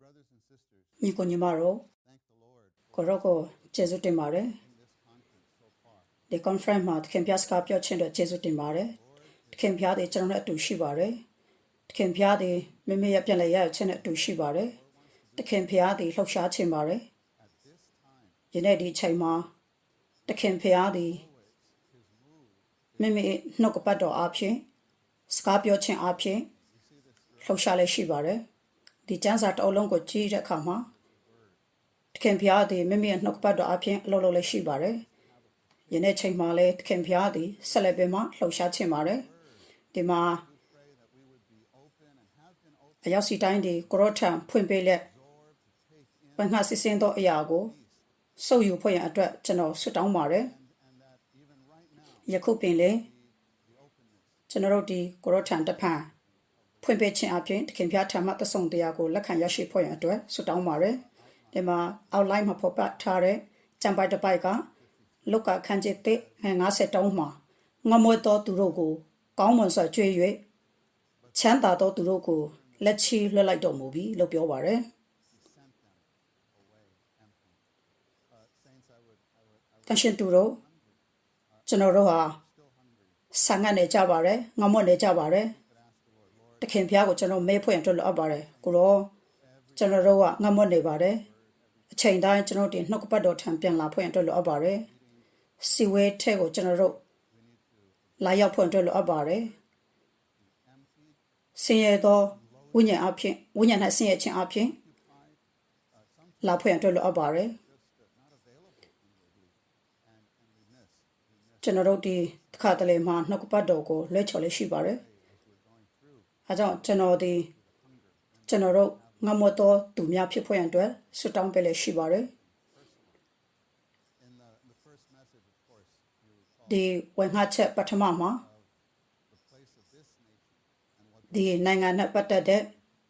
brothers and sisters, Nikonimaro, thank the Lord Koroko, Jesu Timare, in this conference so far. the conference mat, Kempiascapio Chendo, Jesu Timare, Kempia de General to Shibare, Kempia de Mimia Pelaya Chenet to Shibare, the Kempia de Loksha Chimare, At this time, Yenedi Chima, the Kempia de always his move, Mimi Nokopado Apche, Scapio Chin Apche, we see this Lokshale Shibare, the Jansat Olongo Chija Kama, Kempia de Mimi Nokopado Apche, Lolo Shibare, Yene Chimale, Kempia de Celebema, Loksha Chimare, the Ma do pray that we would be open and have been open, aရောက်စီတိုင်းဒီကိုရော့ထံဖွင့်ပေးလက် absorb, to take in, ဝန်ငါစစ်စင်သောအရာကိုစုပ်ယူဖွင့်ရန်အတွက်ကျွန်တော်ဆွတောင်းပါတယ် and that even right now, ယခုပင်လေ the openness ကျွန်တော်တို့ဒီကိုရော့ထံတစ်ဖန်ဖွင့်ပေးခြင်းအပြင်တခင်ပြားထံမှသဆုံတရားကိုလက်ခံရရှိဖွင့်ရန်အတွက်ဆွတောင်းပါတယ်ဒီမှာ outline မှာဖော်ပြထားတဲ့ကျမ်းပိုက်တစ်ပိုက်ကလုကာခန်းကျစ်တဲ့50တောင်းမှာငမွေတော်သူတို့ကိုကောင်းမွန်စွာကြွေ၍ချမ်းသာသောသူတို့ကိုလက်ချီလွှတ်လိုက်တော်မူပြီလို့ပြောပါတယ် he sent them away empty. Saints, I would တန်ရှင်သူတို့ကျွန်တော်တို့ဟာ still hungry. ဆန်ငတ်နေကြပါတယ်ငမွတ်နေကြပါတယ် Could ask the Lord, Lord, တခင်ဖျားကိုကျွန်တော်မဲဖွင့်အတွက်လိုအပ်ပါတယ်ကိုရောကျွန်တော်တို့ကငမွတ်နေပါတယ်အချိန်တိုင်းကျွန်တော်တို့နှုတ်ကပတ်တော်ထံပြန်လာဖွင့်အတွက်လိုအပ်ပါတယ်စီဝဲထဲကိုကျွန်တော်တို့လာရောက်ဖွင့်အတွက်လိုအပ်ပါတယ်ဆင်းရဲသောဝိညာဉ်အဖြစ်ဝိညာဉ်၌ဆင်းရဲခြင်းအဖြစ်လာဖွင့်အတွက်လိုအပ်ပါတယ် not available inwardly, and we miss ကျွန်တော်တို့ဒီတစ်ခါတလေမှာနှုတ်ကပတ်တော်ကိုလွှဲချော်လေးရှိပါတယ်အဲကြောင့်ကျွန်တော်တို့ငမွတ်သောသူများဖြစ်ဖွင့်ရန်အတွက်ဆုတောင်းပေးလေးရှိပါတယ် in the first message, of course, you recall ဒီဝန်ငါချက်ပထမမှာ the place of this nation and what ဒီနိုင်ငံနဲ့ပတ်သက်တဲ့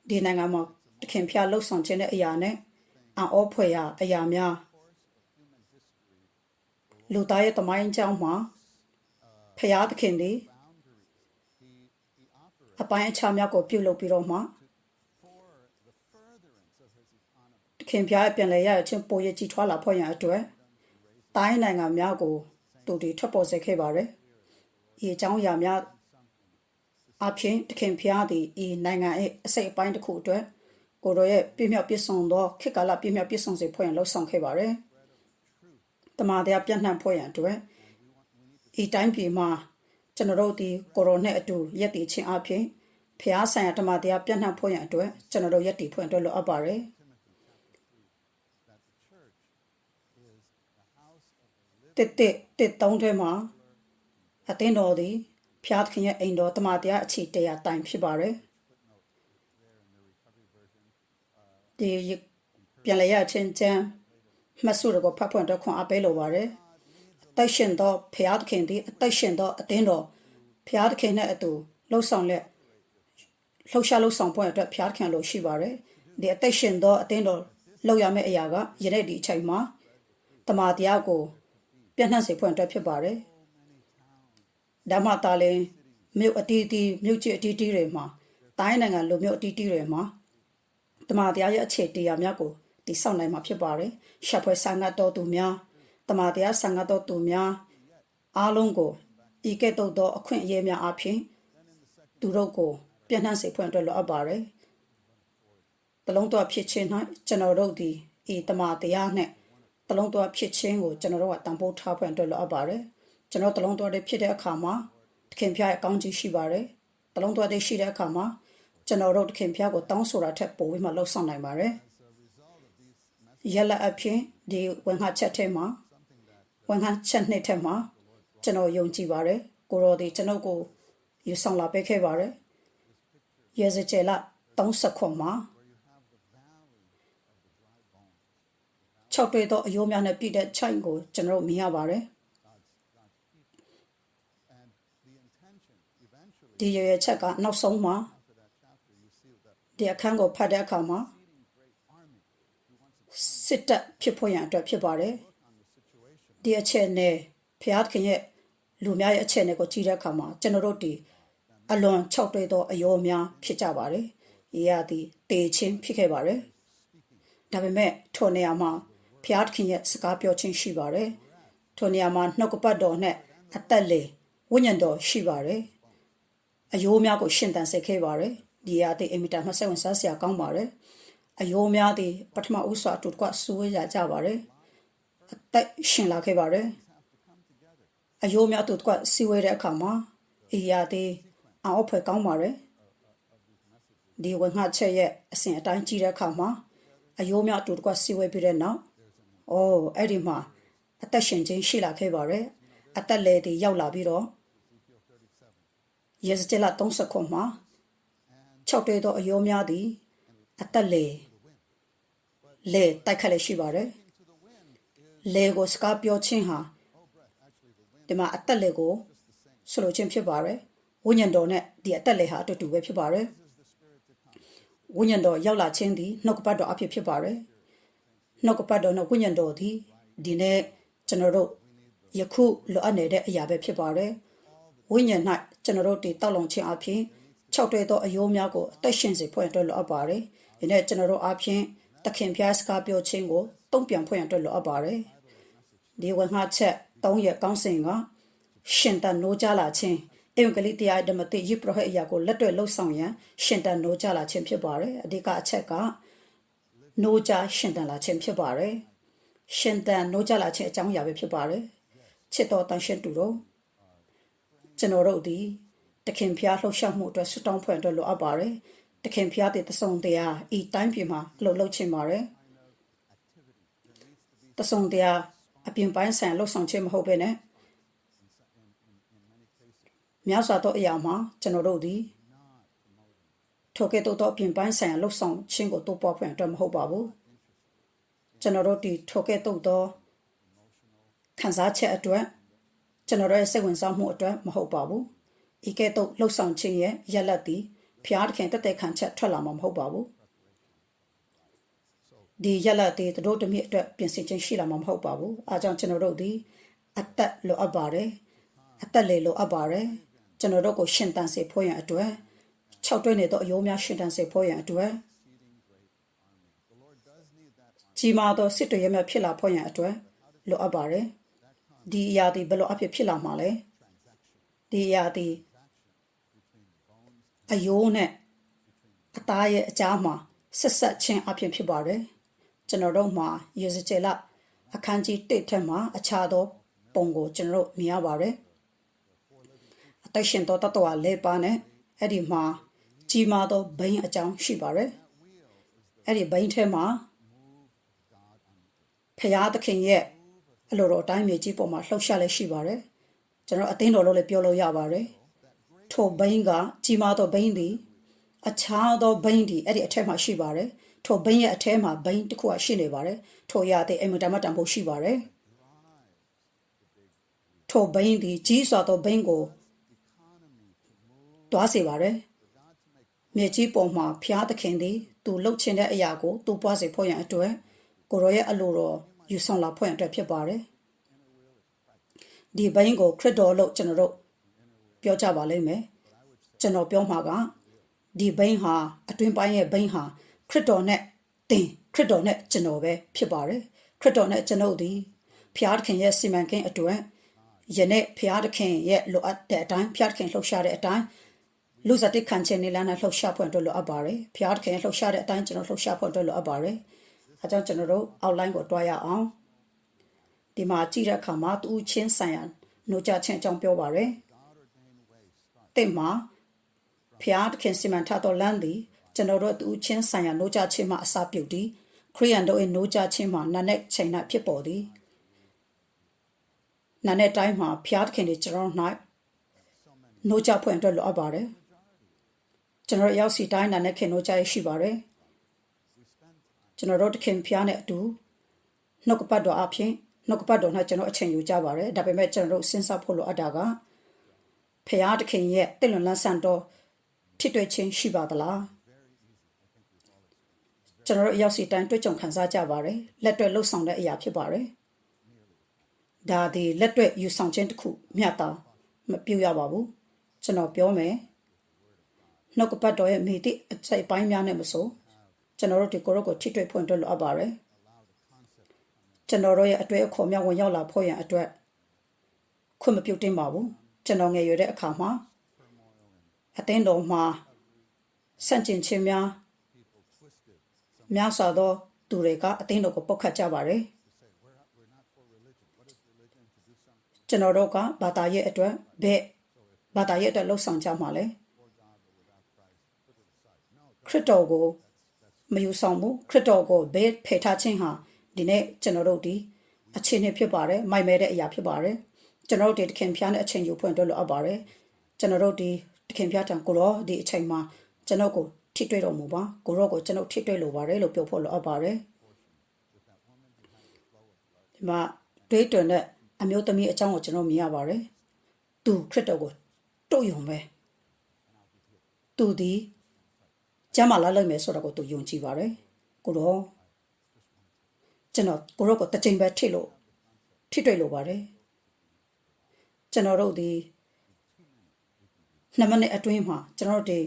ဒီနိုင်ငံမှာတခင်ဖျားလှုပ်ဆောင်ခြင်းတဲ့အရာနဲ့အောဖွယ်ရာအရာများ course of human history လူသားရဲ့တမိုင်းကြောင်းမှာဖျားသခင်သည် boundaries he operates အပိုင်းအခြားများကိုပြုလုပ်ပြီးတော့မှ for the furtherance of his economy. တခင်ဖျားရဲ့ပြန်လည်ရခြင်းပိုရကြီးထွားလာဖွင့်ရန်အတွက်တိုင်းနိုင်ငံများကိုသူဒီထွက်ပေါ်စေခဲ့ပါတယ်ဒီအကြောင်းအရာများအဖြစ်တခင်ဖျားသည်ဤနိုင်ငံရဲ့အစိတ်အပိုင်းတစ်ခုအတွက်ကိုရောရဲ့ပြည့်မြောက်ပြည့်စုံသောခေတ်ကာလပြည့်မြောက်ပြည့်စုံစေဖွင့်လှုပ်ဆောင်ခဲ့ပါတယ်တမန်တော်ပြန့်နှံ့ဖွင့်ရန်အတွက်ဤတိုင်းပြည်မှာကျွန်တော်တို့ဒီကိုရိုနဲ့အတူရက်တည်ခြင်းအဖြစ်ဖျားဆိုင်ရာတမန်တော်ပြန့်နှံ့ဖွင့်ရန်အတွက်ကျွန်တော်တို့ရက်တည်ဖွင့်အတွက်လိုအပ်ပါတယ် That the church is the house of the living တစ်သုံးထဲမှာအသင်းတော်သည်ဖျားသခင်ရဲ့အိမ်တော်တမန်တော်အခြေတရားတိုင်ဖြစ်ပါတယ် there in the recovery version. ဒီပြန်လည်ရခြင်းချမ်းမဆုရကိုဖတ်ဖွင့်တော့ခွန်အားပေးလိုပါတယ်အသက်ရှင်သောဖျားသခင်သည်အသက်ရှင်သောအသင်းတော်ဖျားသခင်နဲ့အတူလှုပ်ဆောင်လက်လှုပ်ရှားလှုပ်ဆောင်ဖွင့်အတွက်ဖျားသခင်လိုရှိပါတယ်ဒီအသက်ရှင်သောအသင်းတော်လှုပ်ရမယ့်အရာကယနေ့ဒီအချိန်မှာတမန်တော်ကိုပြန့်နှံ့စေဖွင့်အတွက်ဖြစ်ပါတယ်ဓမ္မတာလင်မြို့အတီးတီးမြို့ကြီးအတီးတီးတွေမှာတိုင်းနိုင်ငံလူမျိုးအတီးတီးတွေမှာတမန်တော်ရဲ့အခြေတရားများကိုတည်ဆောက်နိုင်မှာဖြစ်ပါတယ်။ရှာဖွေဆန်ငတ်တော်သူများတမန်တော်ဆန်ငတ်တော်သူများအားလုံးကိုဤကဲ့သို့သောအခွင့်အရေးများအပြင်သူတို့ကိုပြန့်နှံ့စေဖွင့်အတွက်လိုအပ်ပါတယ်။တလုံးတော်ဖြစ်ခြင်း၌ကျွန်တော်တို့ဒီဤတမန်တော်နဲ့တလုံးတော်ဖြစ်ခြင်းကိုကျွန်တော်တို့ကတန်ဖိုးထားဖွင့်အတွက်လိုအပ်ပါတယ်။ကျွန်တော်တလုံးတော်တွေဖြစ်တဲ့အခါမှာတခင်ဖျားရဲ့အကောင်းကြီးရှိပါတယ်။တလုံးတော်တွေရှိတဲ့အခါမှာကျွန်တော်တို့တခင်ဖျားကိုတောင်းဆိုတာထက်ပိုပြီးမှလှုပ်ဆောင်နိုင်ပါတယ်။ As a result of these messages, ရလအဖြစ်ဒီဝန်ခချက်ထဲမှာဝန်ခချက်နှစ်ထဲမှာကျွန်တော်ယုံကြည်ပါတယ်ကိုရောဒီကျွန်ုပ်ကိုယူဆောင်လာပေးခဲ့ပါတယ်ရေစကြလ30ခွန်မှာ where you have the valley of the dry bones, 6တွေ့သောအယိုးများနဲ့ပြည့်တဲ့ချိုင်ကိုကျွန်တော်မြင်ရပါတယ် God's people. And the intention, eventually, ဒီရချက်ကနောက်ဆုံးမှာ after that chapter, you see that ဒီအခန်းကိုဖတ်တဲ့အခါမှာ leading great army who wants to စစ်တပ်ဖြစ်ဖို့ရန်အတွက်ဖြစ်ပါတယ် look on the situation. ဒီအချက်နဲ့ဖျားသခင်ရဲ့လူများရဲ့အချက်နဲ့ကိုကြည့်တဲ့အခါမှာကျွန်တော်တို့ဒီအလွန်6တွေ့သောအယိုးများဖြစ်ကြပါတယ်။ဒီရသည်တေချင်းဖြစ်ခဲ့ပါတယ် ဒါပေမဲ့ထိုနေရာမှာဖျားခင်ရဲ့စကားပြောခြင်းရှိပါတယ်ထိုနေရာမှာနှုတ်ကပတ်တော်နဲ့အသက်လေဝိညာဉ်တော်ရှိပါတယ်အယိုးများကိုရှင်သန်စေခဲ့ပါတယ်ဒီအရာတွေအင်မတန်မှစိတ်ဝင်စားစရာကောင်းပါတယ်အယိုးများသည်ပထမဦးစွာအတူတကွဆူဝေးကြပါတယ်အသက်ရှင်လာခဲ့ပါတယ်အယိုးများအတူတကွစီဝေးတဲ့အခါမှာအရာတွေအောက်ဖွယ်ကောင်းပါတယ်ဒီဝင်ငှချက်ရဲ့အစဉ်အတိုင်းကြည့်တဲ့အခါမှာအယိုးများအတူတကွစီဝေးပြီးတဲ့နောက်အဲ့ဒီမှာအသက်ရှင်ခြင်းရှိလာခဲ့ပါတယ်အသက်လေတွေရောက်လာပြီးတော့ယေဇကျေလ30ခုမှာ6တွေ့သောအယိုးများသည်အသက်လေတိုက်ခတ်လေရှိပါတယ်လေကိုစကားပြောခြင်းဟာဒီမှာအသက်လေကိုဆိုလိုခြင်းဖြစ်ပါတယ်ဝိညာဉ်တော်နဲ့ဒီအသက်လေဟာအတူတူပဲဖြစ်ပါတယ်ဝိညာဉ်တော်ရောက်လာခြင်းသည်နှုတ်ကပတ်တော်အဖြစ်ဖြစ်ပါတယ်နှုတ်ကပတ်တော်နဲ့ဝိညာဉ်တော်သည်ဒီနေ့ကျွန်တော်တို့ယခုလိုအပ်နေတဲ့အရာပဲဖြစ်ပါတယ်ဝိညာဉ်၌ကျွန်တော်တို့ဒီတောက်လုံခြင်းအဖြစ်6တွေ့သောအယိုးများကိုအသက်ရှင်စေဖို့အတွက်လိုအပ်ပါတယ်ဒီနေ့ကျွန်တော်တို့အဖြစ်သခင်ဖျားစကားပြောခြင်းကိုတုံ့ပြန်ဖို့အတွက်လိုအပ်ပါတယ်ဒီဝင်ငှချက်3ရက်ကောင်းစဉ်ကရှင်တန်နိုးကြလာခြင်းအင်္ဂလိပ်တရားဓမ္မတိယပရဟအရာကိုလက်တွေ့လှုပ်ဆောင်ရန်ရှင်တန်နိုးကြလာခြင်းဖြစ်ပါတယ်အဓိကအချက်ကနိုးကြရှင်တန်လာခြင်းဖြစ်ပါတယ်ရှင်တန်နိုးကြလာခြင်းအကြောင်းအရာပဲဖြစ်ပါတယ်ချစ်တော်တန်ရှင်သူတို့ကျွန်တော်တို့ဒီတခင်ဖျားလှုပ်ရှားမှုအတွက်ဆွတောင်းဖွင့်အတွက်လိုအပ်ပါတယ်တခင်ဖျားတဲ့တဆုံတရားဤတိုင်းပြည်မှာလှုပ်ချင်ပါတယ်တဆုံတရားအပြင်ပိုင်းဆိုင်လှုပ်ဆောင်ခြင်းမဟုတ်ဘဲနဲ့များစွာသောအရာမှာကျွန်တော်တို့ဒီထိုကဲ့သို့သောအပြင်ပိုင်းဆိုင်လှုပ်ဆောင်ခြင်းကိုတိုးပွားဖွင့်အတွက်မဟုတ်ပါဘူးကျွန်တော်တို့ဒီထိုကဲ့သို့သောခံစားချက်အတွက်ကျွန်တော်ရဲ့စိတ်ဝင်စားမှုအတွက်မဟုတ်ပါဘူးဤကဲ့သို့လှုပ်ဆောင်ခြင်းရဲ့ရလဒ်သည်ဖျားသခင်တက်တဲ့ခံချက်ထွက်လာမှာမဟုတ်ပါဘူးဒီရလဒ်တွေတို့တမိအတွက်ပြင်ဆင်ခြင်းရှိလာမှာမဟုတ်ပါဘူးအားကြောင့်ကျွန်တော်တို့ဒီအသက်လိုအပ်ပါတယ်အသက်လေလိုအပ်ပါတယ်ကျွန်တော်တို့ကိုရှင်တန်စေဖို့ရန်အတွက်6တွဲနေသောအယိုးများရှင်တန်စေဖို့ရန်အတွက်ကြီးမားသောစစ်တွေရမြဖြစ်လာဖို့ရန်အတွက်လိုအပ်ပါတယ်ဒီအရာဒီဘယ်လိုအဖြစ်ဖြစ်လာမှာလဲဒီအရာဒီအယိုးနဲ့အသားရဲ့အကြားမှာဆက်ချင်းအဖြစ်ဖြစ်ပါတယ်ကျွန်တော်တို့မှာယေဇကျေလအခန်းကြီး1ထက်မှာအခြားသောပုံကိုကျွန်တော်တို့မြင်ရပါတယ်အသက်ရှင်သောတတဝလေးပါးနဲ့အဲ့ဒီမှာကြီးမားသောဘိန်းအကြောင်းရှိပါတယ်အဲ့ဒီဘိန်းထဲမှာဖျားသခင်ရဲ့အလိုတော်တိုင်းမြေကြီးပေါ်မှာလှုပ်ရှားလဲရှိပါတယ်ကျွန်တော်အသင်းတော်လို့လည်းပြောလို့ရပါတယ်ထိုဘိန်းကကြီးမားသောဘိန်းသည်အခြားသောဘိန်းသည်အဲ့ဒီအထက်မှာရှိပါတယ်ထိုဘိန်းရဲ့အထဲမှာဘိန်းတစ်ခုရှိနေပါတယ်ထိုရတဲ့အင်မတန်မှတန်ဖိုးရှိပါတယ်ထိုဘိန်းသည်ကြီးစွာသောဘိန်းကိုတွားစေပါတယ်မြေကြီးပေါ်မှာဖျားသခင်သည်သူလှုပ်ချင်တဲ့အရာကိုသူပွားစေဖို့ရန်အတွက်ကိုရောရဲ့အလိုတော်ယူဆောင်လာဖို့ရန်အတွက်ဖြစ်ပါတယ်ဒီဘိန်းကိုခရစ်တော်လို့ကျွန်တော်တို့ပြောကြပါလိမ့်မယ်ကျွန်တော်ပြောမှာကဒီဘိန်းဟာအတွင်းပိုင်းရဲ့ဘိန်းဟာခရစ်တော်နဲ့ခရစ်တော်နဲ့ကျွန်တော်ပဲဖြစ်ပါတယ်ခရစ်တော်နဲ့ကျွန်ုပ်ဒီဖျားသခင်ရဲ့စီမံကိန်းအတွက်ယနေ့ဖျားသခင်ရဲ့လိုအပ်တဲ့အတိုင်းဖျားသခင်လှုပ်ရှားတဲ့အတိုင်းလူစားတိခံခြင်းနဲ့လမ်းနဲ့လှုပ်ရှားဖို့အတွက်လိုအပ်ပါတယ်ဖျားသခင်လှုပ်ရှားတဲ့အတိုင်းကျွန်တော်လှုပ်ရှားဖို့အတွက်လိုအပ်ပါတယ်အဲကြောင့်ကျွန်တော်တို့ outline ကိုတွားရအောင်ဒီမှာကြည့်တဲ့အခါမှာသူချင်းဆိုင်ရာနှုတ်ကြခြင်းအကြောင်းပြောပါတယ်တဲ့မှာဖျားသခင်စီမံထားသောလမ်းသည်ကျွန်တော်တို့သူချင်းဆိုင်ရာနှုတ်ကြခြင်းမှာအစာပြုတ်သည်ခရိယန်တို့ရဲ့နှုတ်ကြခြင်းမှာနာနဲ့ချိန်၌ဖြစ်ပေါ်သည်နာနဲ့တိုင်းမှာဖျားသခင်တွေကျွန်တော်၌နှုတ်ကြဖွင့်အတွက်လိုအပ်ပါတယ်ကျွန်တော်ရောက်စီတိုင်းနာနဲ့ခင်နှုတ်ကြရရှိပါတယ်ကျွန်တော်တို့တခင်ဖျားနဲ့အတူနှုတ်ကပတ်တော်အဖြစ်နှုတ်ကပတ်တော်၌ကျွန်တော်အချိန်ယူကြပါတယ်ဒါပေမဲ့ကျွန်တော်တို့စဉ်းစားဖို့လိုအပ်တာကဖျားသခင်ရဲ့တည်လွန်လန်းဆန်တော်ထိတွေ့ခြင်းရှိပါသလားကျွန်တော်တို့ရောက်စီတိုင်းတွေ့ကြုံခံစားကြပါတယ်လက်တွေ့လှုပ်ဆောင်တဲ့အရာဖြစ်ပါတယ်ဒါဒီလက်တွေ့ယူဆောင်ခြင်းတစ်ခုမျှတာမပြုရပါဘူးကျွန်တော်ပြောမယ်နှုတ်ကပတ်တော်ရဲ့မိတိအစိတ်ပိုင်းများနဲ့မဆို ကျွန်တော်တို့ဒီကိုရောကိုထိတွေ့ဖွင့်အတွက်လိုအပ်ပါတယ်ကျွန်တော်တို့ရဲ့အတွေ့အခေါ်များဝင်ရောက်လာဖို့ရန်အတွက်ခွင့်မပြုတ်တင်ပါဘူးကျွန်တော်ငယ်ရွယ်တဲ့အခါမှာအသင်းတော်မှာစန့်ကျင်ခြင်းများများစွာသောသူတွေကအသင်းတော်ကိုပုတ်ခတ်ကြပါတယ်ကျွန်တော်တို့ကဘာသာရေးအတွက်ဘာသာရေးအတွက်လှုပ်ဆောင်ကြမှာလဲခရစ်တော်ကိုမယူဆောင်ဘူးခရစ်တော်ကိုဘေးဖယ်ထားခြင်းဟာဒီနေ့ကျွန်တော်တို့ဒီအခြေအနေဖြစ်ပါတယ်မိုက်မဲတဲ့အရာဖြစ်ပါတယ်ကျွန်တော်တို့ဒီတခင်ဖျားတဲ့အချိန်ယူဖွင့်တော့လိုအပ်ပါတယ်ကျွန်တော်တို့ဒီတခင်ဖျားတန်ကိုရောဒီအချိန်မှာကျွန်တော်ကိုထိတွေ့တော်မူပါကိုရောကိုကျွန်တော်ထိတွေ့လိုပါတယ်လို့ပြောဖို့လိုအပ်ပါတယ်ဒီမှာတွေးတွင်တဲ့အမျိုးသမီးအကြောင်းကိုကျွန်တော်မြင်ရပါတယ်သူခရစ်တော်ကိုတို့ယုံပဲသူဒီကျမ်းမာလာလိမ့်မယ်ဆိုတော့ကိုသူယုံကြည်ပါတယ်ကိုတော့ကျွန်တော်ကိုရောကိုတစ်ချိန်ပဲထိတွေ့လို့ပါတယ်ကျွန်တော်တို့ဒီ2မိနစ်အတွင်းမှာကျွန်တော်တို့ဒီ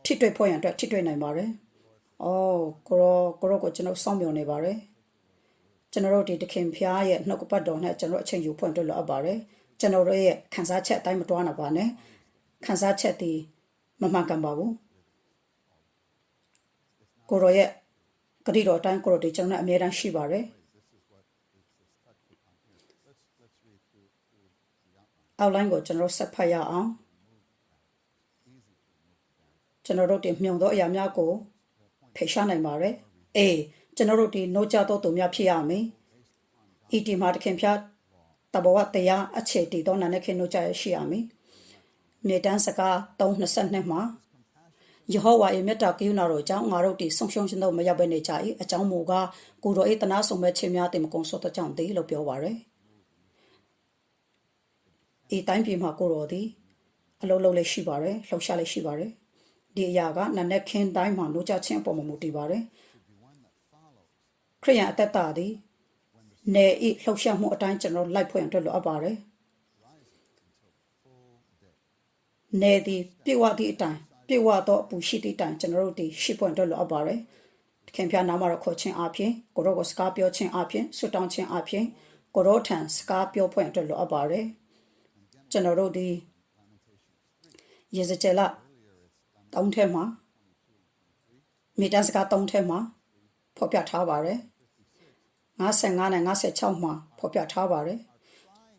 ထိတွေ့ဖို့ရန်အတွက်ထိတွေ့နိုင်ပါတယ်အော်ကိုရောကိုကျွန်တော်စောင့်မျှော်နေပါတယ်ကျွန်တော်တို့ဒီတခင်ဖျားရဲ့နှုတ်ကပတ်တော်နဲ့ကျွန်တော်အချိန်ယူဖွင့်တွေ့လို့အပ်ပါတယ်ကျွန်တော်တို့ရဲ့ခန်းစားချက်အတိုင်းမတွားနိုင်ပါနဲ့ခန်းစားချက်ဒီမမှန်ကန်ပါဘူးကိုရောရဲ့ဂတိတော်အတိုင်းကိုရောဒီကျွန်တော်အမြဲတမ်းရှိပါတယ်အောက်လိုင်းကိုကျွန်တော်ဆက်ဖတ်ရအောင်ကျွန်တော်တို့ဒီမြုံသောအရာများကိုဖယ်ရှားနိုင်ပါတယ်အေးကျွန်တော်တို့ဒီနှုတ်ကြသောသူများဖြစ်ရမယ်ဤဒီမှာတခင်ဖျားတဘဝတရားအခြေတည်သောနာနဲ့ခင်နှုတ်ကြရရှိရမယ်မြေတန်းစကား3:22မှာယေဟောဝါ၏မြတ်တာကရုဏာတော်ကြောင့်ငါတို့ဒီဆုံးရှုံးခြင်းတို့မရောက်ဘဲနေကြ၏အကြောင်းမူကားကိုတော်၏တနာဆုံးမဲ့ခြင်းများတင်မကုံဆော့တဲ့ကြောင့်တည်းလို့ပြောပါရယ်ဤတိုင်းပြည်မှာကိုတော်သည်အလုံးလုံးလေးရှိပါရယ်လှုပ်ရှားလေးရှိပါရယ်ဒီအရာကနာနဲ့ခင်းတိုင်းမှာလို့ကြချင်းအပေါ်မှာမူတည်ပါရယ်ခရိယန်အသက်တာသည်နေဤလှုပ်ရှားမှုအတိုင်းကျွန်တော်လိုက်ဖွင့်အတွက်လိုအပ်ပါရယ်နေသည်ပြေဝသည့်အတိုင်းပြေဝသောအပူရှိသည့်တိုင်ကျွန်တော်တို့ဒီရှိပွင့်တော့လိုအပ်ပါတယ်တခင်ဖျားနာမတော်ခေါ်ခြင်းအပြင်ကိုရောကိုစကားပြောခြင်းအပြင်ဆွတောင်းခြင်းအပြင်ကိုရောထံစကားပြောဖွင့်တော့လိုအပ်ပါတယ်ကျွန်တော်တို့ဒီယေဇကျေလ3ထဲမှာမိသားစကား3ထဲမှာဖော်ပြထားပါတယ်55နဲ့56မှာဖော်ပြထားပါတယ်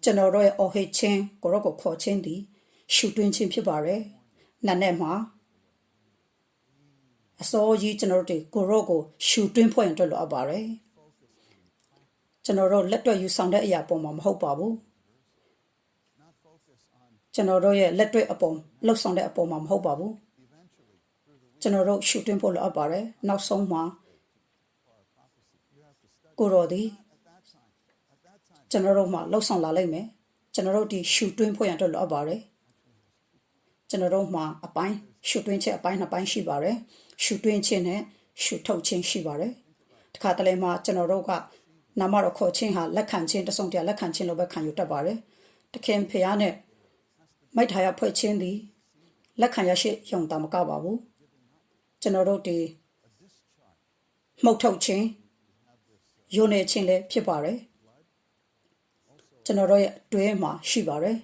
ကျွန်တော်တို့ရဲ့အော်ဟစ်ခြင်းကိုရောကိုခေါ်ခြင်းဒီရှုတွင်းခြင်းဖြစ်ပါတယ်နာနဲ့မှာအစောကြီးကျွန်တော်တို့ကိုရော့ကိုရှူတွင်းဖွင့်အတွက်လိုအပ်ပါတယ်ကျွန်တော်တို့လက်တွေ့ယူဆောင်တဲ့အရာပေါ်မှာမဟုတ်ပါဘူးကျွန်တော်တို့ရဲ့လက်တွေ့အပေါ်လှုပ်ဆောင်တဲ့အပေါ်မှာမဟုတ်ပါဘူးကျွန်တော်တို့ရှူတွင်းဖို့လိုအပ်ပါတယ်နောက်ဆုံးမှာကိုရော့ဒီကျွန်တော်တို့မှလှုပ်ဆောင်လာလိမ့်မယ်ကျွန်တော်တို့ဒီရှူတွင်းဖွင့်ရအတွက်လိုအပ်ပါတယ်ကျွန်တော်တို့မှာအပိုင်းရှုတွင်းခြင်းအပိုင်း2ပိုင်းရှိပါတယ်ရှုတွင်းခြင်းနဲ့ရှုထုတ်ခြင်းရှိပါတယ်တခါတလေမှာကျွန်တော်တို့ကနာမတော်ခေါ်ခြင်းဟာလက်ခံခြင်းတစုံတရာလက်ခံခြင်းလိုပဲခံယူတတ်ပါတယ်တခင်ဖျားနဲ့မိုက်ထားရဖွဲ့ခြင်းသည်လက်ခံရရှိရုံတာမကပါဘူးကျွန်တော်တို့ဒီမှုတ်ထုတ်ခြင်းယုံနေခြင်းလည်းဖြစ်ပါတယ်ကျွန်တော်တို့ရဲ့အတွင်းမှာရှိပါတယ်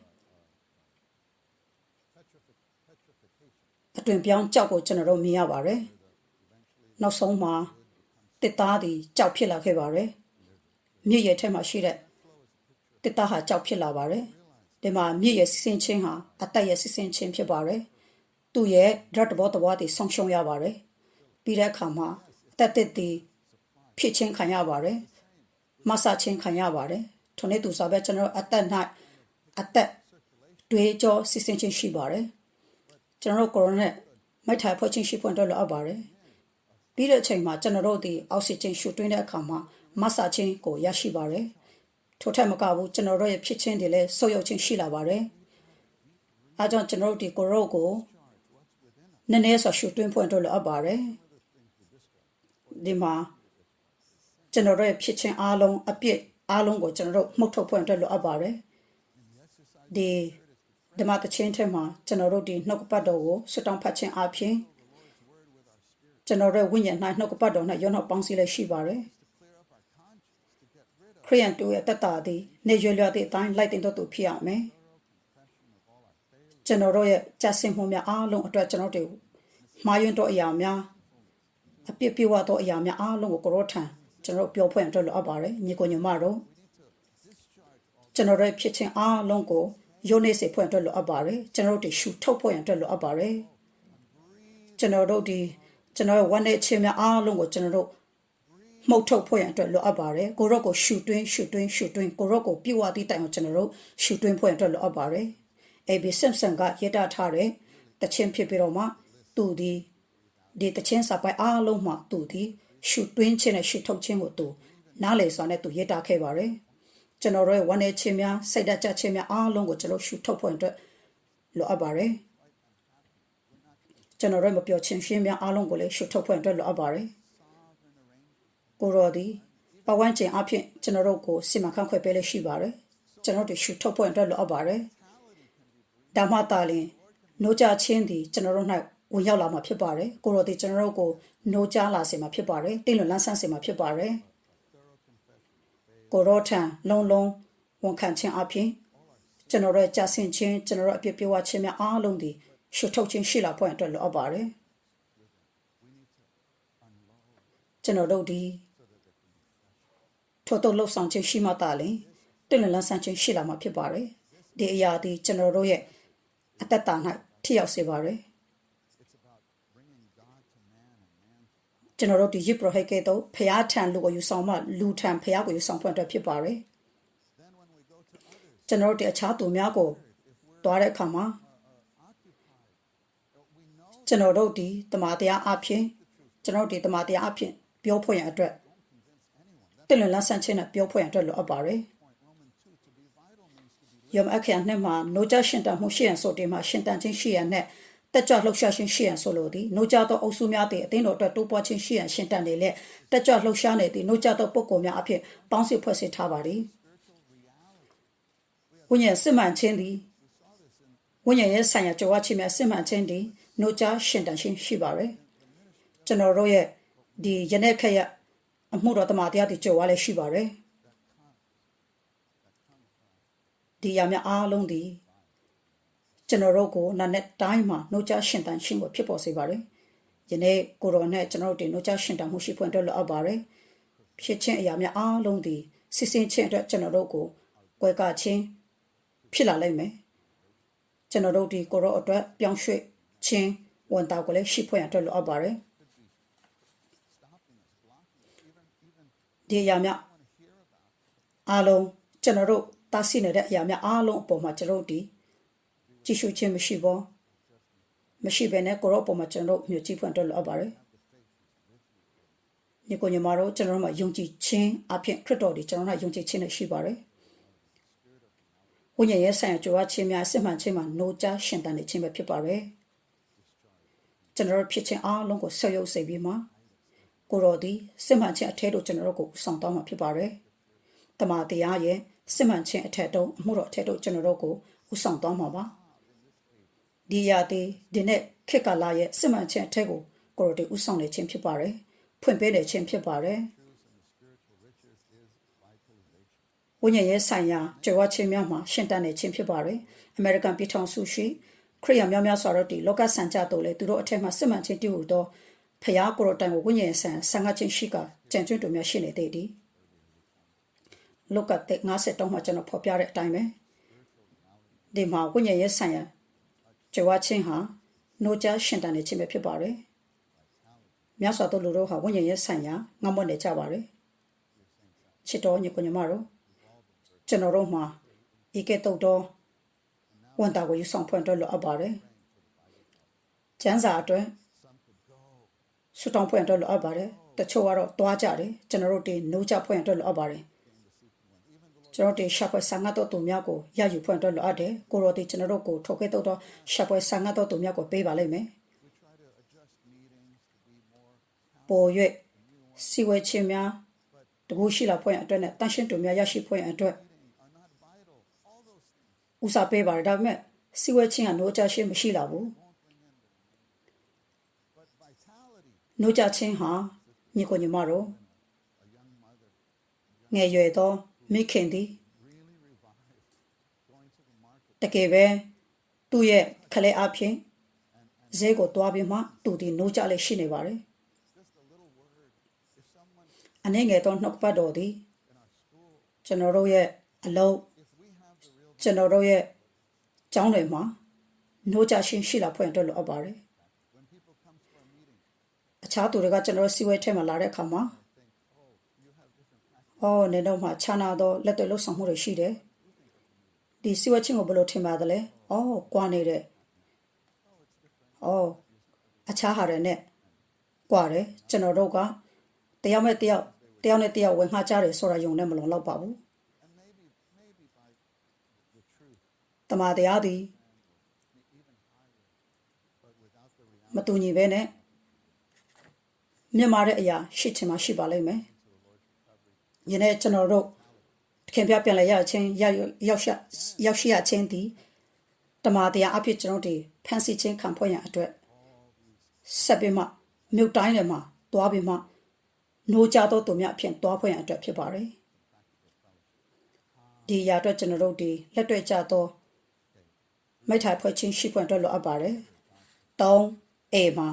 အတွင်ပြောင်းကြောက်ကိုကျွန်တော်တို့မြင်ရပါတယ်နောက်ဆုံးမှာတစ်သားသည်ကြောက်ဖြစ်လာခဲ့ပါတယ်မြစ်ရဲ့ထဲမှာရှိတဲ့တစ်သားဟာကြောက်ဖြစ်လာပါတယ်ဒီမှာမြစ်ရဲ့စီးဆင်းခြင်းဟာအသက်ရဲ့စီးဆင်းခြင်းဖြစ်ပါတယ်သူ့ရဲ့ဓာတ်တဘောတဘောတည်ဆုံးရှုံးရပါတယ်ပြီးတဲ့အခါမှာအသက်တစ်သည်ဖြစ်ချင်းခံရပါတယ်မဆာချင်းခံရပါတယ်ထို့နေ့သူစားပဲကျွန်တော်အသက်၌အသက်တွေးကြောစီးဆင်းခြင်းရှိပါတယ်ကျွန်တော်တို့ကိုရိုနာမိုက်ထိုင်ဖွဲ့ချင်းရှိဖွင့်တော့လိုအပ်ပါတယ်ပြီးတဲ့အချိန်မှာကျွန်တော်တို့ဒီအောက်ဆီဂျင်ရှူတွင်းတဲ့အခါမှာမဆာချင်းကိုရရှိပါတယ်ထို့ထက်မကဘူးကျွန်တော်တို့ရဲ့ဖြစ်ချင်းတွေလည်းဆုပ်ယုပ်ခြင်းရှိလာပါတယ်အဲကြောင့်ကျွန်တော်တို့ဒီကိုရိုကိုနည်းနည်းဆိုရှူတွင်းဖွင့်တော့လိုအပ်ပါတယ်ဒီမှာကျွန်တော်တို့ရဲ့ဖြစ်ချင်းအားလုံးအပြည့်အားလုံးကိုကျွန်တော်တို့မှုတ်ထုတ်ဖွင့်တော့လိုအပ်ပါတယ်ဒီမှာတချင်းထဲမှာကျွန်တော်တို့ဒီနှုတ်ကပတ်တော်ကိုဆွတောင်းဖတ်ခြင်းအပြင် ကျွန်တော်တို့ဝိညာဉ်၌နှုတ်ကပတ်တော်၌ရောနှောက်ပေါင်းစည်းလည်းရှိပါတယ် clear up our conscience to get rid of ခရိယန်တို့ရဲ့တတ်တာသည်နေရွယ်လျော်သည့်အတိုင်းလိုက်တင်တော်သူဖြစ်ရမယ် confession of all our failures. ကျွန်တော်တို့ရဲ့ကြာစင်မှုများအားလုံးအတွက်ကျွန်တော်တို့မှားယွင်းသောအရာများအပြစ်ပြေဝသောအရာများအားလုံးကိုကိုရောထံကျွန်တော်ပြောဖွင့်အတွက်လိုအပ်ပါတယ်ညီကိုညီမတို့ ကျွန်တော်တို့ဖြစ်ခြင်းအားလုံးကိုယုံနေစေဖွင့်အတွက်လိုအပ်ပါတယ်ကျွန်တော်တို့ရှုထုတ်ဖွင့်အတွက်လိုအပ်ပါတယ်ကျွန်တော်တို့ကျွန်တော်ဝန်တဲ့ခြင်းများအားလုံးကိုကျွန်တော်တို့မှုတ်ထုတ်ဖွင့်အတွက်လိုအပ်ပါတယ်ကိုရော့ကိုရှုတွင်းကိုရော့ကိုပြုတ်ဝသည့်တိုင်အောင်ကျွန်တော်တို့ရှုတွင်းဖွင့်အတွက်လိုအပ်ပါတယ် AB Simpson ကရေးသားထားတဲ့တခြင်းဖြစ်ပြီးတော့မှသူဒီတခြင်းစာပိုင်အားလုံးမှာသူဒီရှုတွင်းခြင်းနဲ့ရှုထုတ်ခြင်းကိုသူနားလေစွာနဲ့သူရေးသားခဲ့ပါတယ်ကျွန်တော်တို့ရဲ့ဝန်နေခြင်းများစိတ်ဓာတ်ကြခြင်းများအားလုံးကိုကျွန်တော်ရှုထုတ်ဖွင့်အတွက်လိုအပ်ပါတယ်ကျွန်တော်တို့မပြောချင်းရှင်းများအားလုံးကိုလည်းရှုထုတ်ဖွင့်အတွက်လိုအပ်ပါတယ်ကိုရော်ဒီပဝန်းကျင်အဖြစ်ကျွန်တော်တို့ကိုစီမံခန့်ခွဲပေးလို့ရှိပါတယ်ကျွန်တော်တို့ရှုထုတ်ဖွင့်အတွက်လိုအပ်ပါတယ်ဒါမှသာလျှင်နှိုးကြခြင်းသည်ကျွန်တော်တို့၌ဝင်ရောက်လာမှာဖြစ်ပါတယ်ကိုရော်ဒီကျွန်တော်တို့ကိုနှိုးကြလာစေမှာဖြစ်ပါတယ်တိလွန်လန်းဆန်းစေမှာဖြစ်ပါတယ်ကိုရောထံလုံးလုံးဝန်ခံခြင်းအပြင်ကျွန်တော်တို့ကြာဆင်ခြင်းကျွန်တော်တို့အပြစ်ပြေဝခြင်းများအားလုံးဒီရှုထုတ်ခြင်းရှိလာဖို့အတွက်လိုအပ်ပါတယ်ကျွန်တော်တို့ဒီထို့တော့လှုပ်ဆောင်ခြင်းရှိမှသာလေတိလွန်လန်းဆန်းခြင်းရှိလာမှာဖြစ်ပါတယ်ဒီအရာဒီကျွန်တော်တို့ရဲ့အတ္တ၌ထိရောက်စေပါတယ်ကျွန်တော်တို့ဒီယစ်ပရိုဟိတ်ကဲ့သို့ဖျားထံလူကိုယူဆောင်မှလူထံဖျားကိုယူဆောင်ဖွင့်အတွက်ဖြစ်ပါတယ်ကျွန်တော်တို့ဒီအခြားသူများကိုတွားတဲ့အခါမှာကျွန်တော်တို့ဒီတမန်တရားအဖြစ်ကျွန်တော်တို့ဒီတမန်တရားအဖြစ်ပြောဖွင့်ရအတွက်တိလွန်လန်းဆန်းခြင်းနဲ့ပြောဖွင့်ရအတွက်လိုအပ်ပါတယ်ယုံအခန့်နဲ့မှာနိုးကြရှင်တန်မှုရှိရန်ဆိုတဲ့မှာရှင်တန်ခြင်းရှိရန်နဲ့တက်ကြွလှုပ်ရှားခြင်းရှိရန်ဆိုလို့ဒီနိုးကြသောအုပ်စုများတဲ့အသင်းတော်အတွက်တိုးပွားခြင်းရှိရန်ရှင်တန်နေလေတက်ကြွလှုပ်ရှားနေသည့်နိုးကြသောပုဂ္ဂိုလ်များအဖြစ်ပေါင်းစည်းဖွဲ့စည်းထားပါသည်ဝိညာဉ်စစ်မှန်ခြင်းသည်ဝိညာဉ်ရဲ့ဆိုင်ရာကြွားခြင်းများစစ်မှန်ခြင်းသည်နိုးကြရှင်တန်ခြင်းရှိပါရယ်ကျွန်တော်တို့ရဲ့ဒီယနေ့ခက်ရအမှုတော်တမန်တရားတွေကြွားလည်းရှိပါရယ်ဒီရများအားလုံးဒီကျွန်တော်တို့ကိုနာနဲ့တိုင်းမှာနှုတ်ကြရှင်တန်ရှင်ကိုဖြစ်ပေါ်စေပါတယ်။ယနေ့ကိုရောနဲ့ကျွန်တော်တို့နှုတ်ကြရှင်တန်မှုရှိဖွင့်အတွက်လိုအပ်ပါတယ်။ဖြစ်ခြင်းအရာများအားလုံးဒီစစ်စင်ခြင်းအတွက်ကျွန်တော်တို့ကိုကွဲကချင်းဖြစ်လာလိမ့်မယ်။ကျွန်တော်တို့ဒီကိုရောအတွက်ပြောင်းရွှေ့ခြင်းဝန်တာကိုလည်းရှိဖွင့်အတွက်လိုအပ်ပါတယ်။ဒီအရာများအားလုံးကျွန်တော်တို့တားဆီးနေတဲ့အရာများအားလုံးအပေါ်မှာကျွန်တော်တို့ဒီကြည့်ရှုခြင်းမရှိဘဲနဲ့ကိုရောပေါ်မှာကျွန်တော်တို့မြို့ကြည့်ဖွင့်တော့လိုအပ်ပါတယ်။ညီကိုညီမတို့ကျွန်တော်တို့မှာယုံကြည်ခြင်းအဖြစ်ခရစ်တော်ဒီကျွန်တော်တို့ယုံကြည်ခြင်းနဲ့ရှိပါတယ်။ဝိညာဉ်ရဲ့ဆိုင်ရာကြွားခြင်းများစစ်မှန်ခြင်းမှာနှိုးကြားရှင်တန်နေခြင်းပဲဖြစ်ပါတယ်။ကျွန်တော်တို့ဖြစ်ခြင်းအားလုံးကိုဆက်ရုပ်စေပြီးမှကိုရောဒီစစ်မှန်ခြင်းအထက်တို့ကျွန်တော်တို့ကိုဆောင်တောင်းမှာဖြစ်ပါတယ်။တမန်တရားရဲ့စစ်မှန်ခြင်းအထက်တို့အမှုတော်အထက်တို့ကျွန်တော်တို့ကိုဦးဆောင်တောင်းမှာပါ။ဒီရတဲ့ဒီနေ့ခေတ်ကာလရဲ့စစ်မှန်ခြင်းအထက်ကိုကိုရိုတီဥဆောင်နေခြင်းဖြစ်ပါတယ်ဖွင့်ပေးနေခြင်းဖြစ်ပါတယ်ဝိညာဉ်ရေးဆိုင်ရာကြွယ်ဝခြင်းများမှာရှင်းတတ်နေခြင်းဖြစ်ပါတယ်အမေရိကန်ပြည်ထောင်စုရှိခရိယာများများစွာတော့ဒီလောကစံကြတို့လေသူတို့အထက်မှာစစ်မှန်ခြင်းတည်ဟူသောဖျားကိုရိုတိုင်ကိုဝိညာဉ်ဆန်ဆံငတ်ခြင်းရှိကကြံကျွန်းတို့များရှိနေတဲ့ဒီလောကတဲ့53မှာကျွန်တော်ဖော်ပြတဲ့အတိုင်းပဲဒီမှာဝိညာဉ်ရေးဆိုင်ရာကြွားခြင်းဟာနိုးကြရှင်တန်နေခြင်းပဲဖြစ်ပါတယ်။မြတ်စွာဘုရားလူတို့ဟာဝိညာဉ်ရေးဆိုင်ရာငတ်မွတ်နေကြပါတယ်။ချစ်တော်ညီကိုညီမတို့ကျွန်တော်တို့မှာဧကတုတ်တော်ဝန်တာကိုယူဆောင်ဖွင့်တော့လိုအပ်ပါတယ်။ကျမ်းစာအတွက်ဆုတောင်းဖွင့်တော့လိုအပ်ပါတယ်။တချို့ကတော့တွားကြတယ်ကျွန်တော်တို့ဒီနိုးကြဖွင့်တော့လိုအပ်ပါတယ်။ကျွန်တော်တို့ရှာဖွေဆန်ငတ်တော်သူများကိုရယူဖွင့်တော့လိုအပ်တယ်ကိုရောဒီကျွန်တော်တို့ကိုထုတ်ခဲ့တော့ရှာဖွေဆန်ငတ်တော်သူများကိုပေးပါလိမ့်မယ်ပေါ်ရွက်စီဝဲချင်းများတကူရှိလာဖွင့်အတွက်နဲ့တန်ရှင်းသူများရရှိဖွင့်အတွက်ဥစားပေးပါတယ်ဒါပေမဲ့စီဝဲချင်းကနိုးကြရှင်းမရှိလာဘူး နိုးကြချင်းဟာညီကိုညီမတို့ငယ်ရွယ်သောမိခင်သည် really revive going to the market တကယ်ပဲသူ့ရဲ့ခလဲအဖြစ်ဈေးကိုတွားပြီးမှသူဒီနိုးကြလေးရှိနေပါတယ် just a little word if someone အနေငယ်သောနှုတ်ပတ်တော်သည် in our school ကျွန်တော်တို့ရဲ့အလုံး if we have the real ကျွန်တော်တို့ရဲ့ကျောင်းတွေမှာနိုးကြရှင်းရှိလာဖွင့်အတွက်လိုအပ်ပါတယ် when people come to our meeting အခြားသူတွေကကျွန်တော်တို့စီဝဲထဲမှာလာတဲ့အခါမှာ think oh you have different practices အော်နေတော့မှခြားနာသောလက်တွေလှုပ်ဆောင်မှုတွေရှိတယ်ဒီစီဝဲချင်းကိုဘယ်လိုထင်ပါသလဲအော်ကွာနေတဲ့အော်အခြားဟာတွေနဲ့ကွာတယ်ကျွန်တော်တို့ကတယောက်နဲ့တယောက်နဲ့တယောက်ဝင်ငှကြတယ်ဆိုတာယုံနဲ့မလုံလောက်ပါဘူး and maybe by the truth တမန်တရားသည် even higher but without the reality မတူညီပဲနဲ့မြင်မာတဲ့အရာရှိချင်မှရှိပါလိမ့်မယ်ယနေ့ကျွန်တော်တို့တခင်ပြပြန်လဲရချင်းရောက်ရှိရချင်းသည်တမန်တရားအဖြစ်ကျွန်တော်တို့ဖန်ဆီးခြင်းခံဖွင့်ရအတွက်ဆက်ပြီးမှမြို့တိုင်းထဲမှာတွားပြီးမှနိုးကြသောသူများအဖြစ်တွားဖွင့်ရအတွက်ဖြစ်ပါတယ်ဒီအရာအတွက်ကျွန်တော်တို့ဒီလက်တွေ့ကြသောမိထိုင်ဖွဲ့ချင်းရှိဖွင့်အတွက်လိုအပ်ပါတယ်3 A မှာ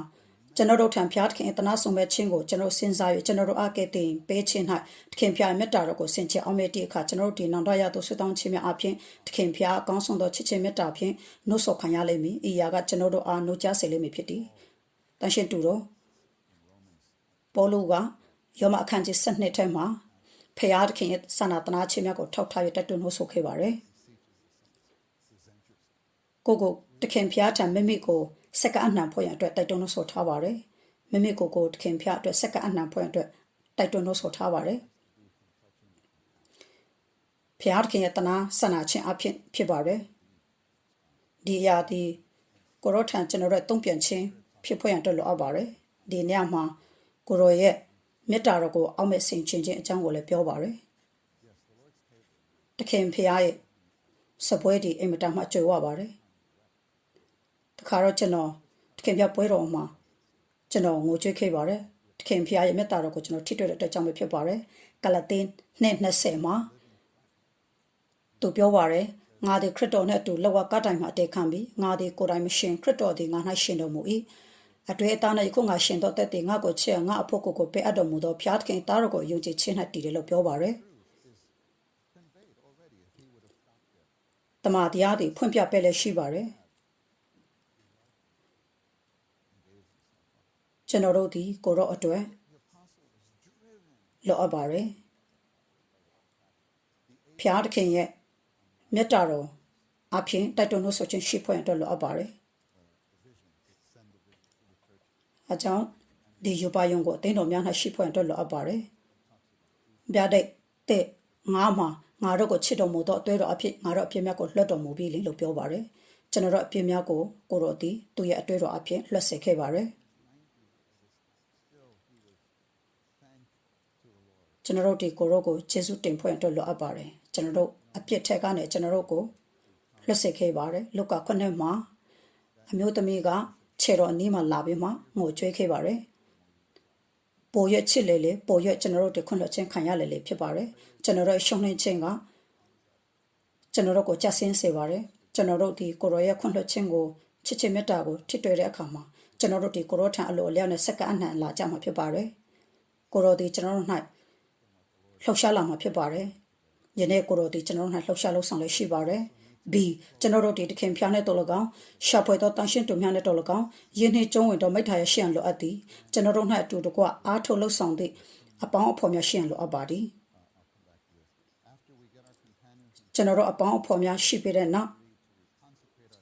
ကျွန်တော်တို့ထံဖျားသခင်အတနာဆုံးမဲ့ချင်းကိုကျွန်တော်စဉ်းစား၍ကျွန်တော်တို့အကဲတင်ပေးခြင်း၌သခင်ဖျားမေတ္တာတော်ကိုဆင်ခြင်အောင်မြတ်တဲ့အခါကျွန်တော်တို့ဒီနောင်တရသောဆွတောင်းခြင်းများအပြင်သခင်ဖျားအကောင်းဆုံးသောချစ်ခြင်းမေတ္တာဖြင့်နှုတ်ဆော်ခံရလိမ့်မည်။ဤရာကကျွန်တော်တို့အားနှုတ်ကြားစေလိမ့်မည်ဖြစ်သည်။တန်ရှင်တူတော်ပေါလုကယောမအခန်းကြီး7ထဲမှာဖျားသခင်ရဲ့စာနာတနာခြင်းများကိုထောက်ထား၍တတ်တွနှုတ်ဆော်ခဲ့ပါတယ်။ကိုတခင်ဖျားထံမိမိကိုစက္ကအနှံဖွင့်ရအတွက်တိုက်တွန်းလို့ဆိုထားပါတယ်။မိမိကိုတခင်ဖျားအတွက်စက္ကအနှံဖွင့်အတွက်တိုက်တွန်းလို့ဆိုထားပါတယ်။ဖျားတခင်ရဲ့တနာဆန္ဒခြင်းအဖြစ်ပါတယ်။ဒီအရာဒီကိုရောထံကျွန်တော်တို့တုံ့ပြန်ခြင်းဖြစ်ဖွင့်ရအတွက်လိုအပ်ပါတယ်။ဒီနေရာမှာကိုရောရဲ့မေတ္တာတော်ကိုအောက်မဲ့ဆင်ခြင်ခြင်းအကြောင်းကိုလည်းပြောပါတယ်။တခင်ဖျားရဲ့စပွဲဒီအင်မတန်မှကြွယ်ဝပါတယ်။တခါတော့ကျွန်တော်တခင်ဖျားပွဲတော်မှာကျွန်တော်ငိုကြွေးခဲ့ပါတယ်တခင်ဖျားရဲ့မေတ္တာတော်ကိုကျွန်တော်ထိတွေ့တဲ့အတွက်ကြောင့်ပဲဖြစ်ပါတယ်ကလသင်း2:20မှာသူပြောပါတယ်ငါသည်ခရစ်တော်နှင့်အတူလောကကတိုင်မှာအတေခံပြီးငါသည်ကိုယ်တိုင်မရှင်ခရစ်တော်သည်ငါ၌ရှင်တော်မူ၏အတွေ့အသား၌ခုငါရှင်တော်တဲ့တင်ငါကိုချစ်ငါအဖို့ကိုပေးအပ်တော်မူသောဖျားသခင်သားတော်ကိုယုံကြည်ခြင်း၌တည်တယ်လို့ပြောပါတယ်တမန်တရားသည်ဖွင့်ပြပဲလည်းရှိပါတယ်ကျွန်တော်တို့ဒီကိုရောအတွက်လောအပ်ပါတယ်ဖျားသခင်ရဲ့မေတ္တာတော်အပြင်တိုက်တွန်းလို့ဆိုခြင်းရှိဖွင့်အတွက်လောအပ်ပါတယ်အကြောင်းဒီယူပါယုံကိုအသိတော်များ၌ရှိဖွင့်အတွက်လောအပ်ပါတယ်ဗျာဒိတ်တဲ့ငါမှာငါတို့ကိုချစ်တော်မူသောအသွေးတော်အဖြစ်ငါတို့အပြစ်များကိုလွှတ်တော်မူပြီလို့ပြောပါတယ်ကျွန်တော်တို့အပြစ်များကိုကိုရောဒီသူ့ရဲ့အသွေးတော်အဖြစ်လွှတ်စေခဲ့ပါတယ်ကျွန်တော်တို့ဒီကိုရောကိုယေရှုတင်ဖွင့်အတွက်လိုအပ်ပါတယ်ကျွန်တော်တို့အပြစ်ထက်ကနေကျွန်တော်တို့ကိုလွတ်စေခဲ့ပါတယ်လုကာ9မှာအမျိုးသမီးကခြေတော်အနီးမှာလာပြီးမှငိုကြွေးခဲ့ပါတယ်ပိုရွက်ချစ်လေပိုရွက်ကျွန်တော်တို့ဒီခွင့်လွှတ်ခြင်းခံရလေဖြစ်ပါတယ်ကျွန်တော်တို့ရှုံးနေခြင်းကကျွန်တော်တို့ကိုကြဆင်းစေပါတယ်ကျွန်တော်တို့ဒီကိုရောရဲ့ခွင့်လွှတ်ခြင်းကိုချစ်ခြင်းမေတ္တာကိုထိတွေ့တဲ့အခါမှာကျွန်တော်တို့ဒီကိုရောထံအလိုအလျောက်နဲ့စက္ကအနှံလာကြမှာဖြစ်ပါတယ်ကိုရောဒီကျွန်တော်တို့၌လှုပ်ရှားလာမှာဖြစ်ပါတယ်ယနေ့ကိုရောဒီကျွန်တော်တို့၌လှုပ်ရှားလို့ဆောင်လည်းရှိပါတယ်B ကျွန်တော်တို့ဒီတခင်ဖျားနဲ့တော်လကောင်ရှာဖွေသောတန်ရှင်းတူများနဲ့တော်လကောင်ယင်းနှင့်ကျုံးဝင်တော်မိထားရရှိရန်လိုအပ်သည်ကျွန်တော်တို့၌အတူတကွအားထုတ်လှုပ်ဆောင်သည့်အပေါင်းအဖော်များရှိရန်လိုအပ်ပါသည်ကျွန်တော်တို့အပေါင်းအဖော်များရှိပြီးတဲ့နောက်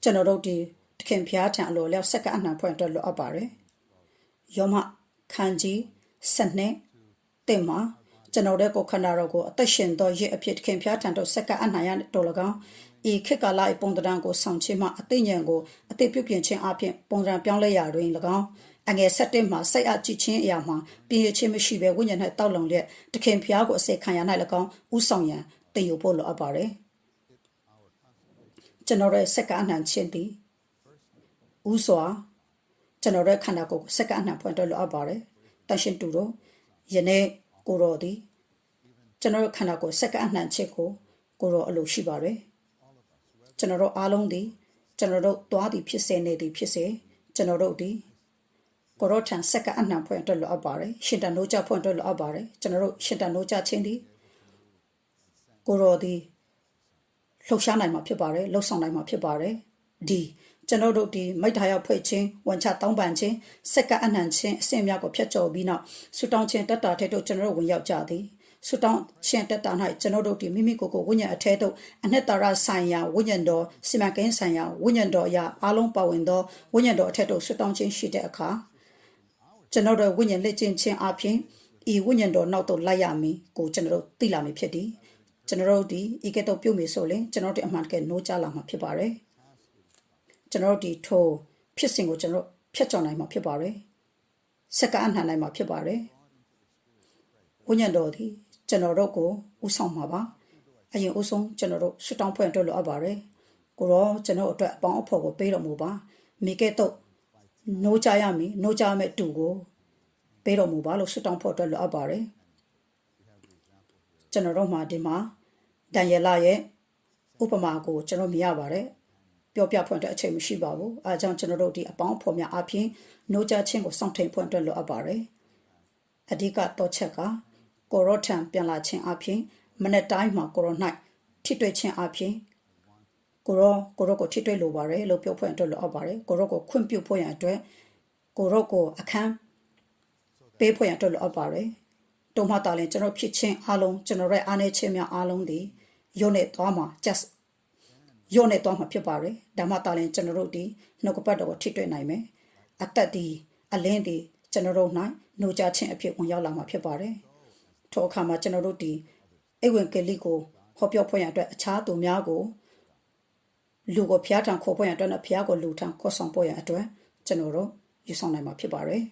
ကျွန်တော်တို့ဒီတခင်ဖျားထံအလိုလျောက်စက္ကအနှံဖွင့်အတွက်လိုအပ်ပါတယ်ယောမခန်းကြီး7တင်မှာကျွန်တော်တို့ကိုခန္ဓာတော်ကိုအသက်ရှင်သောရစ်အဖြစ်ခင်ဖျားထံတို့စက္ကအနှံရတော်၎င်းဤခေတ်ကာလ၏ပုံသဏ္ဍာန်ကိုဆောင်ခြင်းမှအသိဉာဏ်ကိုအသိပြုပြင်ခြင်းအပြင်ပုံစံပြောင်းလဲရာတွင်၎င်းအငယ်7မှာစိတ်အကြည့်ခြင်းအရာမှာပြည့်ခြင်းမရှိဘဲဝိညာဉ်၌တောက်လုံလျက်တခင်ဖျားကိုအစေခံရ၌၎င်းဥဆောင်ရန်တည်ယူဖို့လိုအပ်ပါတယ်ကျွန်တော်ရဲ့စက္ကအနှံခြင်းသည်ဥစွာကျွန်တော်ရဲ့ခန္ဓာကိုယ်စက္ကအနှံဖွင့်တော်လိုအပ်ပါတယ် တန်ရှင်းတူတော့ယနေ့ကိုရောသည်ကျွန်တော်ခန္ဓာကိုယ်စက္ကအနှံချက်ကိုရောအလိုရှိပါတယ်ကျွန်တော်အားလုံးသည်ကျွန်တော်သွားသည်ဖြစ်စေနေသည်ဖြစ်စေကျွန်တော်တို့သည်ကိုရောထံစက္ကအနှံဖွင့်အတွက်လိုအပ်ပါတယ်ရှင်တန်နိုးကြဖွင့်အတွက်လိုအပ်ပါတယ်ကျွန်တော်ရှင်တန်နိုးကြခြင်းသည်ကိုရောသည်လှုပ်ရှားနိုင်မှာဖြစ်ပါတယ်လှုပ်ဆောင်နိုင်မှာဖြစ်ပါတယ်ဒီကျွန်တော်တို့ဒီမိထာယဖွဲ့ခြင်းဝန်ချတောင်းပန်ခြင်းစက္ကအနှံခြင်းအဆင့်များကိုဖျက်ကျော်ပြီးနောက်ဆူတောင်းခြင်းတတ်တာထဲတို့ကျွန်တော်တို့ဝင်ရောက်ကြသည်ဆူတောင်းခြင်းတတ်တာ၌ကျွန်တော်တို့ဒီမိမိကိုယ်ကိုဝိညာဉ်အထဲသို့အနှစ်သာရဆိုင်ရာဝိညာဉ်တော်စီမံကိန်းဆိုင်ရာဝိညာဉ်တော်အရာအားလုံးပါဝင်သောဝိညာဉ်တော်အထက်သို့ဆူတောင်းခြင်းရှိတဲ့အခါကျွန်တော်တို့ဝိညာဉ်လက်ကျင့်ခြင်းအပြင်ဤဝိညာဉ်တော်နောက်သို့လိုက်ရမည်ကိုကျွန်တော်တို့သိလာမည်ဖြစ်သည်ကျွန်တော်တို့ဒီဤကဲ့သို့ပြုမိဆိုရင်ကျွန်တော်တို့အမှန်တကယ်နိုးကြလာမှာဖြစ်ပါတယ်ကျွန်တော်တို့ဒီထိုဖြစ်စဉ်ကိုကျွန်တော်ဖျက်ချော်နိုင်မှာဖြစ်ပါတယ်စက္ကအနှံနိုင်မှာဖြစ်ပါတယ်ဝိညာဉ်တော်ဒီကျွန်တော်တို့ကိုဥဆောင်မှာပါအရင်ဥဆုံးကျွန်တော်တို့ဆွတောင်းဖွင့်အတွက်လိုအပ်ပါတယ်ကိုရောကျွန်တော်အတွက်အပေါင်းအဖော်ကိုပေးတော်မူပါမိကဲ့သို့နိုးကြရမည်နိုးကြမဲ့တူကိုပေးတော်မူပါလို့ဆွတောင်းဖို့အတွက်လိုအပ်ပါတယ်ကျွန်တော်တို့မှာဒီမှာဒန်ယေလရဲ့ဥပမာကိုကျွန်တော်မြင်ရပါတယ်ပြောပြဖွင့်တဲ့အချိန်မရှိပါဘူးအဲကြောင့်ကျွန်တော်တို့ဒီအပေါင်းဖော်များအပြင်နိုးကြခြင်းကိုစောင့်ထိန်ဖွင့်အတွက်လိုအပ်ပါတယ်အဓိကတော့ချက်ကကိုရောထံပြန်လာခြင်းအပြင်မနေ့တိုင်းမှာကိုရော၌ထိတွေ့ခြင်းအပြင်ကိုရောကိုထိတွေ့လိုပါတယ်လို့ပြောဖွင့်အတွက်လိုအပ်ပါတယ်ကိုရောကိုခွင့်ပြုဖို့ရန်အတွက်ကိုရောကိုအခန်းပေးဖွင့်ရန်အတွက်လိုအပ်ပါတယ်တုံးမတားရင်ကျွန်တော်ဖြစ်ခြင်းအလုံးကျွန်တော်ရဲ့အားနည်းခြင်းများအလုံးဒီယုံနေသွားမှာ just ယုံနေသွားမှာဖြစ်ပါတယ်ဒါမှတားရင်ကျွန်တော်တို့ဒီနှုတ်ကပတ်တော်ကိုထိတွေ့နိုင်မယ်အသက်ဒီအလင်းဒီကျွန်တော်တို့၌နှိုးကြခြင်းအဖြစ်ဝင်ရောက်လာမှာဖြစ်ပါတယ်ထိုအခါမှာကျွန်တော်တို့ဒီအိဝင်ကလေးကိုဟောပြောဖွင့်ရအတွက်အခြားသူများကိုလူကိုဖျားထံခေါ်ဖွင့်ရအတွက်နဲ့ဖျားကိုလူထံခေါ်ဆောင်ဖွင့်ရအတွက်ကျွန်တော်တို့ယူဆောင်နိုင်မှာဖြစ်ပါတယ်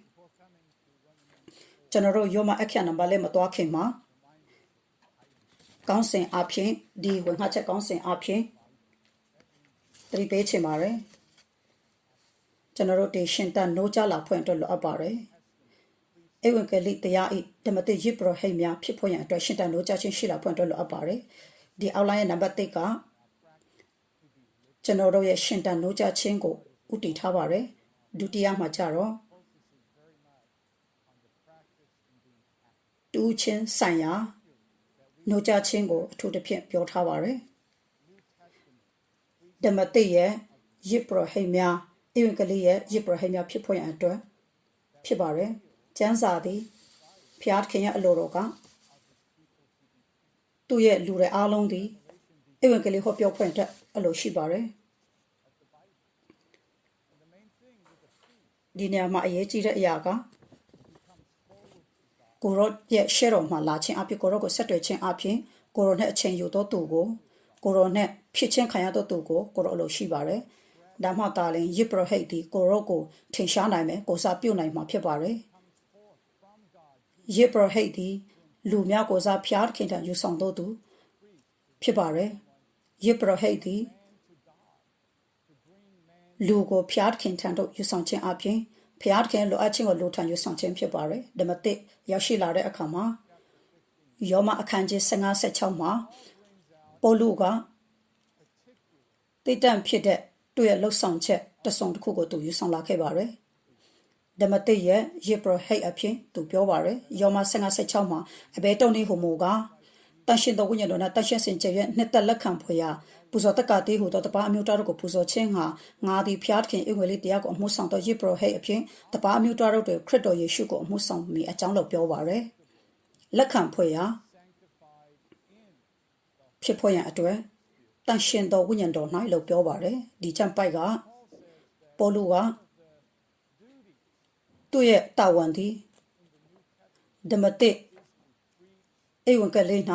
ကျွန်တော်တို့ယောမအခရနံပါတ်လေးမတွားခင်မှာကောင်းစဉ်အဖြစ်ဒီဝင်ငှချက်ကောင်းစဉ်အဖြစ်တတိပေးချင်ပါတယ်ကျွန်တော်တို့ဒီရှင်တန်နိုးကြလာဖွင့်အတွက်လိုအပ်ပါတယ်ဧဝံဂေလိတရားဤဓမ္မတိယိပရဟိများဖြစ်ဖွင့်ရန်အတွက်ရှင်တန်နိုးကြခြင်းရှိလာဖွင့်အတွက်လိုအပ်ပါတယ်ဒီအောက်လိုင်းရဲ့နံပါတ်1ကကျွန်တော်တို့ရဲ့ရှင်တန်နိုးကြခြင်းကိုဥတည်ထားပါတယ်ဒုတိယမှာကျတော့တူချင်းဆိုင်ရာနိုးကြခြင်းကိုအထူးသဖြင့်ပြောထားပါတယ်ဓမ္မတိရဲ့ယိပရဟိများဧဝံဂေလိရဲ့ယိပရဟိများဖြစ်ဖွင့်ရန်အတွက်ဖြစ်ပါတယ်ကျမ်းစာသည်ဖျားခင်ရဲ့အလိုတော်ကသူ့ရဲ့လူတွေအားလုံးသည်ဧဝံဂေလိဟောပြောဖွင့်တဲ့အလိုရှိပါတယ်ဒီနေရာမှာအရေးကြီးတဲ့အရာကကိုရောရဲ့ရှေ့တော်မှာလာခြင်းအဖြစ်ကိုရောကိုဆက်တွေ့ခြင်းအဖြစ်ကိုရောနဲ့အချိန်ယူတော့သူကိုကိုရောနဲ့ဖြစ်ချင်းခံရတော့သူကိုကိုရောအလိုရှိပါတယ်ဒါမှသာလျှင်ယိပရဟိတ်ဒီကိုရောကိုထင်ရှားနိုင်မယ်ကိုစားပြုတ်နိုင်မှာဖြစ်ပါတယ်ယိပရဟိတ်ဒီလူများကိုစားဖျားခင်တန်ယူဆောင်တော့သူဖြစ်ပါတယ်ယိပရဟိတ်ဒီလူကိုဖျားခင်ထန်တို့ယူဆောင်ခြင်းအပြင်ဖျားခင်လိုအပ်ခြင်းကိုလိုထန်ယူဆောင်ခြင်းဖြစ်ပါတယ်ဓမ္မတိရောက်ရှိလာတဲ့အခါမှာယောမအခန်းကြီး15-16မှာပေါလုကတိတ်တန့်ဖြစ်တဲ့သူ့ရဲ့လှုပ်ဆောင်ချက်တစုံတစ်ခုကိုသူယူဆောင်လာခဲ့ပါတယ်ဓမ္မတိရဲ့ယိပရဟိတ်အဖြစ်သူပြောပါတယ်ယောမ15-16မှာအဘဲတုံနေဟိုမိုကတန်ရှင်တော်ဝိညာဉ်တော်နဲ့တန်ရှင်စင်ကြရဲ့နှစ်သက်လက်ခံဖွယ်ရာပူဇော်တက္ကတိဟူသောတပါအမျိုးသားတို့ကိုပူဇော်ခြင်းဟာငါသည်ဖျားခင်ဧဝံဂေလိတရားကိုအမှုဆောင်သောယိပရဟိတ်အဖြစ်တပါအမျိုးသားတို့တွေခရစ်တော်ယေရှုကိုအမှုဆောင်မိအကြောင်းလို့ပြောပါတယ်လက်ခံဖွယ်ရာဖြစ်ဖွယ်ရန်အတွက်တန်ရှင်တော်ဝိညာဉ်တော်၌လို့ပြောပါတယ်ဒီချမ်းပိုက်ကပေါလုကသူ့ရဲ့တာဝန်သည်ဓမ္မတိဧဝံဂေလိ၌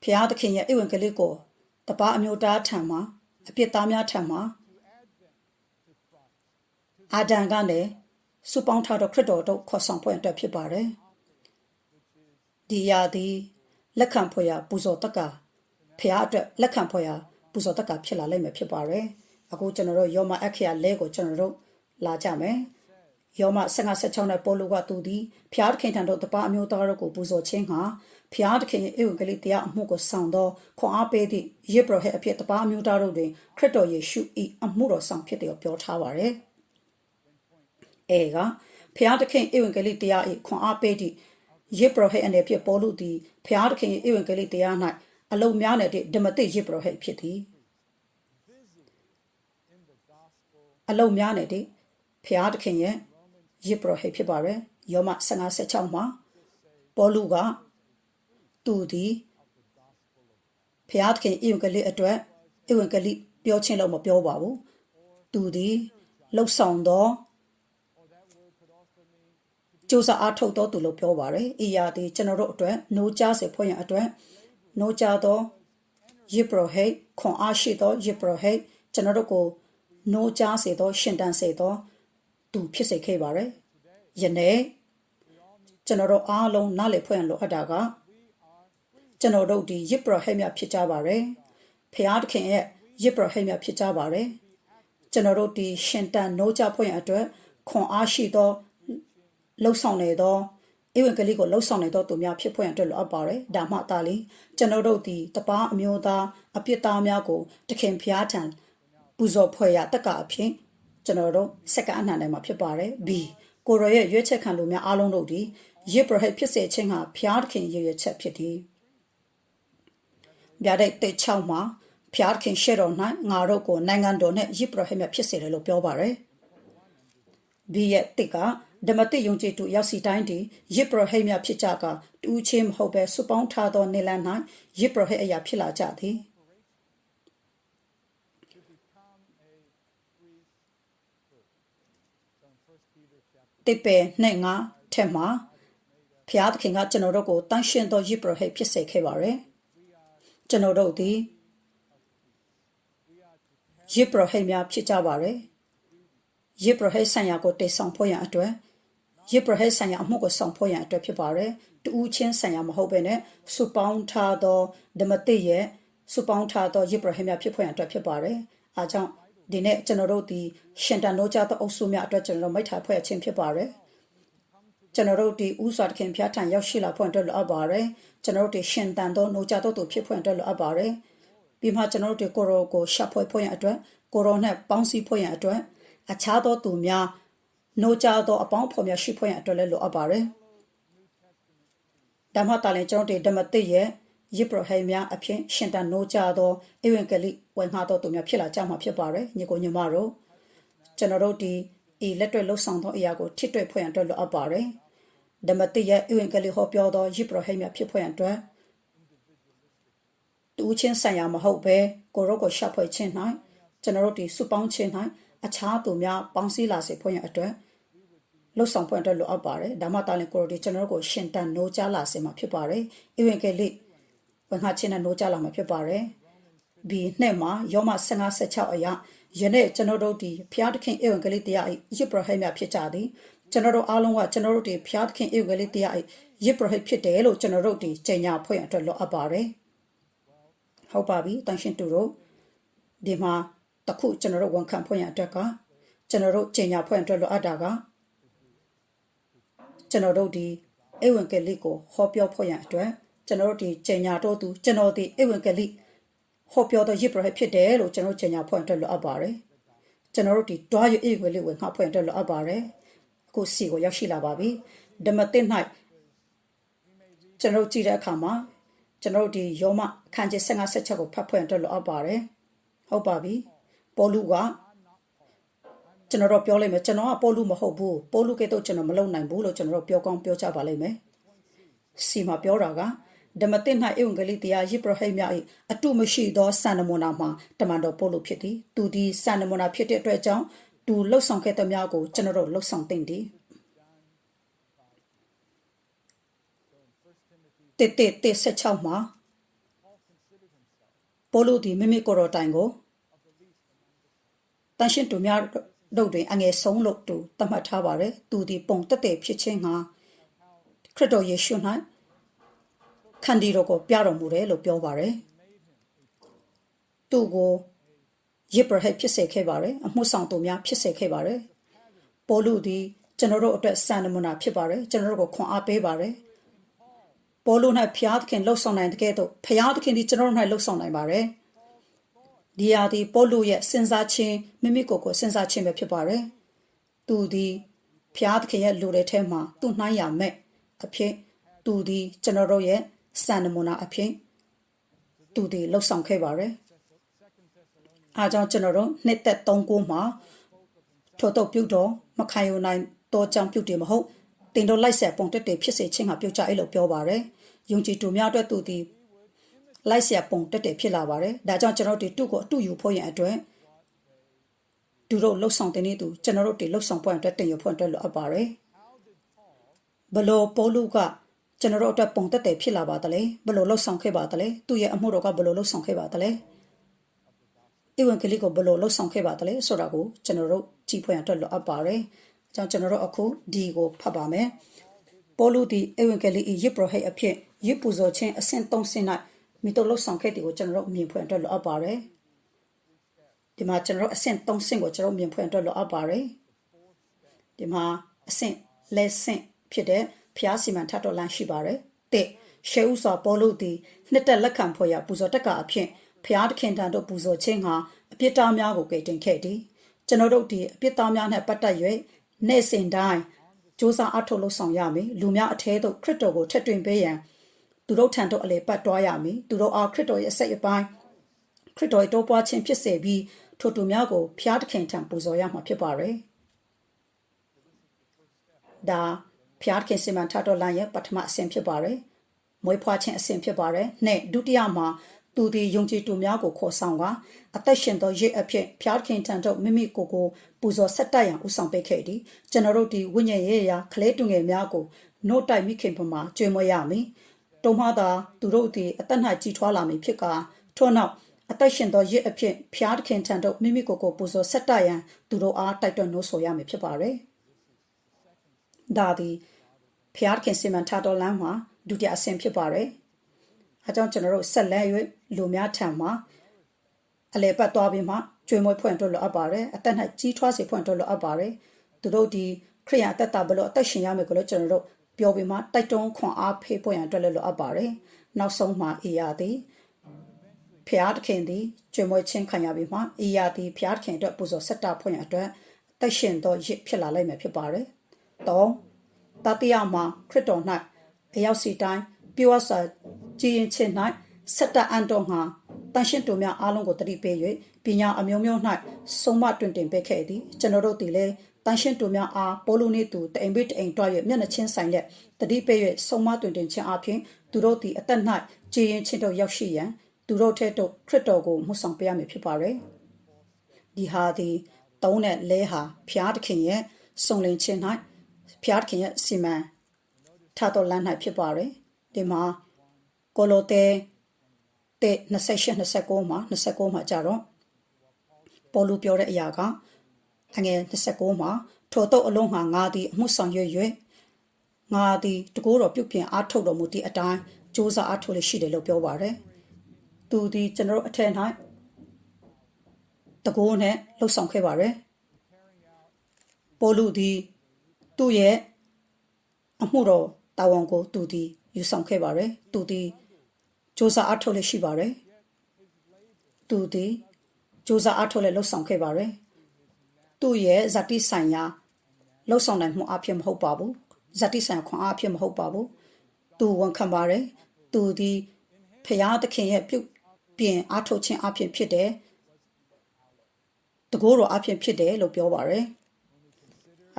ဖျားသခင်ရဲ့ဧဝံဂေလိကိုတပါအမျိုးသားထံမှာအပြစ်သားများထံမှာအာဒံကနေစုပေါင်းထားသောခရစ်တော်တို့ခေါ်ဆောင်ဖွင့်အတွက်ဖြစ်ပါတယ်ဒီရာသည်လက်ခံဖွယ်ရာပူဇော်တက္ကဖျားအတွက်လက်ခံဖွယ်ရာပူဇော်တက္ကဖြစ်လာလိမ့်မယ်ဖြစ်ပါတယ်အခုကျွန်တော်တို့ယောမအခရာလဲကိုကျွန်တော်တို့လာကြမယ် ယောမ15:16နဲ့ပေါလုကသူသည်ဖျားသခင်ထံသို့တပါအမျိုးသားတို့ကိုပူဇော်ခြင်းဟာဖျားသခင်၏ဧဝံဂေလိတရားအမှုကိုဆောင်သောခွန်အားပေးသည့်ယေဘရဟဲအဖြစ်တပါအမျိုးသားတို့တွင်ခရစ်တော်ယေရှု၏အမှုတော်ဆောင်ဖြစ်တယ်ပြောထားပါတယ်။အဲကဖျားသခင်ဧဝံဂေလိတရား၏ခွန်အားပေးသည့်ယေဘရဟဲအနေဖြင့်ပေါလုသည်ဖျားသခင်၏ဧဝံဂေလိတရား၌အလုံးများတဲ့ဓမ္မတိယေဘရဟဲဖြစ်သည်အလုံးများတဲ့ဖျားသခင်ရဲ့ယေဘရဟဲဖြစ်ပါရယ်ယောမ15:16မှာပေါလုကသူသည်ဖျားသခင်ဧဝံဂေလိအတွက်ဧဝံဂေလိပြောခြင်းလို့မပြောပါဘူးသူသည်လှုပ်ဆောင်သောကြိုးစားအားထုတ်တော်သူလို့ပြောပါရယ်ဤရာသည်ကျွန်တော်တို့အတွက်နိုးကြားစေဖွင့်ရအတွက်နိုးကြားသောယေဘရဟဲခွန်အားရှိသောယေဘရဟဲကျွန်တော်တို့ကိုနိုးကြားစေသောရှင်တန်စေသောသူဖြစ်စေခဲ့ပါရယ်ယနေ့ကျွန်တော်တို့အားလုံးနားလည်ဖွင့်လိုအပ်တာကကျွန်တော်တို့ဒီယေဘရဟဲမြဖြစ်ကြပါရယ်ဖျားသခင်ရဲ့ယေဘရဟဲမြဖြစ်ကြပါရယ်ကျွန်တော်တို့ဒီရှင်တန်နိုးကြားဖွင့်အတွက်ခွန်အားရှိသောလှုပ်ဆောင်နေသောဧဝံဂေလိကိုလှုပ်ဆောင်နေသောသူများဖြစ်ဖွင့်အတွက်လိုအပ်ပါတယ်ဒါမှသာလေကျွန်တော်တို့ဒီတပါအမျိုးသားအပြစ်သားများကိုတခင်ဖျားထံပူဇော်ဖွဲ့ရတက္ကအဖြစ်ကျွန်တော်တို့စက္ကအနှံနိုင်မှာဖြစ်ပါတယ် B ကိုရောရဲ့ရွေးချက်ခံလူများအားလုံးတို့ဒီယေဘရဟဲဖြစ်စေခြင်းဟာဖျားသခင်ရဲ့ရွေးချက်ဖြစ်သည်ဗျာဒိတ်တေချောင်းမှာဖျားသခင်ရှေ့တော်၌ငါတို့ကိုနိုင်ငံတော်နဲ့ယေဘရဟဲမြဖြစ်စေတယ်လို့ပြောပါတယ် B ရဲ့တိကဓမ္မတိယုံကြည်သူရောက်စီတိုင်းဒီယေဘရဟဲမြဖြစ်ကြကတူးချင်းမဟုတ်ပဲစုပေါင်းထားသောနေလန်း၌ယေဘရဟဲအရာဖြစ်လာကြသည်တိပေနဲ့ငါထက်မှာဖျားသခင်ကကျွန်တော်တို့ကိုတန်ရှင်းသောယေဘရဟဲဖြစ်စေခဲ့ပါရယ်ကျွန်တော်တို့သည်ယေဘရဟဲများဖြစ်ကြပါရယ်ယေဘရဟဲဆိုင်ရာကိုတိတ်ဆောင်ဖို့ရန်အတွက်ယေဘရဟဲဆိုင်ရာအမှုကိုဆောင်ဖို့ရန်အတွက်ဖြစ်ပါရယ်တူးချင်းဆိုင်ရာမဟုတ်ဘဲနဲ့စုပေါင်းထားသောဓမ္မတိရဲ့စုပေါင်းထားသောယေဘရဟဲများဖြစ်ဖို့ရန်အတွက်ဖြစ်ပါရယ်အားကြောင့်ဒီနေ့ကျွန်တော်တို့ဒီရှင်တန်နိုးကြသောအုပ်စုများအတွက်ကျွန်တော်တို့မိတ်ထားဖွဲ့ခြင်းဖြစ်ပါရယ်ကျွန်တော်တို့ဒီဥစွာတခင်ဖျားထံရောက်ရှိလာဖို့အတွက်လိုအပ်ပါရယ်ကျွန်တော်တို့ဒီရှင်တန်သောနိုးကြသောသူဖြစ်ဖို့အတွက်လိုအပ်ပါရယ်ပြီးမှကျွန်တော်တို့ဒီကိုရောကိုရှာဖွေဖို့ရန်အတွက်ကိုရောနဲ့ပေါင်းစည်းဖို့ရန်အတွက်အခြားသောသူများနိုးကြသောအပေါင်းဖော်များရှိဖို့ရန်အတွက်လည်းလိုအပ်ပါရယ်ဒါမှတာလည်းကျွန်တော်တို့ဓမ္မတိရဲ့ယေဘရဟဲများအဖြစ်ရှင်တန်နိုးကြသောဧဝံဂေလိဝင်ငှသောသူများဖြစ်လာကြမှာဖြစ်ပါရယ်ညီကိုညီမတို့ကျွန်တော်တို့ဒီလက်တွေ့လှုပ်ဆောင်သောအရာကိုထိတွေ့ဖွင့်ရန်အတွက်လိုအပ်ပါရယ်ဓမ္မတိရဲ့ဧဝံဂေလိဟောပြောသောယေဘရဟဲများဖြစ်ဖွင့်ရန်အတွက်တူးချင်းဆိုင်ရာမဟုတ်ဘဲကိုရောကိုရှာဖွေခြင်း၌ကျွန်တော်တို့ဒီစုပေါင်းခြင်း၌အခြားသူများပေါင်းစည်းလာစေဖွင့်ရန်အတွက်လှုပ်ဆောင်ဖွင့်အတွက်လိုအပ်ပါတယ်ဒါမှတာလည်းကိုရောဒီကျွန်တော်တို့ကိုရှင်တန်နိုးကြလာစေမှာဖြစ်ပါတယ်ဧဝံဂေလိဝင်ငှခြင်းနဲ့နိုးကြလာမှာဖြစ်ပါတယ်ဒီနှစ်မှာယောမ15:16အရာယနေ့ကျွန်တော်တို့ဒီဖျားသခင်ဧဝံဂေလိတရားယေဘရဟဲများဖြစ်ကြသည်ကျွန်တော်တို့အားလုံးကကျွန်တော်တို့ဒီဖျားသခင်ဧဝံဂေလိတရားယေဘရဟဲဖြစ်တယ်လို့ကျွန်တော်တို့ဒီကြေညာဖွင့်ရအတွက်လိုအပ်ပါတယ်ဟုတ်ပါပြီတန်ရှင်သူတို့ဒီမှာတခုကျွန်တော်တို့ဝန်ခံဖွင့်ရအတွက်ကကျွန်တော်တို့ကြေညာဖွင့်အတွက်လိုအပ်တာကကျွန်တော်တို့ဒီဧဝံဂေလိကိုဟောပြောဖွင့်ရအတွက်ကျွန်တော်တို့ဒီကြေညာတော်သူကျွန်တော်ဒီဧဝံဂေလိဟောပြောသောယေဘရဟဲဖြစ်တယ်လို့ကျွန်တော်ကြေညာဖွင့်အတွက်လိုအပ်ပါတယ်ကျွန်တော်တို့ဒီတွားရဧဝံဂေလိဝင်ငှဖွင့်အတွက်လိုအပ်ပါတယ်အခုစီကိုရောက်ရှိလာပါပြီဓမ္မသစ်၌ကျွန်တော်ကြည့်တဲ့အခါမှာကျွန်တော်ဒီယောမအခန်းကြီး15:16ကိုဖတ်ဖွင့်အတွက်လိုအပ်ပါတယ်ဟုတ်ပါပြီပေါလုကကျွန်တော်တို့ပြောလိုက်မယ်ကျွန်တော်ကပေါလုမဟုတ်ဘူးပေါလုကဲ့သို့ကျွန်တော်မလုပ်နိုင်ဘူးလို့ကျွန်တော်တို့ပြောကောင်းပြောကြပါလိမ့်မယ်စီမှာပြောတာကဓမ္မသစ်၌ဧဝံဂေလိတရားယေဘရဟဲများ၏အတုမရှိသောစံနမူနာမှာတမန်တော်ပေါလုဖြစ်သည်သူဒီစံနမူနာဖြစ်တဲ့အတွက်ကြောင့်သူလှုပ်ဆောင်ခဲ့သမျှကိုကျွန်တော်တို့လှုပ်ဆောင်သင့်သည်တေ16မှာပေါလုဒီမိမိကိုယ်တော်တိုင်ကိုတန်ရှင်းသူများတို့တွင်အငယ်ဆုံးလို့သူသတ်မှတ်ထားပါတယ်သူဒီပုံတက်တဲ့ဖြစ်ခြင်းဟာခရစ်တော်ယေရှု၌ခန္တီတော်ကိုပြတော်မူတယ်လို့ပြောပါတယ်သူကိုယေဘရဟဲဖြစ်စေခဲ့ပါတယ်အမှုဆောင်သူများဖြစ်စေခဲ့ပါတယ်ပေါလုသည် ကျွန်တော်တို့အတွက်စံနမူနာဖြစ်ပါတယ်ကျွန်တော်တို့ကိုခွန်အားပေးပါတယ်ပေါလု၌ဖျားသခင်လှုပ်ဆောင်နိုင်တဲ့ကဲ့သို့ဖျားသခင်ဒီကျွန်တော်တို့၌လှုပ်ဆောင်နိုင်ပါတယ်ဒီဟာဒီပေါလုရဲ့စဉ်းစားခြင်းမိမိကိုယ်ကိုစဉ်းစားခြင်းပဲဖြစ်ပါတယ်သူဒီဖျားသခင်ရဲ့လူတွေထဲမှာသူ့နှိုင်းရမဲ့အဖြစ်သူဒီကျွန်တော်တို့ရဲ့စံနမူနာအဖြစ်သူဒီလှုပ်ဆောင်ခဲ့ပါတယ်အားကြောင့်ကျွန်တော်တို့နှစ်သက်3-9မှာထို့တော့ပြုတော်မခံယူနိုင်တော့ကြောင့်ပြုတယ်မဟုတ်တင်တို့လိုက်ဆက်ပုံတက်တယ်ဖြစ်စေခြင်းဟာပြုတ်ကြအဲ့လိုပြောပါတယ်ယုံကြည်သူများအတွက်သူဒီလိုက်ဆက်ပုံတက်တယ်ဖြစ်လာပါတယ်ဒါကြောင့်ကျွန်တော်တို့တုကိုအတူယူဖို့ရန်အတွက်သူတို့လှုပ်ဆောင်တဲ့နေ့သူကျွန်တော်တို့တွေလှုပ်ဆောင်ဖို့အတွက်တင်ယူဖို့အတွက်လိုအပ်ပါတယ်ဘလို့ပေါလုကကျွန်တော်တို့အတွက်ပုံတက်တယ်ဖြစ်လာပါတယ်ဘလို့လှုပ်ဆောင်ခဲ့ပါတယ်သူရဲ့အမှုတော်ကဘလို့လှုပ်ဆောင်ခဲ့ပါတယ်ဧဝံဂေလိကိုဘလို့လှုပ်ဆောင်ခဲ့ပါတယ်ဆိုတာကိုကျွန်တော်တို့ကြည့်ဖွင့်အတွက်လိုအပ်ပါတယ်အကြောင်းကျွန်တော်တို့အခုဒီကိုဖတ်ပါမယ်ပေါလုဒီဧဝံဂေလိယစ်ပရောဟိတ်အဖြစ်ယစ်ပူဇော်ခြင်းအဆင့်3ဆင့်၌မိတို့လှုပ်ဆောင်ခဲ့တဲ့ကိုကျွန်တော်တို့မြင်ဖွင့်အတွက်လိုအပ်ပါတယ်ဒီမှာကျွန်တော်တို့အဆင့်3ဆင့်ကိုကျွန်တော်မြင်ဖွင့်အတွက်လိုအပ်ပါတယ်ဒီမှာအဆင့်လက်ဆင့်ဖြစ်တဲ့ဖျားစီမံထတော်လမ်းရှိပါတယ်တဲ့ရှေးဥစွာပေါလုဒီနှစ်သက်လက်ခံဖွယ်ရပူဇော်တက်ကအဖြစ်ဖျားသခင်တန်တို့ပူဇော်ခြင်းဟာအပြစ်သားများကိုကယ်တင်ခဲ့သည်ကျွန်တော်တို့ဒီအပြစ်သားများနဲ့ပတ်သက်၍နေ့စဉ်တိုင်းစ조사အထောက်လုပ်ဆောင်ရမည်လူများအထဲသို့ခရစ်တော်ကိုထက်တွင်ပေးရန်သူတို့ထံသို့အလေပတ်တွားရမည်သူတို့အားခရစ်တော်ရဲ့အစိတ်အပိုင်းခရစ်တော်ရဲ့တိုးပွားခြင်းဖြစ်စေပြီးထိုသူများကိုဖျားသခင်ထံပူဇော်ရမှာဖြစ်ပါတယ်ဒါဖျားသခင်စီမံထတော်လမ်းရဲ့ပထမအဆင့်ဖြစ်ပါတယ်မွေးဖွားခြင်းအဆင့်ဖြစ်ပါတယ်နဲ့ဒုတိယမှာသူသည်ယုံကြည်သူများကိုခေါ်ဆောင်ကအသက်ရှင်သောရစ်အဖြစ်ဖျားခင်ထံသို့မိမိကိုယ်ကိုပူဇော်ဆက်တက်ရန်ဥဆောင်ပေးခဲ့သည်ကျွန်တော်တို့ဒီဝိညာဉ်ရေးရာခလေးတူငယ်များကိုနှုတ်တိုက်မိခင်ပမာကျွေးမွေးရမည်တုံမှသာသူတို့သည်အသက်၌ကြီးထွားလာမည်ဖြစ်ကာထို့နောက်အသက်ရှင်သောရစ်အဖြစ်ဖျားခင်ထံသို့မိမိကိုယ်ကိုပူဇော်ဆက်တက်ရန်သူတို့အားတိုက်တွန်းနှိုးဆော်ရမည်ဖြစ်ပါတယ်ဒါသည်ဖျားခင်စီမံထတော်လမ်းမှာဒုတိယအဆင့်ဖြစ်ပါတယ်အကြောင်းကျွန်တော်တို့ဆက်လက်၍လူများထံမှာအလေပတ်သွားပြီးမှကျွေးမွေးဖွင့်ထုတ်လို့အပ်ပါတယ်အသက်၌ကြီးထွားစေဖွင့်ထုတ်လို့အပ်ပါတယ်သူတို့ဒီခရိယာအသက်တာဘလို့အသက်ရှင်ရမယ်ကိုလည်းကျွန်တော်တို့ပြောပြီးမှတိုက်တွန်းခွန်အားဖေးဖွင့်ရအတွက်လည်းလိုအပ်ပါတယ်နောက်ဆုံးမှာအေယာသည်ဖျားသခင်သည်ကျွေးမွေးခြင်းခံရပြီးမှအေယာသည်ဖျားသခင်အတွက်ပူဇော်ဆက်တာဖွင့်ရအတွက်အသက်ရှင်သောရစ်ဖြစ်လာလိမ့်မယ်ဖြစ်ပါတယ်တော့တတိယမှာခရစ်တော်၌အရောက်စီတိုင်းပြောဝစာကြည်ရင်ချင်း၌ဆက်တအန်တော်မှာတန်ရှင်းသူများအားလုံးကိုတတိပေး၍ပညာအမျိုးမျိုး၌ဆုံးမတွင်တင်ပေးခဲ့သည်ကျွန်တော်တို့ဒီလေတန်ရှင်းသူများအားပိုလိုနေသူတအိမ်ပိတအိမ်တွား၍မျက်နှာချင်းဆိုင်လက်တတိပေး၍ဆုံးမတွင်တင်ခြင်းအပြင်သူတို့သည်အသက်၌ကြည်ရင်ချင်းတို့ရောက်ရှိရန်သူတို့ထဲသို့ခရစ်တော်ကိုမှုဆောင်ပေးရမည်ဖြစ်ပါတယ်ဒီဟာသည်သုံးနဲ့လဲဟာဖျားသခင်ရဲ့စုံလင်ခြင်း၌ဖျားသခင်ရဲ့စီမံထတော်လမ်း၌ဖြစ်ပါတယ်ဒီမှာကိုလိုတဲ28-29မှာကြတော့ပေါ်လူပြောတဲ့အရာကအငယ်29မှာထိုတော့အလုံးဟာငါသည်အမှုဆောင်ရွက်ငါသည်တကူတော်ပြုပြင်အားထုတ်တော်မူသည့်အတိုင်းစ조사အားထုတ်လို့ရှိတယ်လို့ပြောပါတယ်သူသည်ကျွန်တော်အထက်၌တကူနဲ့လှုပ်ဆောင်ခဲ့ပါတယ်ပေါ်လူသည်သူ့ရဲ့အမှုတော်တာဝန်ကိုသူသည်ယူဆောင်ခဲ့ပါတယ်သူသည်စ조사အားထုတ်လို့ရှိပါတယ်သူသည်စ조사အားထုတ်လို့လှုပ်ဆောင်ခဲ့ပါတယ်သူ့ရဲ့ဇာတိဆိုင်ရာလှုပ်ဆောင်နိုင်မှုအဖြစ်မဟုတ်ပါဘူးဇာတိဆိုင်ရာခွန်အားအဖြစ်မဟုတ်ပါဘူးသူဝန်ခံပါတယ်သူသည်ဖျားသခင်ရဲ့ပြုပြင်အားထုတ်ခြင်းအဖြစ်ဖြစ်တယ်တကိုးတော်အဖြစ်ဖြစ်တယ်လို့ပြောပါတယ်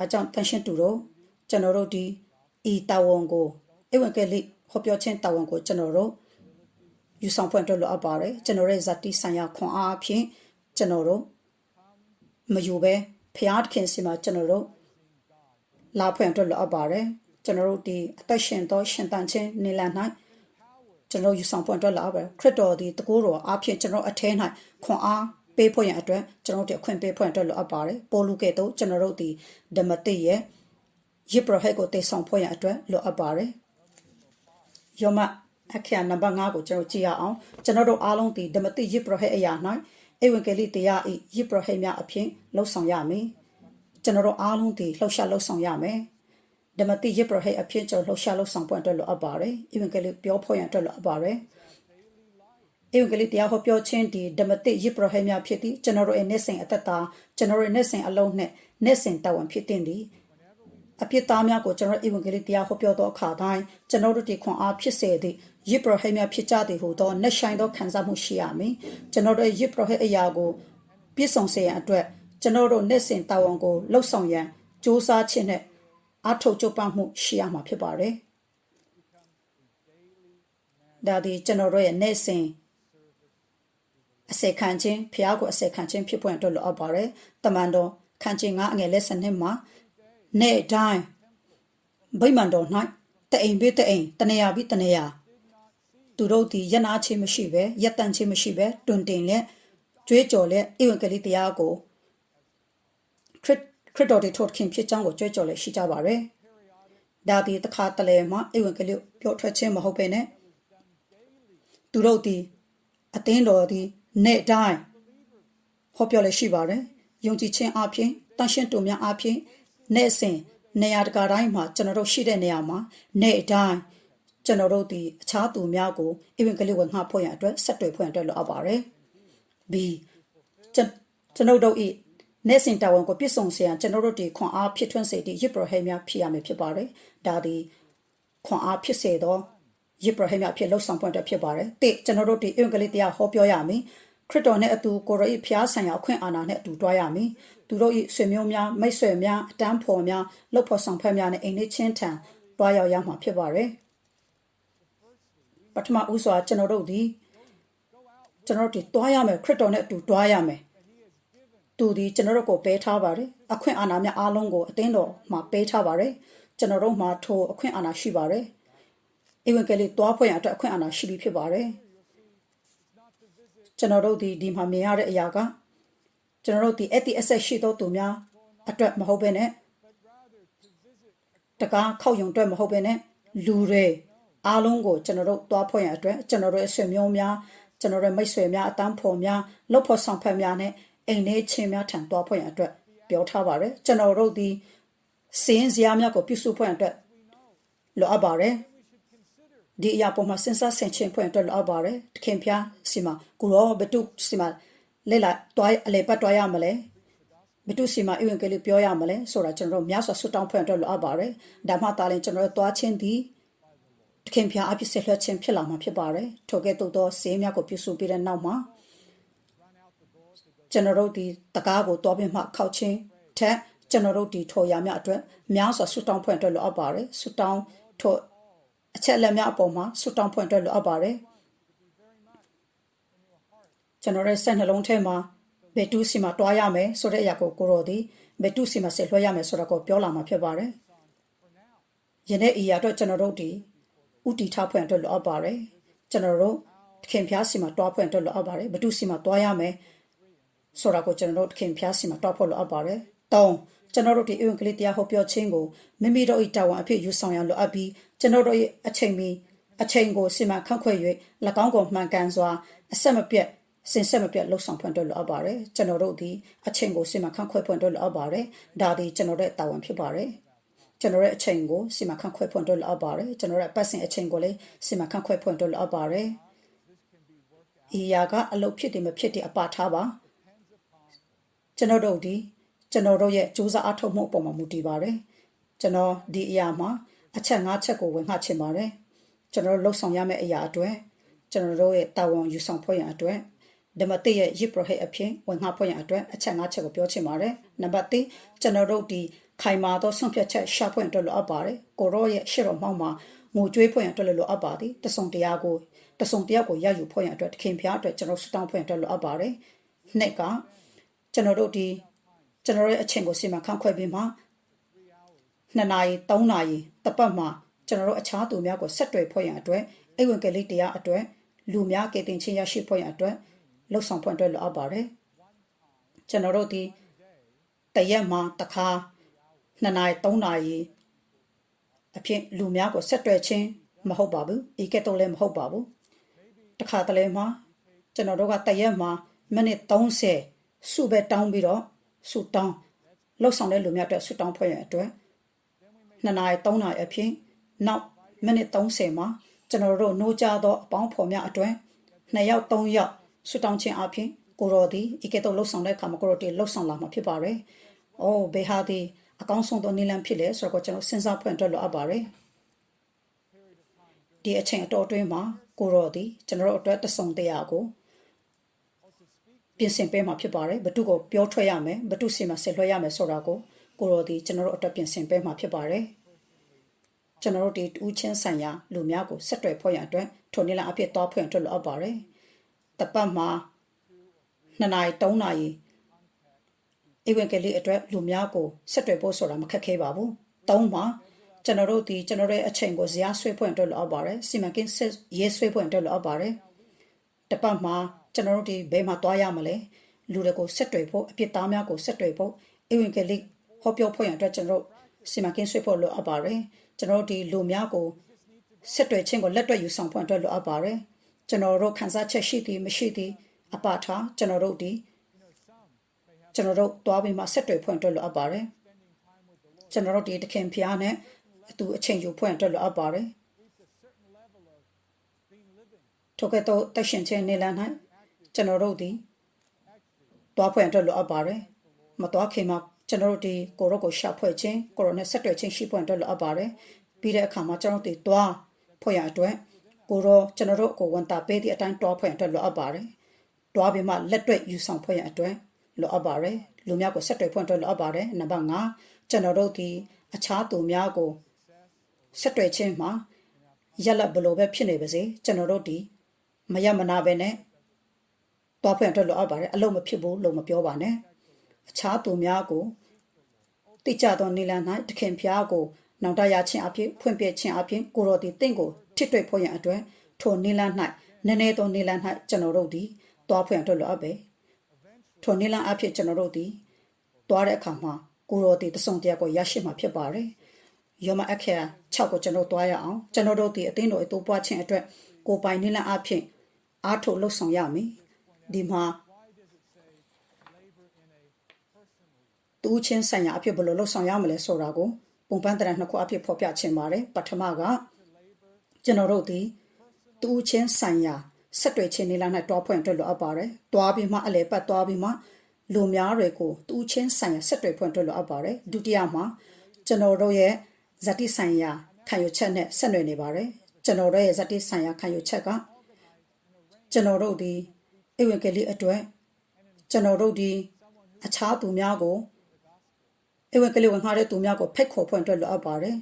အကြောင်းတန်ရှင်းသူတို့ကျွန်တော်တို့ဒီဤတာဝန်ကိုဧဝံဂေလိဟောပြောခြင်းတာဝန်ကိုကျွန်တော်တို့ယူဆောင်ဖွင့်ထုတ်လို့အပ်ပါတယ်ကျွန်တော်ရဲ့ဇာတိဆိုင်ရာခွန်အားအဖြစ်ကျွန်တော်တို့မယူပဲဖျားသခင်စီမှာကျွန်တော်တို့လာဖွင့်ထုတ်လို့အပ်ပါတယ်ကျွန်တော်တို့ဒီအသက်ရှင်သောရှင်တန်ခြင်းနေလ၌ကျွန်တော်ယူဆောင်ဖွင့်ထုတ်လို့အပ်ပါတယ်ခရစ်တော်ဒီတကူတော်အဖြစ်ကျွန်တော်အထဲ၌ခွန်အားပေးဖွင့်ရအတွက်ကျွန်တော်တို့အခွင့်ပေးဖွင့်ထုတ်လို့အပ်ပါတယ်ပေါ်လူကဲ့သို့ကျွန်တော်တို့ဒီဓမ္မတိရဲ့ယစ်ပရဟက်ကိုတည်ဆောင်ဖွင့်ရအတွက်လိုအပ်ပါတယ်ယောမအခရာနံပါတ်5ကိုကျွန်တော်ကြည့်ရအောင်ကျွန်တော်တို့အားလုံးဒီဓမ္မတိယစ်ပရဟက်အရာ၌ဧဝံဂေလိတရားဤယစ်ပရဟက်များအဖြစ်လှုပ်ဆောင်ရမည် ကျွန်တော်တို့အားလုံးဒီလှုပ်ရှားလှုပ်ဆောင်ရမယ်ဓမ္မတိရစ်ပရဟိတ်အဖြစ်ကျွန်တော်လှုပ်ရှားလှုပ်ဆောင်ပွင့်အတွက်လိုအပ်ပါတယ်ဧဝံဂေလိပြောဖို့ရန်အတွက်လိုအပ်ပါတယ်ဧဝံဂေလိတရားဟောပြောခြင်းဒီဓမ္မတိရစ်ပရဟိတ်များဖြစ်သည်ကျွန်တော်တို့ရဲ့နေ့စဉ်အသက်တာကျွန်တော်တို့ရဲ့နေ့စဉ်အလုံးနဲ့နေ့စဉ်တာဝန်ဖြစ်တဲ့သည်အပြစ်သားများကိုကျွန်တော်ဧဝံဂေလိတရားဟောပြောသောအခါတိုင်းကျွန်တော်တို့ဒီခွန်အားဖြစ်စေသည့်ရစ်ပရဟိတ်များဖြစ်ကြသည်ဟူသောနှဆိုင်သောခံစားမှုရှိရမည်ကျွန်တော်တို့ရစ်ပရဟိတ်အရာကိုပြည့်စုံစေရန်အတွက်ကျွန်တော်တို့နေ့စဉ်တာဝန်ကိုလှုပ်ဆောင်ရန်ကြိုးစားခြင်းနဲ့အထောက်ကြပမှုရှိရမှာဖြစ်ပါတယ်ဒါဒီကျွန်တော်တို့ရဲ့နေ့စဉ်အစေခံခြင်းဖျားကိုအစေခံခြင်းဖြစ်ပွင့်အတွက်လိုအပ်ပါတယ်တမန်တော်ခံခြင်း9အငယ်လက်စနစ်မှာနေ့တိုင်းဗိမာန်တော်၌တအိမ်ပြီးတအိမ်တနေရာပြီးတနေရာသူတို့ဒီယနာချင်းမရှိပဲရက်တန်ချင်းမရှိပဲတွင်တင်လက်ကြွေးကြော်လက်ဧဝံဂေလိတရားကိုခရစ်တော်တွေထုတ်ခင်ဖြစ်ကြောင်းကိုကြွေးကြော်လက်ရှိကြပါရယ်ဒါဒီတခါတလေမှာဧဝံဂေလိပြောထွက်ခြင်းမဟုတ်ပဲနဲ့သူတို့ဒီအသင်းတော်ဒီနေ့တိုင်းဟောပြောလက်ရှိပါတယ်ယုံကြည်ခြင်းအပြင်တန်ရှင်းတူများအပြင်နေ့စဉ်နေရာတကာတိုင်းမှာကျွန်တော်တို့ရှိတဲ့နေရာမှာနေ့တိုင်းကျွန်တော်တို့ဒီအခြားသူများကိုဧဝံဂေလိဝင်ငှဖို့ရန်အတွက်ဆက်တွေ့ဖွင့်အတွက်လိုအပ်ပါတယ်။ B ကျွန်တော်တို့ဤနေ့စဉ်တာဝန်ကိုပြည့်စုံစေရန်ကျွန်တော်တို့ဒီခွန်အားဖြစ်ထွန်းစေသည့်ရစ်ပရဟိတ်များဖြစ်ရမယ်ဖြစ်ပါတယ်။ဒါဒီခွန်အားဖြစ်စေသောရစ်ပရဟိတ်များဖြစ်လှုပ်ဆောင်ဖွင့်အတွက်ဖြစ်ပါတယ်။တစ်ကျွန်တော်တို့ဒီဧဝံဂေလိတရားဟောပြောရမည်။ခရစ်တော်နဲ့အတူကိုရောဤဖျားဆိုင်ရာအခွင့်အာဏာနဲ့အတူတွားရမည်။သူတို့ဤဆွေမျိုးများမိတ်ဆွေများအတန်းဖော်များလှုပ်ဖော်ဆောင်ဖက်များနဲ့အိမ်လေးချင်းထံတွားရောက်ရမှာဖြစ်ပါတယ်။ပထမဦးစွာကျွန်တော်တို့ဒီတွားရမယ်ခရစ်တော်နဲ့အတူတွားရမယ်သူဒီကျွန်တော်တို့ကိုပေးထားပါတယ်အခွင့်အာဏာများအားလုံးကိုအသင်းတော်မှာပေးထားပါတယ်ကျွန်တော်တို့မှာထိုအခွင့်အာဏာရှိပါတယ်ဧဝံဂေလိတွားဖွင့်ရအတွက်အခွင့်အာဏာရှိပြီးဖြစ်ပါတယ်ကျွန်တော်တို့ဒီမှာမြင်ရတဲ့အရာကကျွန်တော်တို့ဒီအဲ့ဒီအဆက်ရှိသောသူများအတွက်မဟုတ်ဘဲနဲ့တကားခောက်ယုံအတွက်မဟုတ်ဘဲနဲ့လူတွေအားလုံးကိုကျွန်တော်တို့တွားဖွင့်ရအတွက်ကျွန်တော်တို့ရဲ့ဆွေမျိုးများကျွန်တော်တို့မိတ်ဆွေများအတန်းဖော်များလှုပ်ဖော်ဆောင်ဖက်များနဲ့အိမ်လေးချင်းများထံတွားဖွင့်ရအတွက်ပြောထားပါတယ်ကျွန်တော်တို့ဒီစင်းစရာများကိုပြုစုဖွင့်ရအတွက်လိုအပ်ပါတယ်ဒီအရာပေါ်မှာစဉ်းစားဆင်ခြင်ဖွင့်အတွက်လိုအပ်ပါတယ်တခင်ဖျားစီမှာကိုရောဘတုစီမှာလဲလာတွားအလေပတ်တွားရမလဲဘတုစီမှာဧဝံဂေလိပြောရမလဲဆိုတာကျွန်တော်တို့များစွာဆွတောင်းဖွင့်အတွက်လိုအပ်ပါတယ်ဒါမှသာလျှင်ကျွန်တော်တို့တွားချင်းဒီတခင်ဖျားအပြစ်ဆက်လွှတ်ခြင်းဖြစ်လာမှာဖြစ်ပါတယ်ထိုကဲ့သို့သောစင်းများကိုပြုစုပြီးတဲ့နောက်မှာကျွန်တော်တို့ဒီတကားကိုတွားပြီးမှခောက်ချင်းထက်ကျွန်တော်တို့ဒီထော်ရများအတွက်များစွာဆွတောင်းဖွင့်အတွက်လိုအပ်ပါတယ်ဆွတောင်းထော်အချက်လက်များအပေါ်မှာဆွတောင်းဖွင့်အတွက်လိုအပ်ပါတယ်ကျွန်တော်ရဲ့စိတ်နှလုံးထဲမှာဘယ်သူစီမှာတွားရမယ်ဆိုတဲ့အရာကိုကိုရောဒီဘယ်သူစီမှာဆက်လွှဲရမယ်ဆိုတာကိုပြောလာမှာဖြစ်ပါတယ်ယနေ့အရာအတွက်ကျွန်တော်တို့ဒီဥတီထားဖွင့်အတွက်လိုအပ်ပါတယ်ကျွန်တော်တို့တခင်ဖျားစီမှာတွားဖွင့်အတွက်လိုအပ်ပါတယ်ဘယ်သူစီမှာတွားရမယ်ဆိုတာကိုကျွန်တော်တို့တခင်ဖျားစီမှာတွားဖို့လိုအပ်ပါတယ်၃ကျွန်တော်တို့ဒီဧဝံဂေလိတရားဟောပြောခြင်းကိုမိမိတို့၏တာဝန်အဖြစ်ယူဆောင်ရန်လိုအပ်ပြီးကျွန်တော်တို့၏အချိန်ကိုစီမံခန့်ခွဲ၍၎င်းကိုမှန်ကန်စွာအဆက်မပြတ်စင်ဆက်မပြတ်လှုပ်ဆောင်ဖွင့်အတွက်လိုအပ်ပါတယ်ကျွန်တော်တို့ဒီအချိန်ကိုစီမံခန့်ခွဲဖွင့်အတွက်လိုအပ်ပါတယ်ဒါဒီကျွန်တော်တို့တာဝန်ဖြစ်ပါတယ်ကျွန်တော်ရဲ့အချိန်ကိုစီမံခန့်ခွဲဖွင့်အတွက်လိုအပ်ပါတယ်ကျွန်တော်ရဲ့ပတ်စဉ်အချိန်ကိုလည်းစီမံခန့်ခွဲဖွင့်အတွက်လိုအပ်ပါတယ်ဤရာကအလုပ်ဖြစ်တယ်မဖြစ်တယ်အပါထားပါကျွန်တော်တို့ရဲ့စူးစမ်းအထောက်မှုအပေါ်မှာမူတည်ပါတယ်ကျွန်တော်ဒီအရာမှာအချက်၅ချက်ကိုဝင်ငှချင်ပါတယ်ကျွန်တော်တို့လှုပ်ဆောင်ရမယ့်အရာအတွက်ကျွန်တော်တို့ရဲ့တာဝန်ယူဆောင်ဖို့ရန်အတွက်ဓမ္မတိရဲ့ရစ်ပရဟိတ်အဖြစ်ဝင်ငှဖို့ရန်အတွက်အချက်၅ချက်ကိုပြောချင်ပါတယ်နံပါတ်1ကျွန်တော်တို့ဒီခိုင်မာသောဆုံးဖြတ်ချက်ရှာဖွင့်အတွက်လိုအပ်ပါတယ်ကိုရောရဲ့ရှေ့တော်မှောက်မှာငိုကြွေးဖွင့်ရန်အတွက်လိုအပ်ပါသည်တဆုံတရားကိုရယူဖွင့်ရန်အတွက်တခင်ဖျားအတွက်ကျွန်တော်စတောင်းဖွင့်အတွက်လိုအပ်ပါတယ်နှစ်ကကျွန်တော်တို့ရဲ့အချိန်ကိုစီမံခန့်ခွဲပြီးမှ2နာရီ3နာရီတပတ်မှာကျွန်တော်တို့အခြားသူများကိုဆက်တွေ့ဖွင့်ရန်အတွက်ဧဝံဂေလိတရားအတွက်လူများကယ်တင်ခြင်းရရှိဖွင့်ရန်အတွက်လှုပ်ဆောင်ဖွင့်အတွက်လိုအပ်ပါတယ်ကျွန်တော်တို့ဒီတရက်မှာတစ်ခါ2နာရီ3နာရီအဖြစ်လူများကိုဆက်တွေ့ခြင်းမဟုတ်ပါဘူးဤကဲ့သို့လည်းမဟုတ်ပါဘူးတစ်ခါတလေမှာကျွန်တော်တို့ကတရက်မှာမိနစ်30စုပဲတောင်းပြီးတော့စုတောင်း လှုပ်ဆောင်တဲ့လူများအတွက်ဆွတောင်းဖွဲ့ရအတွက်2နာရီ3နာရီအဖြစ်နောက်မိနစ်30မှာကျွန်တော်တို့နှိုးကြသောအပေါင်းဖော်များအတွက်2ယောက်3ယောက်ဆွတောင်းခြင်းအဖြစ်ကိုရောဒီဤကဲ့သို့လှုပ်ဆောင်တဲ့အခါမှာကိုရောဒီလှုပ်ဆောင်လာမှာဖြစ်ပါတယ်။အိုးဘေဟာဒီအကောင်းဆုံးသောနည်းလမ်းဖြစ်လေဆိုတော့ကျွန်တော်စဉ်းစားဖွင့်အတွက်လိုအပ်ပါတယ်။ဒီအချိန်အတော်အတွင်းမှာကိုရောဒီကျွန်တော်တို့အတွက်တဆုံတရားကိုပြင်ဆင်ပေးမှာဖြစ်ပါတယ်ဘသူကိုပြောထွက်ရမယ်ဘသူစီမှာဆက်လွှဲရမယ်ဆိုတာကိုကိုရောဒီကျွန်တော်တို့အတွက်ပြင်ဆင်ပေးမှာဖြစ်ပါတယ်ကျွန်တော်တို့ဒီဦးချင်းဆိုင်ရာလူများကိုဆက်တွယ်ဖွဲ့ရန်အတွက်ထိုနည်းလမ်းအဖြစ်သွားဖွင့်အတွက်လိုအပ်ပါတယ်တပတ်မှာ2နာရီ3နာရီဧဝံဂေလိအတွက်လူများကိုဆက်တွယ်ဖို့ဆိုတာမခက်ခဲပါဘူး3မှာကျွန်တော်တို့ဒီကျွန်တော်ရဲ့အချိန်ကိုဇယားဆွဲဖွင့်အတွက်လိုအပ်ပါတယ်စီမံကိန်းရေးဆွဲဖွင့်အတွက်လိုအပ်ပါတယ်တပတ်မှာကျွန်တော်တို့ဒီဘယ်မှာသွားရမလဲလူတွေကိုဆက်တွေ့ဖို့အပြစ်သားများကိုဆက်တွေ့ဖို့ဧဝံဂေလိဟောပြောဖို့ရန်အတွက်ကျွန်တော်တို့စီမံကိန်းဆွဲဖို့လိုအပ်ပါတယ်ကျွန်တော်တို့ဒီလူများကိုဆက်တွေ့ခြင်းကိုလက်တွေ့ယူဆောင်ဖို့အတွက်လိုအပ်ပါတယ်ကျွန်တော်တို့ခန်းစားချက်ရှိသည်မရှိသည်အပါထားကျွန်တော်တို့သွားပြီးမှဆက်တွေ့ဖို့အတွက်လိုအပ်ပါတယ်ကျွန်တော်တို့ဒီတခင်ဖျားနဲ့အတူအချိန်ယူဖို့အတွက်လိုအပ်ပါတယ်ထိုကဲ့သို့တရှင်ချင်းနေလန်း၌ကျွန်တော်တို့ဒီသွားဖွင့်အတွက်လိုအပ်ပါတယ်မသွားခင်မှာကျွန်တော်တို့ဒီကိုရောကိုရှာဖွေခြင်းကိုရောနဲ့ဆက်တွေ့ခြင်းရှိဖွင့်အတွက်လိုအပ်ပါတယ်ပြီးတဲ့အခါမှာကျွန်တော်တို့ဒီသွားဖွင့်ရအတွက်ကိုရောကျွန်တော်တို့ကိုဝန်တာပေးသည့်အတိုင်းသွားဖွင့်အတွက်လိုအပ်ပါတယ်သွားပြီးမှလက်တွေ့ယူဆောင်ဖွင့်ရအတွက်လိုအပ်ပါတယ်လူများကိုဆက်တွေ့ဖွင့်အတွက်လိုအပ်ပါတယ်နံပါတ်5ကျွန်တော်တို့ဒီအခြားသူများကိုဆက်တွေ့ခြင်းမှာရက်လက်ဘလို့ပဲဖြစ်နေပါစေကျွန်တော်တို့ဒီမရမနာပဲနဲ့တော့ဖွင့်အတွက်လိုအပ်ပါတယ်အလုံးမဖြစ်ဘူးလို့မပြောပါနဲ့အခြားသူများကိုတိကျသောနိလန်၌တခင်ဖျားကိုနောင်တရခြင်းအဖြစ်ဖွင့်ပြခြင်းအဖြစ်ကိုရောဒီတင့်ကိုထစ်တွေ့ဖို့ရန်အတွက်ထိုနိလန်၌နည်းနည်းသောနိလန်၌ကျွန်တော်တို့ဒီတော့ဖွင့်အတွက်လိုအပ်ပဲထိုနိလန်အဖြစ်ကျွန်တော်တို့ဒီသွားတဲ့အခါမှာကိုရောဒီတဆုံတရားကိုရရှိမှာဖြစ်ပါတယ်ယောမအခရာ6ကိုကျွန်တော်သွားရအောင်ကျွန်တော်တို့ဒီအသင်းတော်အတူပွားခြင်းအတွက်ကိုပိုင်နိလန်အဖြစ်အားထုတ်လှုပ်ဆောင်ရမည်ဒီမှာတူချင်းဆိုင်ရာအဖြစ်ဘယ်လိုလှုပ်ဆောင်ရမလဲဆိုတာကိုပုံပန်းတရနှစ်ခုအဖြစ်ဖော်ပြခြင်းပါတယ်ပထမကကျွန်တော်တို့ဒီတူချင်းဆိုင်ရာဆက်တွေ့ခြင်းနေလာ၌တွားဖွင့်အတွက်လိုအပ်ပါတယ်တွားပြီးမှအလဲပတ်တွားပြီးမှလူများတွေကိုတူချင်းဆိုင်ရာဆက်တွေ့ဖွင့်အတွက်လိုအပ်ပါတယ်ဒုတိယမှာကျွန်တော်တို့ရဲ့ဇတိဆိုင်ရာခံယူချက်နဲ့ဆက်နွယ်နေပါတယ်ကျွန်တော်တို့ရဲ့ဇတိဆိုင်ရာခံယူချက်ကကျွန်တော်တို့ဒီဧဝံဂေလိအတွက်ကျွန်တော်တို့ဒီအခြားသူများကိုဧဝံဂေလိဝင်ငှားတဲ့သူများကိုဖိတ်ခေါ်ဖွင့်အတွက်လိုအပ်ပါတယ်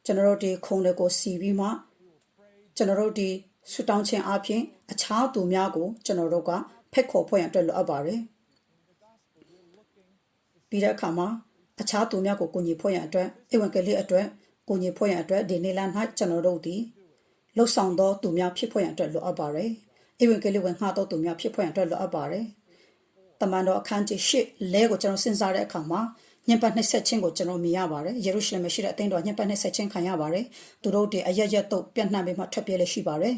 ကျွန်တော်တို့ဒီခုံတွေကိုစီပြီးမှကျွန်တော်တို့ဒီဆူတောင်းခြင်းအပြင်အခြားသူများကိုကျွန်တော်တို့ကဖိတ်ခေါ်ဖွင့်အတွက်လိုအပ်ပါတယ်ပြီးတဲ့အခါမှာအခြားသူများကိုကိုညီဖွင့်ရအတွက်ဧဝံဂေလိအတွက်ကိုညီဖွင့်ရအတွက်ဒီနေ့လ၌ကျွန်တော်တို့ဒီလှုပ်ဆောင်သောသူများဖြစ်ဖွင့်ရအတွက်လိုအပ်ပါတယ်ဧဝံဂေလိဝင်ငှားသောသူများဖြစ်ဖွင့်ရအတွက်လိုအပ်ပါတယ်တမန်တော်အခန်းကြီး8လဲကိုကျွန်တော်စဉ်းစားတဲ့အခါမှာညှဉ်းပန်းနှိပ်စက်ခြင်းကိုကျွန်တော်မြင်ရပါတယ်ယေရုရှလင်မှာရှိတဲ့အသင်းတော်ညှဉ်းပန်းနှိပ်စက်ခြင်းခံရပါတယ်သူတို့တွေအရရက်တော့ပြန့်နှံ့ပြီးမှထွက်ပြေးလည်းရှိပါတယ်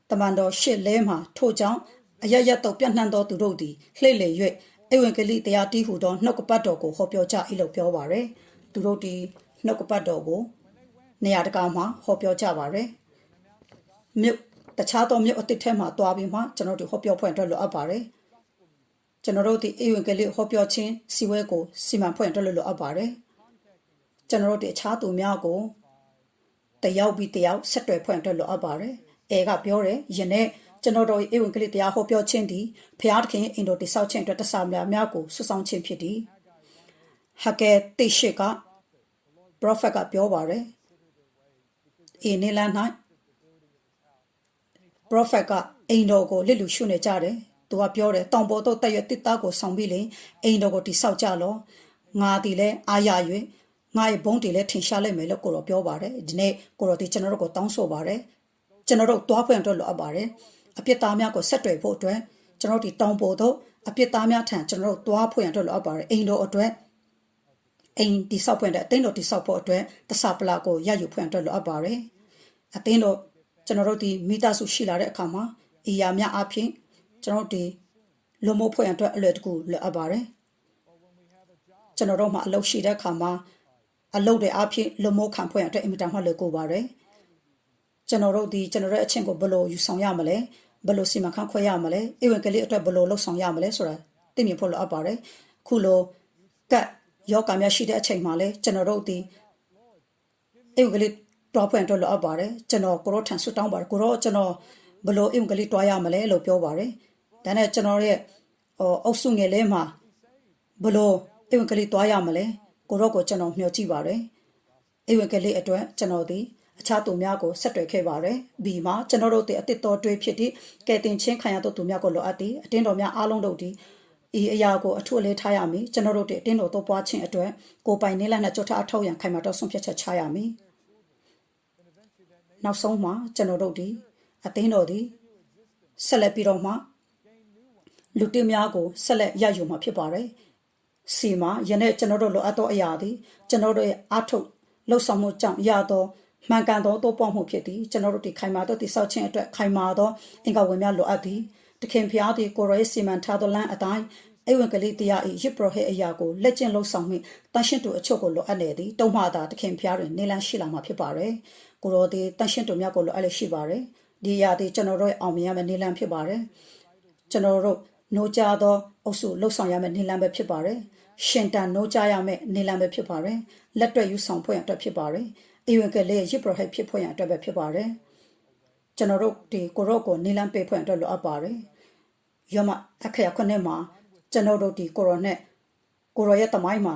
တမန်တော်8လဲမှာထို့ကြောင့်အရရက်တော့ပြန့်နှံ့သောသူတို့သည်လှည့်လေ၍ဧဝံဂေလိတရားတီးဟူသောနှုတ်ကပတ်တော်ကိုဟောပြောကြ၏လို့ပြောပါတယ်သူတို့ဒီနှုတ်ကပတ်တော်ကိုနေရာတကာမှာဟောပြောကြပါတယ်မြို့တခြားသောမြို့အသစ်ထဲမှာတွားပြီးမှကျွန်တော်တို့ဟောပြောဖွင့်အတွက်လိုအပ်ပါတယ်ကျွန်တော်တို့ဒီဧဝံဂေလိဟောပြောခြင်းစီဝဲကိုစီမံဖွင့်အတွက်လိုအပ်ပါတယ်ကျွန်တော်တို့ဒီအခြားသူများကိုတယောက်ပြီးတယောက်ဆက်တွယ်ဖွင့်အတွက်လိုအပ်ပါတယ်ကပြောတယ်ယနေ့ကျွန်တော်တို့ဧဝံဂေလိတရားဟောပြောခြင်းသည်ဘုရားသခင်အင်တော်တိဆောက်ခြင်းအတွက်တဆာများကိုဆွဆောင်ခြင်းဖြစ်သည်ဟဂဲတိရှိက prophet ကပြောပါတယ်နေလန်း၌prophet ကအိမ်တော်ကိုလစ်လူရှုနေကြတယ်သူကပြောတယ်တောင်ပေါ်သို့တက်ရတစ်သားကိုဆောင်ပြီးလေအိမ်တော်ကိုတိဆောက်ကြလောငါဒီလဲအားရ၍ငါရဲ့ဘုန်းတီလဲထင်ရှားလိမ့်မယ်လို့ကိုတော်ပြောပါတယ်ဒီနေ့ကိုတော်ဒီကျွန်တော်တို့ကိုတောင်းဆိုပါတယ်ကျွန်တော်တို့တွားဖွင့်အတွက်လိုအပ်ပါတယ်အပြစ်သားများကိုဆက်တွေ့ဖို့အတွက်ကျွန်တော်ဒီတောင်ပေါ်သို့အပြစ်သားများထံကျွန်တော်တို့တွားဖွင့်အတွက်လိုအပ်ပါတယ်အိမ်တော်အတွက်အိမ်တိဆောက်ဖွင့်တဲ့အသင်းတော်တိဆောက်ဖို့အတွက်တဆပလာကိုရယူဖွင့်အတွက်လိုအပ်ပါတယ်အသင်းတော်ကျွန်တော်တို့ဒီမိသားစုရှိလာတဲ့အခါမှာအရာများအဖြစ်ကျွန်တော်တို့ဒီလုံမိုးဖွင့်အတွက်အလွယ်တကူလိုအပ်ပါတယ် ကျွန်တော်တို့မှာအလုပ်ရှိတဲ့အခါမှာအလုပ်တွေအဖြစ်လူမိုးခံဖွင့်အတွက်အင်မတန်မှလွယ်ကူပါတယ်ကျွန်တော်တို့ဒီကျွန်တော်ရဲ့အချင်းကိုဘယ်လိုယူဆောင်ရမလဲဘယ်လိုစီမံခန့်ခွဲရမလဲဧဝံဂေလိအတွက်ဘယ်လိုလှုပ်ဆောင်ရမလဲဆိုတာသိမြင်ဖို့လိုအပ်ပါတယ်ခုလိုကတ်ယောဂါများရှိတဲ့အချိန်မှာလဲကျွန်တော်တို့ဒီဧဝံဂေလိတော်ဖွင့်အတွက်လိုအပ်ပါတယ်ကျွန်တော်ကိုရောထန်ဆွတောင်းပါတယ်ကိုရောကျွန်တော်ဘယ်လိုဧဝံဂေလိတွားရမလဲလို့ပြောပါတယ်ဒါနဲ့ကျွန်တော်ရဲ့အုပ်စုငယ်လေးမှာဘယ်လိုဧဝံဂေလိတွားရမလဲကိုရောကိုကျွန်တော်မျှော်ကြည့်ပါတယ်ဧဝံဂေလိအတွက်ကျွန်တော်ဒီအခြားသူများကိုဆက်တွေ့ခဲ့ပါတယ်။ဒီမှာကျွန်တော်တို့ဒီအတစ်တော်တွေးဖြစ်သည့်ကဲတင်ချင်းခံရသောသူများကိုလိုအပ်သည်အတင်းတော်များအားလုံးတို့ဒီဤအရာကိုအထူးအလေးထားရမည်ကျွန်တော်တို့ဒီအတင်းတော်တို့ပွားခြင်းအတွက်ကိုပိုင်နေလက်နဲ့ကြွထားအထောက်ရန်ခိုင်မာတော့ဆုံးဖြတ်ချက်ချရမည်။နောက်ဆုံးမှာကျွန်တော်တို့ဒီအတင်းတော်ဒီဆက်လက်ပြီးတော့မှလူတစ်များကိုဆက်လက်ရယူမှာဖြစ်ပါတယ်။စီမှာယနေ့ကျွန်တော်တို့လိုအပ်သောအရာသည်ကျွန်တော်တို့ရဲ့အားထုတ်လှုပ်ဆောင်မှုကြောင့်ရသောမှန်ကန်သောတိုးပွားမှုဖြစ်သည်ကျွန်တော်တို့ဒီခိုင်မာသောတိဆောက်ခြင်းအတွက်ခိုင်မာသောအင်္ဂါဝင်များလိုအပ်သည်တခင်ဖျားသည်ကိုရောရဲ့စီမံထားသောလမ်းအတိုင်းဧဝံဂေလိတရား၏ရစ်ပရောဟိတ်အရာကိုလက်ကျင့်လှုပ်ဆောင်မိတန်ရှင်းသူအချို့ကိုလိုအပ်နေသည်တုံးမှသာတခင်ဖျားတွင်နေလန်းရှိလာမှာဖြစ်ပါတယ်ကိုရောသည်တန်ရှင်းသူများကိုလိုအပ်လည်းရှိပါတယ်ဒီအရာသည်ကျွန်တော်တို့ရဲ့အောင်မြင်ရမယ့်နေလန်းဖြစ်ပါတယ်ကျွန်တော်တို့နှိုးကြသောအုပ်စုလှုပ်ဆောင်ရမယ့်နေလန်းပဲဖြစ်ပါတယ်ရှင်တန်နှိုးကြရမယ့်နေလန်းပဲဖြစ်ပါတယ်လက်တွေ့ယူဆောင်ဖွင့်အတွက်ဖြစ်ပါတယ်ဧဝံဂေလိရဲ့ရစ်ပရောဟိတ်ဖြစ်ဖွင့်ရအတွက်ပဲဖြစ်ပါတယ်ကျွန်တော်တို့ဒီကိုရော့ကိုနေလန်းပေးဖွင့်အတွက်လိုအပ်ပါတယ်ယောမအခရခုနှစ်မှာကျွန်တော်တို့ဒီကိုရောနဲ့ကိုရောရဲ့တမိုင်းမှာ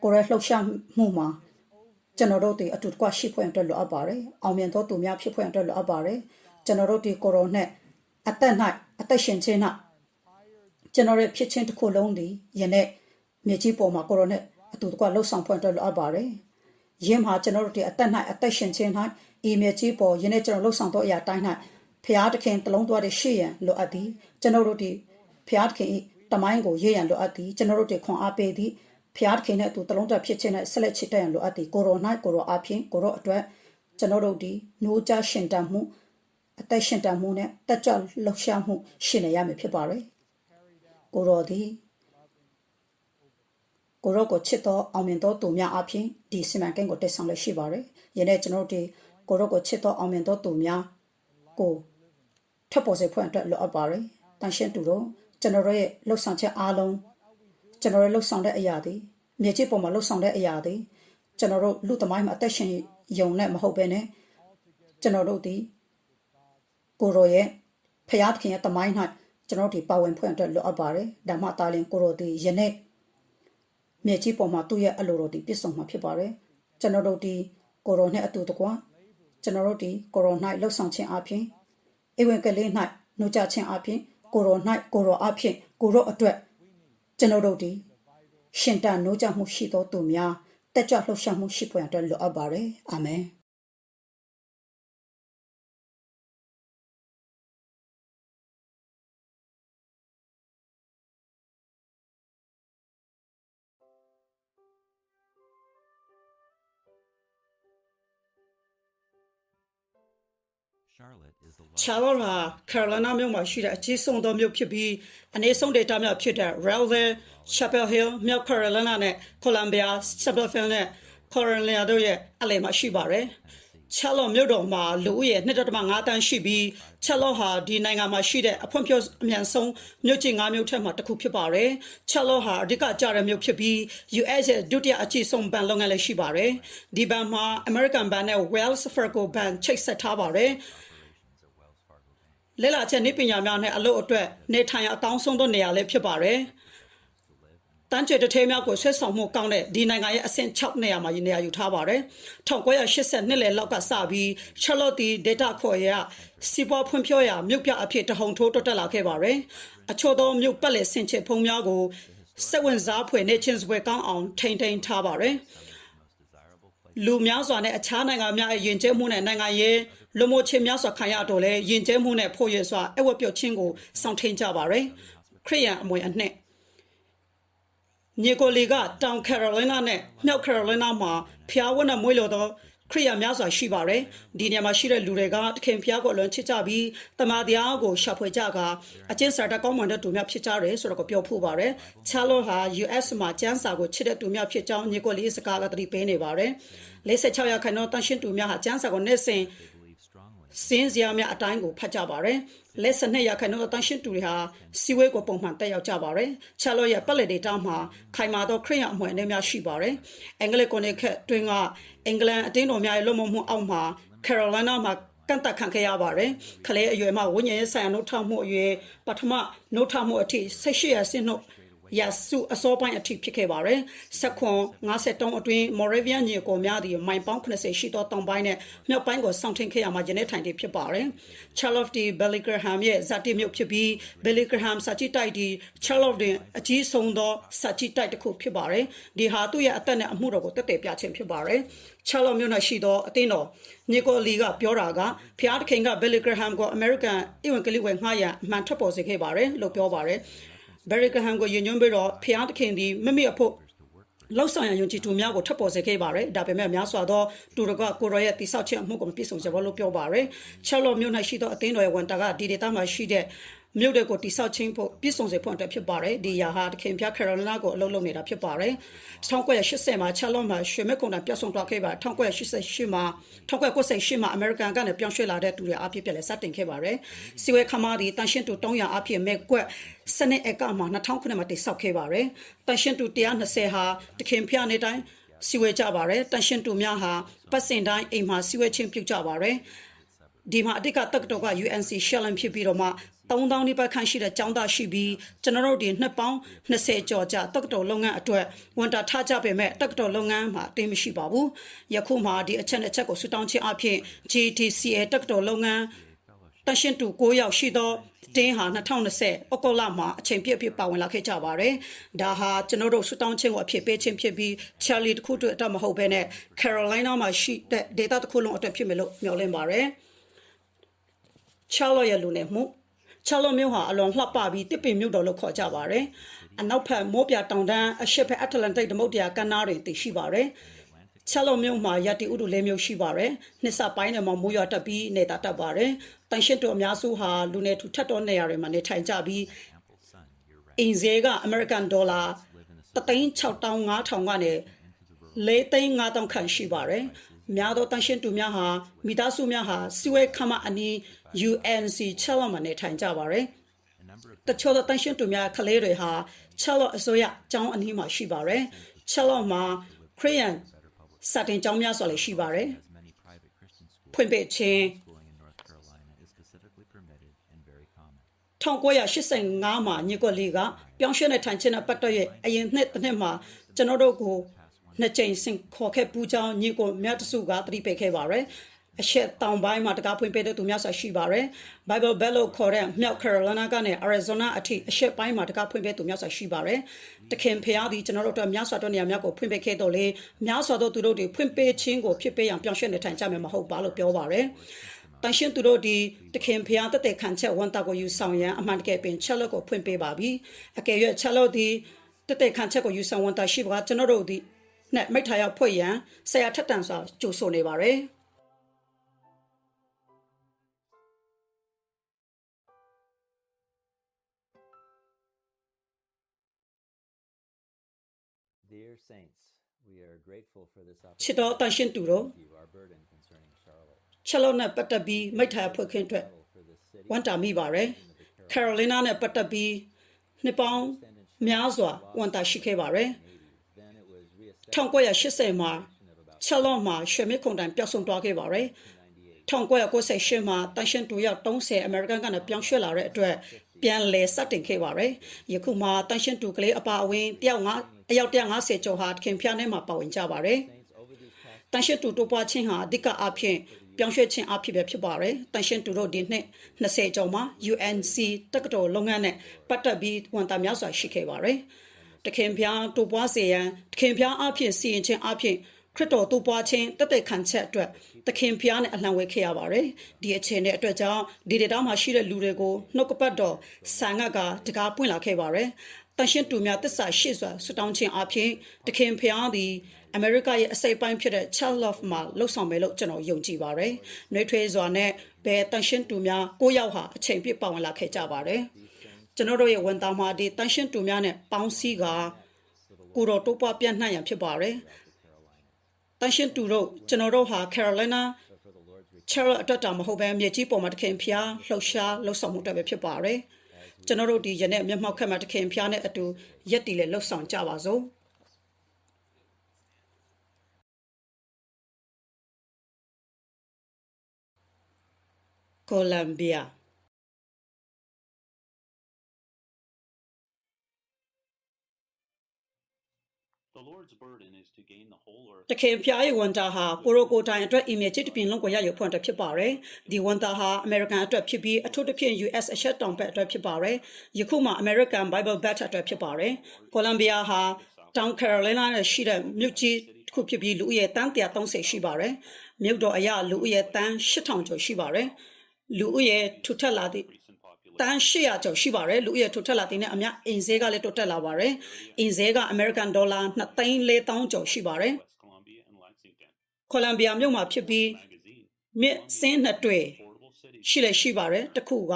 ကိုရောလှုပ်ရှားမှုမှာကျွန်တော်တို့ဒီအတူတကွရှိဖွင့်အတွက်လိုအပ်ပါတယ်အောင်မြင်သောသူများဖြစ်ဖွင့်အတွက်လိုအပ်ပါတယ်ကျွန်တော်တို့ဒီကိုရောနဲ့အသက်၌အသက်ရှင်ခြင်း၌ကျွန်တော်ရဲ့ဖြစ်ခြင်းတစ်ခုလုံးဒီယနေ့မြေကြီးပေါ်မှာကိုရောနဲ့အတူတကွလှုပ်ဆောင်ဖွင့်အတွက်လိုအပ်ပါတယ်ယင်းမှာကျွန်တော်တို့ဒီအသက်၌အသက်ရှင်ခြင်း၌ဤမြေကြီးပေါ်ယနေ့ကျွန်တော်လှုပ်ဆောင်သောအရာတိုင်း၌ဖျားသခင်တလုံးသွားတဲ့ရှေ့ရန်လိုအပ်သည်ကျွန်တော်တို့ဒီဖျားသခင်တမိုင်းကိုရေးရန်လိုအပ်သည်ကျွန်တော်တို့ဒီခွန်အားပေးသည်ဖျားသခင်နဲ့အတူတလုံးသွားဖြစ်ခြင်းနဲ့ဆက်လက်ချစ်တဲ့ရန်လိုအပ်သည်ကိုရိုနာကိုရိုအားဖြင့်ကိုရိုအတွက်ကျွန်တော်တို့ဒီနိုးကြရှင်တန်မှုအသက်ရှင်တန်မှုနဲ့တက်ကြွလှုပ်ရှားမှုရှင်နေရမယ်ဖြစ်ပါတယ်ကိုရိုဒီကိုရောကိုချစ်တော့အောင်မြင်တော့သူများအဖြစ်ဒီစီမံကိန်းကိုတက်ဆောင်လက်ရှိပါတယ်။ယနေ့ကျွန်တော်တို့ကိုရောကိုချစ်တော့အောင်မြင်တော့သူများကိုထပ်ပေါ်စေဖွင့်အတွက်လိုအပ်ပါတယ်။တန်ရှင်းသူတို့ကျွန်တော်တို့ရဲ့လှုပ်ဆောင်ချက်အားလုံးကျွန်တော်တို့လှုပ်ဆောင်တဲ့အရာတွေမြေကြီးပေါ်မှာလှုပ်ဆောင်တဲ့အရာတွေကျွန်တော်တို့လူသမိုင်းမှာအသက်ရှင်ယုံနဲ့မဟုတ်ဘဲနဲ့ကျွန်တော်တို့ဒီကိုရောရဲ့ဖျားသခင်ရဲ့သမိုင်း၌ကျွန်တော်တို့ဒီပါဝင်ဖွင့်အတွက်လိုအပ်ပါတယ်။ဒါမှတာလင်ကိုရောဒီယနေ့မြေကြီးပေါ်မှာသူ့ရဲ့အလိုတော်ဒီပြည့်စုံမှာဖြစ်ပါတယ်ကျွန်တော်တို့ဒီကိုရိုနဲ့အတူတကွကျွန်တော်တို့ဒီကိုရို၌လှုပ်ဆောင်ခြင်းအပြင်ဧဝံဂေလိ၌နှုတ်ကြခြင်းအပြင်ကိုရို၌ကိုရိုအပြင်ကိုရိုအတွက်ကျွန်တော်တို့ဒီရှင်တန်နှုတ်ကြမှုရှိသောသူများတက်ကြွလှုပ်ရှားမှုရှိပွင့်အတွက်လိုအပ်ပါတယ်အာမင် Charlotte ဟာ Carolina မြို့မှာရှိတဲ့အကြီးဆုံးသောမြို့ဖြစ်ပြီးအနေဆုံးဒေသများဖြစ်တဲ့ Raleigh, Chapel Hill, မြောက် Carolina နဲ့ Columbia, Summerville နဲ့ Carolina တို့ရဲ့အလယ်မှာရှိပါတယ်။ Charlotte မြို့တော်မှာလူဦးရေ 2.5 တန်းရှိပြီး Charlotte ဟာဒီနိုင်ငံမှာရှိတဲ့အဖွံ့ဖြိုးအမြန်ဆုံးမြို့ကြီး 5 မြို့ထက်မှတစ်ခုဖြစ်ပါတယ်။ Charlotte ဟာအဓိကကျတဲ့မြို့ဖြစ်ပြီး US ရဲ့ဒုတိယအကြီးဆုံးဘဏ်လုပ်ငန်းလည်းရှိပါတယ်။ဒီဘဏ်မှာ American ဘဏ်နဲ့ Wells Fargo ဘဏ်ချိတ်ဆက်ထားပါတယ်။လဲလာချက်နေပညာများနဲ့အလုပ်အတွက်နေထိုင်အကောင်းဆုံးသောနေရာလေးဖြစ်ပါတယ်။တန်းကျွေတထဲများကိုဆွဲဆောင်မှုကောင်းတဲ့ဒီနိုင်ငံရဲ့အဆင့်6နေရာမှာနေရာယူထားပါတယ်။1980နှစ်လယ်လောက်ကစပြီး Charlotte ဒီ data ခေါ်ရစီးပွားဖွံ့ဖြိုးရာမြို့ပြအဖြစ်တဟုန်ထိုးတိုးတက်လာခဲ့ပါတယ်။အချို့သောမြို့ပတ်လည်ဆင်ခြင်ဖုံများကိုစက်ဝင်စားဖွယ်နေချင်းစွဲကောင်းအောင်ထိန်းသိမ်းထားပါတယ်။လူများစွာနဲ့အခြားနိုင်ငံများရဲ့ယဉ်ကျေးမှုနဲ့နိုင်ငံရေးလူမှုချင်းများစွာခံရတော့လဲယဉ်ကျေးမှုနဲ့ဖို့ရစွာအဝတ်ပြုတ်ခြင်းကိုစောင့်ထိန်ကြပါရယ်ခရိယန်အမွေအနှစ်ညီကိုလီကတောင်ကယ်ရိုလိုင်းနာနဲ့မြောက်ကယ်ရိုလိုင်းနာမှာဖျားဝတ်နဲ့မွေးလို့တော့ ခရိယာများစွာရှိပါတယ်ဒီနေရာမှာရှိတဲ့လူတွေကတခင်ဖျားကိုလွန်ချစ်ကြပြီးတမန်တရားကိုရှာဖွေကြကအကျင့်စာတကောင်းမွန်တဲ့သူများဖြစ်ကြတယ်ဆိုတော့ကိုပြောဖို့ပါတယ်ချာလော့ဟာ US မှာကျန်းစာကိုချစ်တဲ့သူများဖြစ်ကြောင်းညီကိုလေးစကားကတတိပေးနေပါတယ်46ရာခိုင်နှုန်းတန်ရှင်းသူများဟာကျန်းစာကိုနေ့စဉ်စင်းစရာများအတိုင်းကိုဖတ်ကြပါတယ်လက်စနှစ်ရာခိုင်နှုန်းတန်ရှင်းသူတွေဟာစီဝဲကိုပုံမှန်တက်ရောက်ကြပါတယ်ချာလော့ရဲ့ပတ်လက်ဒေတာမှာခိုင်မာသောခရိယာအမွေအနှစ်များရှိပါတယ်အင်္ဂလိပ်ကိုနေခက်တွင်ကအင်္ဂလန်အတင်းတော်များရဲ့လွတ်မမှုအောက်မှာကယ်ရိုလိုင်းနာမှာကန့်တက်ခံခဲ့ရပါတယ်ခလေးအရွယ်မှာဝိညာဉ်ရေးဆိုင်ရာနှုတ်ထမှုအရွယ်ပထမနှုတ်ထမှုအထိ18ရာဆင့်နှုတ်ရစုအစောပိုင်းအထိဖြစ်ခဲ့ပါတယ်ဆက်ခွန်53အတွင်း Moravian ညီကိုများသည်မိုင်ပေါင်း80ရှိသောတောင်ပိုင်းနဲ့မြောက်ပိုင်းကိုစောင့်ထင်းခဲ့ရမှာယနေ့ထိုင်တည်ဖြစ်ပါတယ် Charles D. Bellingham ရဲ့ဇာတိမြို့ဖြစ်ပြီး Bellingham စာကြည့်တိုက်ဒီ Charles တွင်အကြီးဆုံးသောစာကြည့်တိုက်တစ်ခုဖြစ်ပါတယ်ဒီဟာသူ့ရဲ့အသက်နဲ့အမှုတော်ကိုတက်တည်ပြခြင်းဖြစ်ပါတယ်Charles မြို့၌ရှိသောအသင်းတော်ညီကိုလီကပြောတာကဖျားသခင်က Bellingham ကို American ဧဝံဂေလိဝင်ငှားရန်အမှန်ထွက်ပေါ်စေခဲ့ပါတယ်လို့ပြောပါတယ်ဘယ်ရီဂဟမ်ကိုယဉ်ညွှန်းပြီးတော့ဖျားသခင်ဒီမမေအဖို့လောက်ဆောင်ရယုံကြည်သူများကိုထပ်ပေါ်စေခဲ့ပါတယ်ဒါပေမဲ့များစွာသောတူရကကိုရရဲ့တိဆောက်ခြင်းအမှုကိုမပြည့်စုံကြဘူးလို့ပြောပါတယ်ချာလော့မြို့၌ရှိသောအသင်းတော်ရဲ့ဝန်တာကဒီဒေတာမှာရှိတဲ့မြို့တွေကိုတိဆောက်ခြင်းဖို့ပြည့်စုံစေဖို့အတွက်ဖြစ်ပါတယ်ဒီယာဟာတခင်ဖျားကယ်ရိုလိုင်းနာကိုအလုပ်လုပ်နေတာဖြစ်ပါတယ်1980မှာချာလော့မှာရွှေမဲကုန်တာပြတ်ဆုံးသွားခဲ့ပါ1988မှာ1998မှာအမေရိကန်ကနေပြောင်းရွှေ့လာတဲ့သူတွေအပြည့်ပြည့်လဲစတင်ခဲ့ပါတယ်စီဝဲခမားဒီတန်ရှင်းတူ300အပြည့်မဲ့ကွက်စနစ်အကမှာ2009မှာတိဆောက်ခဲ့ပါတယ်တန်ရှင်းတူ120ဟာတခင်ဖျားနေတိုင်းစီဝဲကြပါတယ်တန်ရှင်းတူများဟာပတ်စင်တိုင်းအိမ်မှာစီဝဲချင်းပြုတ်ကြပါတယ်ဒီမှာအတိတ်ကတက္ကသိုလ်က UNC Shellen ဖြစ်ပြီးတော့မှ3000နီးပါးခန့်ရှိတဲ့ကျောင်းသားရှိပြီးကျွန်တော်တို့ဒီနှစ်ပေါင်း20ကျော်ကြာတက္ကသိုလ်လုပ်ငန်းအတွက်ဝန်တာထားကြပေမဲ့တက္ကသိုလ်လုပ်ငန်းမှာတင်မရှိပါဘူးယခုမှဒီအချက်နဲ့ချက်ကိုဆူတောင်းခြင်းအပြင် GTCA တက္ကသိုလ်လုပ်ငန်းတန်ရှင်းတူ9ရောက်ရှိသောတင်းဟာ2020ဩဂုတ်လမှာအချိန်ပြည့်ပြည့်ပါဝင်လာခဲ့ကြပါတယ်ဒါဟာကျွန်တော်တို့ဆူတောင်းခြင်းကိုအဖြစ်ပေးခြင်းဖြစ်ပြီး Charlie တခုအတွက်အတမဟုတ်ဘဲနဲ့ Carolina မှာရှိတဲ့ data တစ်ခုလုံးအတွက်ဖြစ်မယ်လို့မျှော်လင့်ပါတယ် Charlotte ရဲ့လူနေမှုချာလော့မြို့ဟာအလွန်လှပပြီးတစ်ပင်မြို့တော်လို့ခေါ်ကြပါတယ်။အနောက်ဘက်မိုးပြတောင်တန်းအရှေ့ဘက်အတ္တလန်တိတ်သမုဒ္ဒရာကမ်းနားတွင်တည်ရှိပါတယ်။ချာလော့မြို့မှာရတီဥတုလေးမျိုးရှိပါတယ်။နှစ်စပိုင်းထဲမှာမိုးရွာတက်ပြီးနေတာတက်ပါတယ်။တန်ရှင်းတို့အများစုဟာလူနေထူထပ်သောနေရာတွေမှာနေထိုင်ကြပြီးအင်ဇေကအမေရိကန်ဒေါ်လာ3,65000ကနေ4,500ခန့်ရှိပါတယ်။များသောတန်ရှင်းသူများဟာမိသားစုများဟာစီဝဲခမအနီး UNC ချာလော့မှာနေထိုင်ကြပါတယ်။တချို့သောတန်ရှင်းသူများကလေးတွေဟာချာလော့အစိုးရကျောင်းအနီးမှာရှိပါတယ်။ချာလော့မှာခရစ်ယာန်စာတင်ကျောင်းများစွာလည်းရှိပါတယ်။ဖွင့်ပေးခြင်း1985မှာညီကိုလီကပြောင်းရွှေ့နေထိုင်ခြင်းနဲ့ပတ်သက်၍အရင်နှစ်တစ်နှစ်မှာကျွန်တော်တို့ကိုနှစ်ကြိမ်ဆင့်ခေါ်ခဲ့ပူးကြောင်းညီကိုမြတ်တစုကတတိပိတ်ခဲ့ပါတယ်အရှက်တောင်ပိုင်းမှာတကားဖွင့်ပေးတဲ့သူများစွာရှိပါတယ် Bible Belt လို့ခေါ်တဲ့မြောက် Carolina ကနေ Arizona အထိအရှက်ပိုင်းမှာတကားဖွင့်ပေးသူများစွာရှိပါတယ်တခင်ဖျားသည်ကျွန်တော်တို့အတွက်များစွာသောနေရာများကိုဖွင့်ပေးခဲ့တော့လေများစွာသောသူတို့တွေဖွင့်ပေးခြင်းကိုဖြစ်ပေးရန်ပြောင်းရွှေ့နေထိုင်ကြမယ်မဟုတ်ပါလို့ပြောပါတယ်တန်ရှင်းသူတို့ဒီတခင်ဖျားတက်တဲ့ခံချက်ဝန်တာကိုယူဆောင်ရန်အမှန်တကယ်ပင်ချက်လက်ကိုဖွင့်ပေးပါပြီအကယ်၍ချက်လက်ဒီတက်တဲ့ခံချက်ကိုယူဆောင်ဝန်တာရှိပါကကျွန်တော်တို့ဒီနဲ့မိထားရောက်ဖွဲ့ရန်ဆရာထက်တန်စွာကြိုဆိုနေပါတယ်ချစ်တော်တန်ရှင်းသူတို့ချလော့နဲ့ပတ်သက်ပြီးမိထားဖွဲ့ခင်းအတွက်ဝန်တာမိပါတယ်ကယ်ရိုလိုင်းနာနဲ့ပတ်သက်ပြီးနှစ်ပေါင်းများစွာဝန်တာရှိခဲ့ပါတယ်1980မှာချလော့မှာရွှေမြစ်ခုန်တိုင်ပျောက်ဆုံးသွားခဲ့ပါတယ်1998မှာတန်ရှင်းတူရောက်30အမေရိကန်ကနေပြောင်းရွှေ့လာတဲ့အတွက်ပြန်လဲစတင်ခဲ့ပါတယ်ယခုမှတန်ရှင်းတူကလေးအပါအဝင်အယောက်150ကျော်ဟာခင်ဖျားထဲမှာပါဝင်ကြပါတယ်တန်ရှင်းတူတိုးပွားခြင်းဟာအဓိကအဖြစ်ပြောင်းရွှေ့ခြင်းအဖြစ်ပဲဖြစ်ပါတယ်တန်ရှင်းတူတို့ဒီနှစ်20ကျော်မှာ UNC တက္ကသိုလ်လုပ်ငန်းနဲ့ပတ်သက်ပြီးဝန်တာများစွာရှိခဲ့ပါတယ်တခင်ဖျားတိုးပွားစေရန်တခင်ဖျားအဖြစ်စီရင်ခြင်းအဖြစ်ခရစ်တော်တိုးပွားခြင်းတက်တဲ့ခံချက်အတွက်တခင်ဖျားနဲ့အလှန်ဝေခဲ့ရပါတယ်ဒီအခြေအနေအတွက်ကြောင့်ဒီဒေတာမှာရှိတဲ့လူတွေကိုနှုတ်ကပတ်တော်ဆန်ငတ်ကတကားပွင့်လာခဲ့ပါတယ်တ တန်ရှင်းတူများတစ္ဆာရှိစွာဆူတောင်းခြင်းအပြင်တခင်ဖျားသည်အမေရိကရဲ့အစိပ်ပိုင်းဖြစ်တဲ့ Child of မှာလှုပ်ဆောင်မယ်လို့ကျွန်တော်ယုံကြည်ပါတယ်။နှွေးထွေးစွာနဲ့ဘယ်တန်ရှင်းတူများ9ယောက်ဟာအချိန်ပြည့်ပါဝင်လာခဲ့ကြပါတယ်။ကျွန်တော်တို့ရဲ့ဝန်သားမှာဒီတန်ရှင်းတူများနဲ့ပေါင်းစည်းကကိုတော်တိုးပွားပြန့်နှံ့ရန်ဖြစ်ပါတယ်။တန်ရှင်းတူတို့ကျွန်တော်တို့ဟာ Carolina Cheryl အတွက်တာမဟုတ်ဘဲမြေကြီးပေါ်မှာတခင်ဖျားလှုပ်ရှားလှုပ်ဆောင်မှုတက်ပဲဖြစ်ပါတယ်။ကျွန်တော်တို့ဒီယနေ့မျက်မှောက်ခက်မှာတခင်ဖျားနဲ့အတူရက်တီလေလှုပ်ဆောင်ကြပါစို့။ Colombiaတခင်ဖျားရဲ့ဝန်တာဟာကိုရိုကိုတိုင်းအတွက် email ချစ်တပြင်းလုံးကိုရယူဖွင့်တဲ့ဖြစ်ပါတယ်။ဒီဝန်တာဟာ American အတွက်ဖြစ်ပြီးအထူးသဖြင့် US အရှက်တောင်ဘက်အတွက်ဖြစ်ပါတယ်။ယခုမှ American Bible Belt အတွက်ဖြစ်ပါတယ်။ Colombia ဟာ Town Carolina နဲ့ရှိတဲ့မြို့ကြီးတစ်ခုဖြစ်ပြီးလူဦးရေတန်း130ရှိပါတယ်။မြို့တော်အရလူဦးရေတန်း8000ကျော်ရှိပါတယ်။လူဦးရေထူထပ်လာသည့်တန်း800ကျော်ရှိပါတယ်လူဦးရေထူထပ်လာတဲ့နဲ့အများအင်ဈေးကလည်းတိုးတက်လာပါတယ်အင်ဈေးက American dollar 2,400,000ကျော်ရှိပါတယ်ကိုလံဘီယာမြို့မှာဖြစ်ပြီးမြစ်စင်းနှစ်တွေရှိပါတယ်တစ်ခုက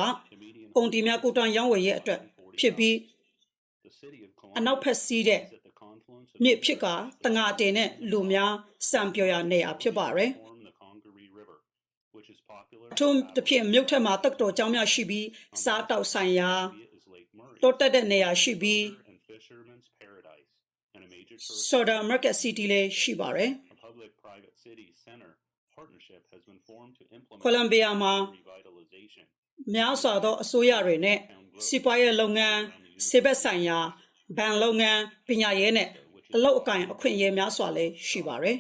ကုန်တီများကိုတန်ရောင်းဝယ်ရဲ့အတွက်ဖြစ်ပြီးအနောက်ဖက်စီးတဲ့မြစ်ဖြစ်ကတငါတင်နဲ့လူများစံပြော်ရနေရဖြစ်ပါတယ်အထူးသဖြင့်မြို့ထက်မှာတက်တော်ကျောင်းများရှိပြီးစားတောက်ဆိုင်ရာတိုးတက်တဲ့နေရာရှိပြီးSoda Market City လေးရှိပါတယ်ကိုလံဘီယာမှာများစွာသောအစိုးရတွေနဲ့စီးပွားရေးလုပ်ငန်းဆေးဘက်ဆိုင်ရာဘဏ်လုပ်ငန်းပညာရေးနဲ့အလုပ်အကိုင်အခွင့်အရေးများစွာလည်းရှိပါတယ်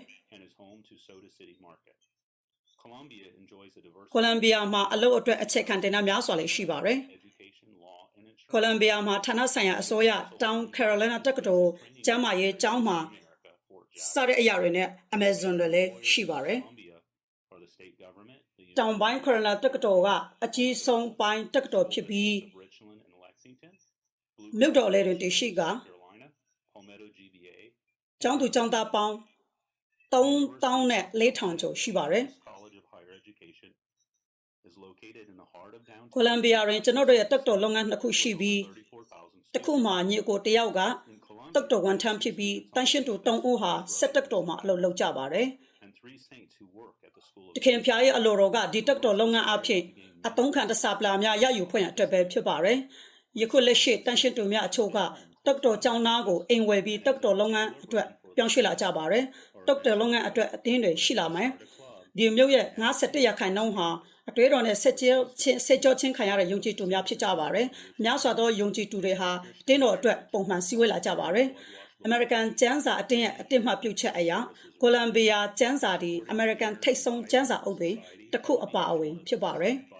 ကိုလံဘီယာမှာအလုပ်အတွက်အခြေခံတင်တာများစွာလည်းရှိပါတယ်ကိုလံဘီယာမှာဌာနဆိုင်ရာအစိုးရတောင်ကယ်ရိုလိုင်းနာတက္ကသိုလ်ကျမ်းမာရေးကျောင်းမှာစတဲ့အရာတွေနဲ့ Amazon တွေလည်းရှိပါတယ်တောင်ပိုင်းကယ်ရိုလိုင်းနာတက္ကသိုလ်ကအကြီးဆုံးပိုင်းတက္ကသိုလ်ဖြစ်ပြီးမြို့တော်လေးတွေတရှိကကျောင်းသူကျောင်းသားပေါင်း3,400ကျော်ရှိပါတယ်ကိုလံဘီယာတွင်ကျွန်တော်တို့ရဲ့တက္ကသိုလ်လုပ်ငန်းနှစ်ခုရှိပြီးတစ်ခုမှာညီကိုတယောက်ကတက္ကသိုလ်ဝန်ထမ်းဖြစ်ပြီးတန်ရှင်းသူ3ဦးဟာဆက်တက္ကသိုလ်မှာအလုပ်လုပ်ကြပါတယ်တခင်ဖျားရဲ့အလိုတော်ကဒီတက္ကသိုလ်လုပ်ငန်းအဖြစ်အသုံးခံတစားပလာများရယူဖွင့်ရအတွက်ပဲဖြစ်ပါတယ်ယခုလက်ရှိတန်ရှင်းသူများအချို့ကတက္ကသိုလ်ကျောင်းသားကိုအိမ်ဝယ်ပြီးတက္ကသိုလ်လုပ်ငန်းအတွက်ပြောင်းရွှေ့လာကြပါတယ်တက္ကသိုလ်လုပ်ငန်းအတွက်အတင်းတွေရှိလာမယ်ဒီမျိုးရဲ့51%ဟာအတွေ့အကြုံနဲ့ဆက်ကြောချင်းခံရတဲ့ယုံကြည်သူများဖြစ်ကြပါတယ်။များစွာသောယုံကြည်သူတွေဟာတင်းတော်အတွက်ပုံမှန်စည်းဝေးလာကြပါတယ်။ American ကျန်းစာအတင်းရဲ့အတင်းမှပြုတ်ချက်အရာကိုလံဘီယာကျန်းစာဒီ American ထိပ်ဆုံးကျန်းစာအုပ်တွေတစ်ခုအပါအဝင်ဖြစ်ပါတယ်။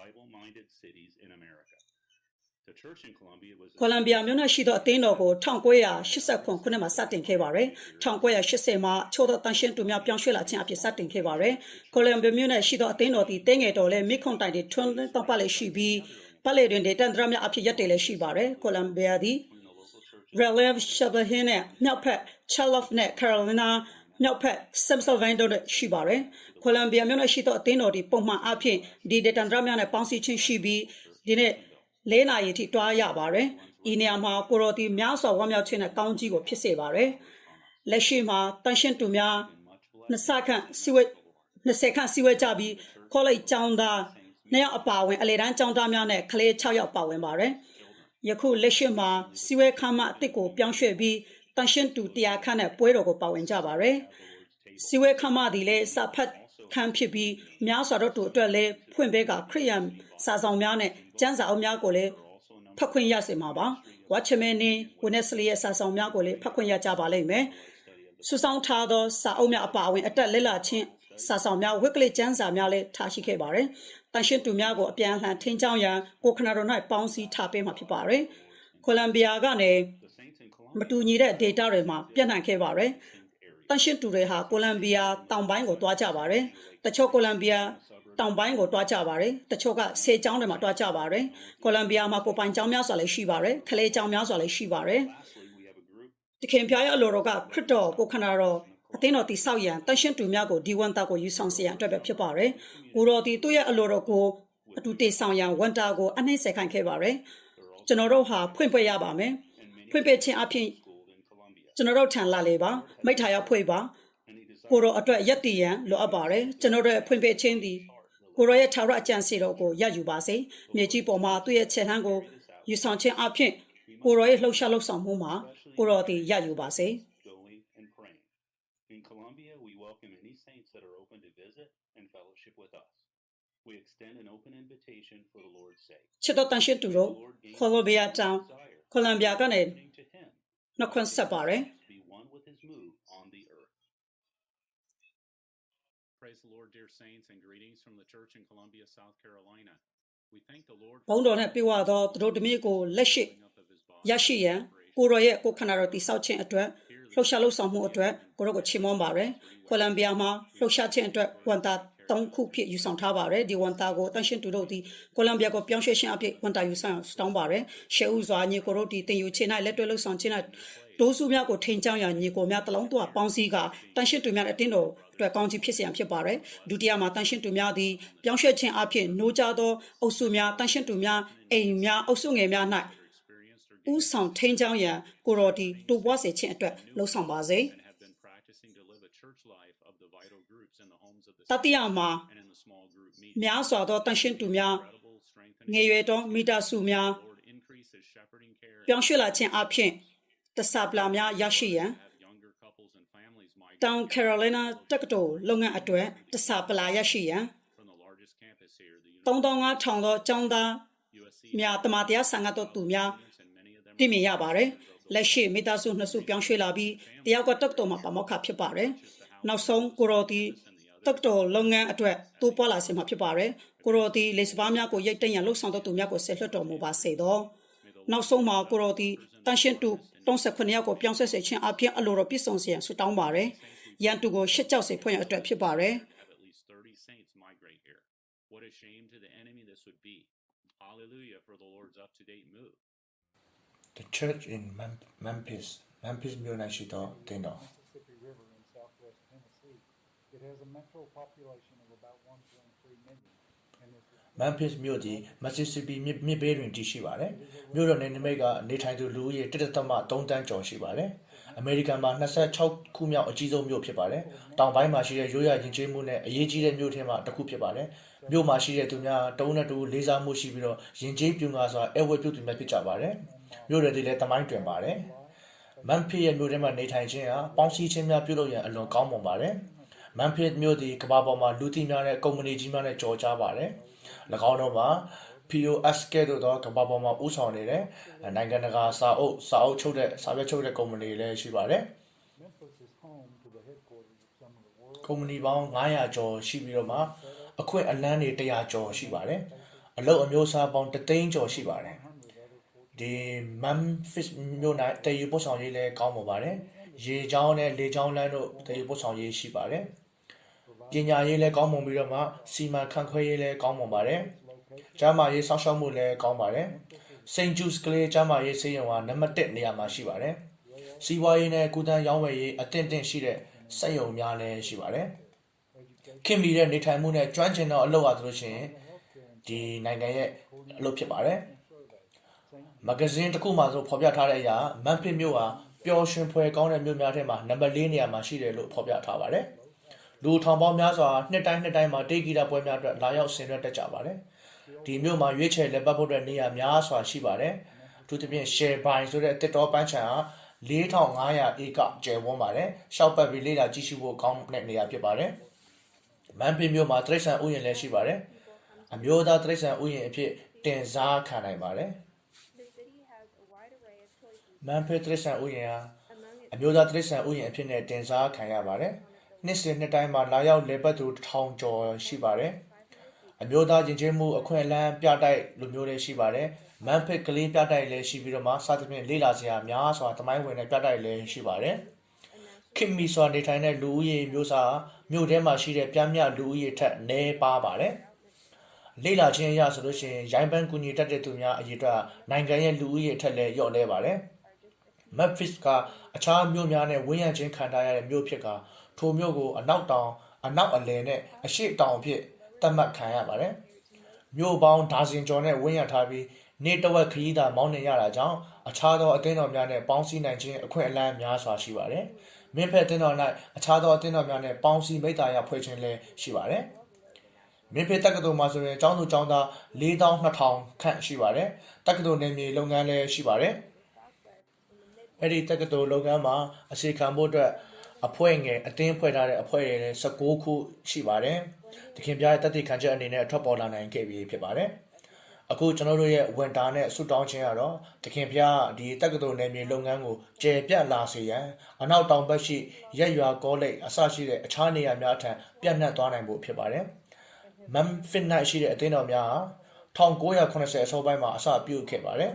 ကိုလံဘီယာမြို့နယ်ရှိသောအသင်းတော်ကို1989ခုနှစ်မှာစတင်ခဲ့ပါတယ်။1980မှာချို့သောတန်ရှင်းသူများပြောင်းရွှေ့လာခြင်းအဖြစ်စတင်ခဲ့ပါတယ်။ကိုလံဘီယာမြို့နယ်ရှိသောအသင်းတော်သည်တင်းငယ်တော်လဲမိခွန်တိုင်တွေထွန်းတောက်ပလည်းရှိပြီးပတ်လေတွင်ဒေတန်ဒရများအဖြစ်ရက်တယ်လည်းရှိပါတယ်။ကိုလံဘီယာသည် Relief Shabahin နဲ့မြောက်ဖက် Charlotte နဲ့ Carolina မြောက်ဖက် Pennsylvania တို့ရှိပါတယ်။ကိုလံဘီယာမြို့နယ်ရှိသောအသင်းတော်သည်ပုံမှန်အဖြစ်ဒီဒေတန်ဒရများနဲ့ပေါင်းစည်းခြင်းရှိပြီးဒီနေ့4နာရီထိတွားရပါတယ်။ဤနေရာမှာကိုရိုတီများစွာဝမ်းမြောက်ခြင်းနဲ့ကောင်းကြီးကိုဖြစ်စေပါတယ်။လက်ရှိမှာတန်ရှင်းသူများ20ခန့်စီဝဲကြပြီး college ကျောင်းသား2ယောက်အပါအဝင်အလေတန်းကျောင်းသားများနဲ့ကလေး6ယောက်ပါဝင်ပါတယ်။ယခုလက်ရှိမှာစီဝဲခမ်းမအစ်ကိုပြောင်းရွှေ့ပြီးတန်ရှင်းသူ100ခန့်နဲ့ပွဲတော်ကိုပါဝင်ကြပါတယ်။စီဝဲခမ်းမသည်လည်းစာဖတ်ခန်းဖြစ်ပြီးများစွာတို့အတွက်လည်းဖွင့်ပေးကခရိယန်စာဆောင်များနဲ့ကျမ်းစာအုပ်များကိုလည်းဖတ်ခွင့်ရစေမှာပါ။ဝါချမင်းနဲ့ဝနက်စလီရဲ့စာဆောင်များကိုလည်းဖတ်ခွင့်ရကြပါလိမ့်မယ်။စုဆောင်ထားသောစာအုပ်များအပါအဝင်အတက်လက်လာချင်းစာဆောင်များဝက်ကလေးကျမ်းစာများလည်းထားရှိခဲ့ပါတယ်။တန်ရှင်းသူများကိုအပြန်အလှန်ထင်းချောင်းရန်ကိုခနာတော်၌ပေါင်းစည်းထားပေးမှာဖြစ်ပါတယ်။ကိုလံဘီယာကနေမတူညီတဲ့ data တွေမှာပြန့်နှံ့ခဲ့ပါတယ်။ တန်ရှင်းသူတွေဟာကိုလံဘီယာတောင်ပိုင်းကိုသွားကြပါတယ်။တချို့ကိုလံဘီယာ တောင်ပိုင်းကိုတွားကြပါတယ်တချို့ကဆေးကျောင်းတွေမှာတွားကြပါတယ်ကိုလံဘီယာမှာကိုပိုင်ကျောင်းများစွာလည်းရှိပါတယ်ခလေးကျောင်းများစွာလည်းရှိပါတယ်တခင်ဖျားရဲ့အလိုတော်ကခရစ်တော်ကိုခန္ဓာတော်အသင်းတော်တိဆောက်ရန်တန်ရှင်းတူများကိုဒီဝန်တာကိုယူဆောင်စေရန်အတွက်ပဲဖြစ်ပါတယ်ကိုတော်ဒီသူ့ရဲ့အလိုတော်ကိုအတူတေဆောင်ရန်ဝန်တာကိုအနှိမ့်ဆက်ခိုင်းခဲ့ပါတယ်ကျွန်တော်တို့ဟာဖွင့်ပွဲရပါမယ်ဖွင့်ပေးခြင်းအပြင်ကျွန်တော်တို့ထံလာလေပါမိထားရဖွင့်ပါကိုတော်အတွက်ယက်တည်ရန်လိုအပ်ပါတယ်ကျွန်တော်တို့ဖွင့်ပေးခြင်းဒီကိုရောရဲ့ထာဝရအကြံစီတော်ကိုရယူပါစေမြေကြီးပေါ်မှာသူ့ရဲ့ခြေလှမ်းကိုယူဆောင်ခြင်းအပြင်ကိုရောရဲ့လှုပ်ရှားလှုပ်ဆောင်မှုမှာကိုရောဒီရယူပါစေ In Colombia, we welcome any saints that are open to visit and fellowship with us. We extend an open invitation for the Lord's sake. ချစ်တော်တန်ရှင်းသူတို့ကိုလံဘီယာတောင်ကိုလံဘီယာကနေ To him, နှုတ်ခွန်းဆက်ပါတယ် to be one with his move on the earth. Praise the Lord, dear saints, and greetings from the church in Columbia, South Carolina. We thank the Lord ဘုန်းတော်နဲ့ပြေဝသောသူတို့တမီးကိုလက်ရှိ up of his ရ body. ရှိရန်ကိုရောရဲ့ကိုခန္ဓာတော်တိဆောက်ခြင်းအတွက်လှုပ်ရှားလှုပ်ဆောင်မှုအတွက်ကိုရောကိုချီးမွမ်းပါတယ်ကိုလံဘီယာမှာလှုပ်ရှားခြင်းအတွက်ဝန်တာ3ခုဖြစ်ယူဆောင်ထားပါတယ်ဒီဝန်တာကိုတန်ရှင်းသူတို့ဒီကိုလံဘီယာကိုပြောင်းရွှေ့ခြင်းအဖြစ်ဝန်တာယူဆောင်တောင်းပါတယ်ရှေးဥစွာညီကိုတို့ဒီတင်ယူခြင်း၌လက်တွဲလှုပ်ဆောင်ခြင်း၌တိုးစုများကိုထိန်ချောင်းရညီကိုများတလုံးတော့ပေါင်းစည်းကတန်ရှင်းသူများအတင်းတော်အတွက်ကောင်းချီးဖြစ်စေရန်ဖြစ်ပါတယ်ဒုတိယမှာတန်ရှင်းသူများသည်ပြောင်းရွှေ့ခြင်းအဖြစ်နိုးကြသောအုပ်စုများတန်ရှင်းသူများအိမ်များအုပ်စုငယ်များ၌ဥဆောင်ထိန်ချောင်းရန်ကိုရောဒီတိုးပွားစေခြင်းအတွက်လှုပ်ဆောင်ပါစေ And have been practicing to live a church life of the vital groups in the homes of the တတိယမှာ and in the small group meetings. များစွာသောတန်ရှင်းသူများ Incredible strengthening ငယ်ရွယ်သောမိသားစုများ Lord increase his shepherding care ပြောင်းရွှေ့လာခြင်းအဖြစ်တဆပ်လာများရရှိရန် have younger couples and families migrate တောင်ကယ်ရိုလိုင်းနာတက္ကသိုလ်လုပ်ငန်းအတွက်တဆပ်လာရရှိရန် from the largest campus here, the 3500သောကျောင်းသား USC များတမန်တရားဆံငတ်သောသူများ and many of them တည်မြင်ရပါတယ်လက်ရှိမိသားစုနှစ်စုပြောင်းရွှေ့လာပြီးတယောက်ကတက္ကသိုလ်မှာပါမောက္ခဖြစ်ပါတယ်နောက်ဆုံးကိုရောဒီတက္ကသိုလ်လုပ်ငန်းအတွက်တိုးပွားလာစေမှာဖြစ်ပါတယ်ကိုရောဒီလေစပါးများကိုရိတ်တန့်ရန်လှုပ်ဆောင်သောသူများကိုဆက်လွှတ်တော်မူပါစေသောနောက်ဆုံးမှာကိုရောဒီတန်ရှင်းတူ39ယောက်ကိုပြောင်းဆက်စေခြင်းအပြင်အလိုတော်ပြည့်စုံစေရန်ဆုတောင်းပါတယ်ရန်သူကိုရှစ်ကြောက်စေဖွင့်ရန်အတွက်ဖြစ်ပါတယ် have at least 30 saints migrate here. What a shame to the enemy this would be. Hallelujah for the Lord's up-to-date move. The church in Memphis မြို့၌ရှိသောတင်တော် Mississippi River in southwest Tennessee. It has a metro population of about 1.3 million. And it's Memphis မြို့သည် Mississippi မြစ်ဘေးတွင်တည်ရှိပါသည်။မြို့တော်နယ်နိမိတ်ကနေထိုင်သူလူဦးရေ1.3 တန်းကျော်ရှိပါတယ်။အမေရိကန်မှာ26ခုမြောက်အကြီးဆုံးမြို့ဖြစ်ပါတယ်။တောင်ပိုင်းမှာရှိတဲ့ရိုးရာယဉ်ကျေးမှုနဲ့အရေးကြီးတဲ့မြို့ထဲမှာတစ်ခုဖြစ်ပါတယ်။မြို့မှာရှိတဲ့သူများတဦးနဲ့တဦးလေးစားမှုရှိပြီးတော့ယဉ်ကျေးပြူငါစွာအဝတ်ပြုသူများဖြစ်ကြပါတယ်။မြို့တွေလည်းတမိုင်းတွင်ပါတယ်။ Memphis ရဲ့မြို့ထဲမှာနေထိုင်ခြင်းဟာပေါင်းစည်းခြင်းများပြုလုပ်ရန်အလွန်ကောင်းမွန်ပါတယ်။ Memphis မြို့သည်ကမ္ဘာပေါ်မှာလူသိများတဲ့ကုမ္ပဏီကြီးများနဲ့ကြော်ကြားပါတယ်။၎င်းတို့မှာ POS ကဲ့သို့သောကမ္ဘာပေါ်မှာဥဆောင်နေတဲ့နိုင်ငံတကာစာအုပ်ချုပ်တဲ့စာရွက်ချုပ်တဲ့ကုမ္ပဏီလည်းရှိပါတယ် Memphis is home to the headquarters of some of the world's ကုမ္ပဏီပေါင်း900ကျော်ရှိပြီးတော့မှအခွင့်အလန်းတွေ100ကျော်ရှိပါတယ်အလုပ်အမျိုးအစားပေါင်း300ကျော်ရှိပါတယ်ဒီ Memphis မြို့၌တည်ယူပို့ဆောင်ရေးလည်းကောင်းပါပါတယ်ရေချောင်းနဲ့လေချောင်းလမ်းတို့တည်ယူပို့ဆောင်ရေးရှိပါတယ်ပညာရေးလည်းကောင်းမွန်ပြီးတော့မှစီမံခန့်ခွဲရေးလည်းကောင်းမွန်ပါတယ်ကျမ်းမာရေးစောင့်ရှောက်မှုလည်းကောင်းပါတယ်စိန့်ဂျူးစ်ကလေးကျမ်းမာရေးဆေးရုံကနံပါတ်1နေရာမှာရှိပါတယ်စီးပွားရေးနဲ့ကုသရောင်းဝယ်ရေးအသင့်ရှိတဲ့စက်ရုံများလည်းရှိပါတယ်ခင်မီတဲ့နေထိုင်မှုနဲ့ကျွမ်းကျင်သောအလုပ်အားဆိုလို့ရှိရင်ဒီနိုင်ငံရဲ့အလုပ်ဖြစ်ပါတယ်မဂ္ဂဇင်းတစ်ခုမှာဆိုဖော်ပြထားတဲ့အရာ Memphis မြို့ဟာပျော်ရွှင်ဖွယ်ကောင်းတဲ့မြို့များထဲမှာနံပါတ်4နေရာမှာရှိတယ်လို့ဖော်ပြထားပါတယ်လူထောင်ပေါင်းများစွာနှစ်တိုင်းမှာတေးဂီတပွဲများအတွက်လာရောက်ဆင်နွှဲတက်ကြပါတယ်ဒီမြို့မှာရွေးချယ်လက်ပတ်ဖို့အတွက်နေရာများစွာရှိပါတယ်အထူးသဖြင့် share buy ဆိုတဲ့တစ်တော်ပန်းချံဟာ4500ဧကကျယ်ဝန်းပါတယ်ရှောက်ပတ်ပြီးလေ့လာကြည့်ရှုဖို့ကောင်းတဲ့နေရာဖြစ်ပါတယ်Memphis မြို့မှာတရိတ်ဆန်ဥယျာဉ်လည်းရှိပါတယ်အမျိုးသားတရိတ်ဆန်ဥယျာဉ်အဖြစ်တင်စားခံနိုင်ပါတယ် The city has a wide array of choices. Memphis တရိတ်ဆန်ဥယျာဉ်ဟာ Among its အမျိုးသားတရိတ်ဆန်ဥယျာဉ်အဖြစ်နဲ့တင်စားခံရပါတယ်နှစ်စဉ်နှစ်တိုင်းမှာလာရောက်လေပတ်သူ1000ကျော်ရှိပါတယ်အမျိုးသားယဉ်ကျေးမှုအခွင့်အလမ်းပြတိုက်လူမျိုးတွေရှိပါတယ်Memphis ကလေးပြတိုက်လည်းရှိပြီးတော့မှစသဖြင့်လေ့လာစရာများစွာတမိုင်းဝင်တဲ့ပြတိုက်လည်းရှိပါတယ် ခင်မီစွာနေထိုင်တဲ့လူဦးရေမျိုးစားမြို့ထဲမှာရှိတဲ့ပြမြလူဦးရေထက်နည်းပါပါတယ်လေ့လာခြင်းအရဆိုလို့ရှိရင်ရိုင်းပန်းကူညီတတ်တဲ့သူများအရေးအတွက်နိုင်ငံရဲ့လူဦးရေထက်လည်းလျော့လဲပါတယ်မက်ဖစ်ကအခြားမြို့များနဲ့ဝန်းရံခြင်းခံထားရတဲ့မြို့ဖြစ်ကထိုမြို့ကိုအနောက်အလယ်နဲ့အရှေ့တောင်အဖြစ်သတ်မှတ်ခံရပါတယ်မြို့ပေါင်းဒါဇင်ကျော်နဲ့ဝန်းရံထားပြီးနေတဝက်ခရီးသာမောင်းနှင်ရတာကြောင့်အခြားသောအသင်းတော်များနဲ့ပေါင်းစည်းနိုင်ခြင်းအခွင့်အလမ်းများစွာရှိပါတယ်မင်းဖက်အသင်းတော်၌အခြားသောအသင်းတော်များနဲ့ပေါင်းစည်းမိတ္တာရဖွဲ့ခြင်းလည်းရှိပါတယ်မင်းဖက်တက္ကသိုလ်မှာဆိုရင်ကျောင်းသူကျောင်းသား4200ခန့်ရှိပါတယ်တက္ကသိုလ်နယ်မြေလုပ်ငန်းလည်းရှိပါတယ်အဲ့ဒီတက္ကသိုလ်လုပ်ငန်းမှာအစီခံဖို့အတွက်အဖွဲ့ငယ်အသင်းဖွဲ့ထားတဲ့အဖွဲ့တွေလည်း16ခုရှိပါတယ်တခင်ပြရဲ့တတိခံချက်အနေနဲ့အထွက်ပေါ်လာနိုင်ခဲ့ပြီဖြစ်ပါတယ်အခုကျွန်တော်တို့ရဲ့ဝန်တာနဲ့ဆူတောင်းခြင်းကတော့တခင်ဖျားဒီတက္ကသိုလ်နယ်မြေလုပ်ငန်းကိုကျယ်ပြန့်လာစေရန်အနောက်တောင်ဘက်ရှိရက်ရွာကောလိပ်အစရှိတဲ့အခြားနေရာများထံပြန့်နှံ့သွားနိုင်ဖို့ဖြစ်ပါတယ်။မမ်ဖစ်နိုင်ရှိတဲ့အသင်းတော်များ1980အစောပိုင်းမှာအစပြုခဲ့ပါတယ်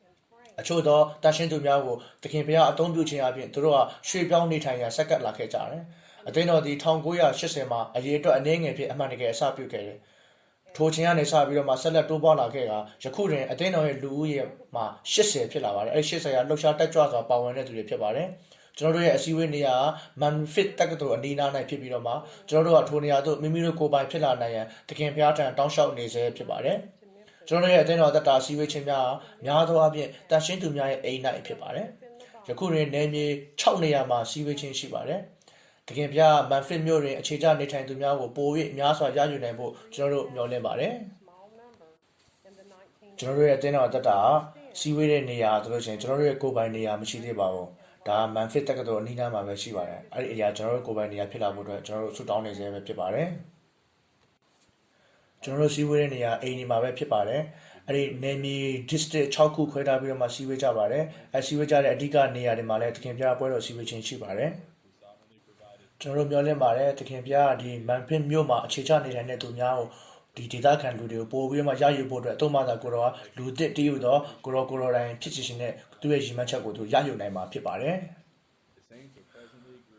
။အချို့သောတာရှင်းသူများကိုတခင်ဖျားအသုံးပြုခြင်းအပြင်သူတို့ကရွှေ့ပြောင်းနေထိုင်ရန်ဆက်ကပ်လာခဲ့ကြတယ်။အသင်းတော်ဒီ1980မှာအရေးအတွက်အနည်းငယ်ဖြင့်အမှန်တကယ်အစပြုခဲ့တယ်။ထိုချင်းကနေစပြီးတော့မှဆက်လက်တိုးပွားလာခဲ့တာယခုတွင်အသင်းတော်ရဲ့လူဦးရေမှာ80ဖြစ်လာပါတယ်အဲဒီ80ရာလှုပ်ရှားတက်ကြွစွာပါဝင်တဲ့သူတွေဖြစ်ပါတယ်ကျွန်တော်တို့ရဲ့အစည်းအဝေးနေရာမန်ဖစ်တက္ကသိုလ်အနီးနား၌ဖြစ်ပြီးတော့မှကျွန်တော်တို့ကထိုနေရာသို့မိမိတို့ကိုယ်ပိုင်ဖြစ်လာနိုင်ရန်တခင်ဖျားထံတောင်းလျှောက်နေစေဖြစ်ပါတယ်ကျွန်တော်တို့ရဲ့အသင်းတော်သက်တာအစည်းအဝေးခြင်းများများသောအားဖြင့်တန်ရှင်းသူများရဲ့အိမ်၌ဖြစ်ပါတယ်ယခုတွင်နေမြေ6နေရာမှာအစည်းအဝေးခြင်းရှိပါတယ်တခင်ပြမန်ဖစ်မြို့တွင်အခြေချနေထိုင်သူများကိုပို၍များစွာရယူနိုင်ဖို့ကျွန်တော်တို့မျှော်လင့်ပါတယ်ကျွန်တော်တို့ရဲ့အသင်းတော်တက်တာစီးဝေးတဲ့နေရာဆိုလို့ရှိရင်ကျွန်တော်တို့ရဲ့ကိုယ်ပိုင်နေရာမရှိသေးပါဘူးဒါမန်ဖစ်တက္ကသိုလ်အနီးနားမှာပဲရှိပါတယ်အဲ့ဒီအရာကျွန်တော်တို့ကိုယ်ပိုင်နေရာဖြစ်လာဖို့အတွက်ကျွန်တော်တို့ဆုတောင်းနေစေပဲဖြစ်ပါတယ်ကျွန်တော်တို့စီးဝေးတဲ့နေရာအိမ်ဒီမှာပဲဖြစ်ပါတယ်အဲ့ဒီနေမီ district 6ခုခွဲထားပြီးတော့မှစီးဝေးကြပါတယ်အဲ့စီးဝေးကြတဲ့အဓိကနေရာတွေမှာလည်းတခင်ပြပွဲတော်စီးဝေးခြင်းရှိပါတယ်ကျွန်တော်တို့ပြောလင်းပါတယ်တခင်ပြဒီမန်ဖစ်မြို့မှာအခြေချနေထိုင်တဲ့သူများကိုဒီဒေသခံလူတွေကိုပို့ပြီးမှရယူဖို့အတွက်အတော့မှသာကိုတော့လူတစ်တည်ယူတော့ကိုရောတိုင်းဖြစ်ချင်တဲ့သူရဲ့ရည်မှန်းချက်ကိုသူရယူနိုင်မှာဖြစ်ပါတယ်။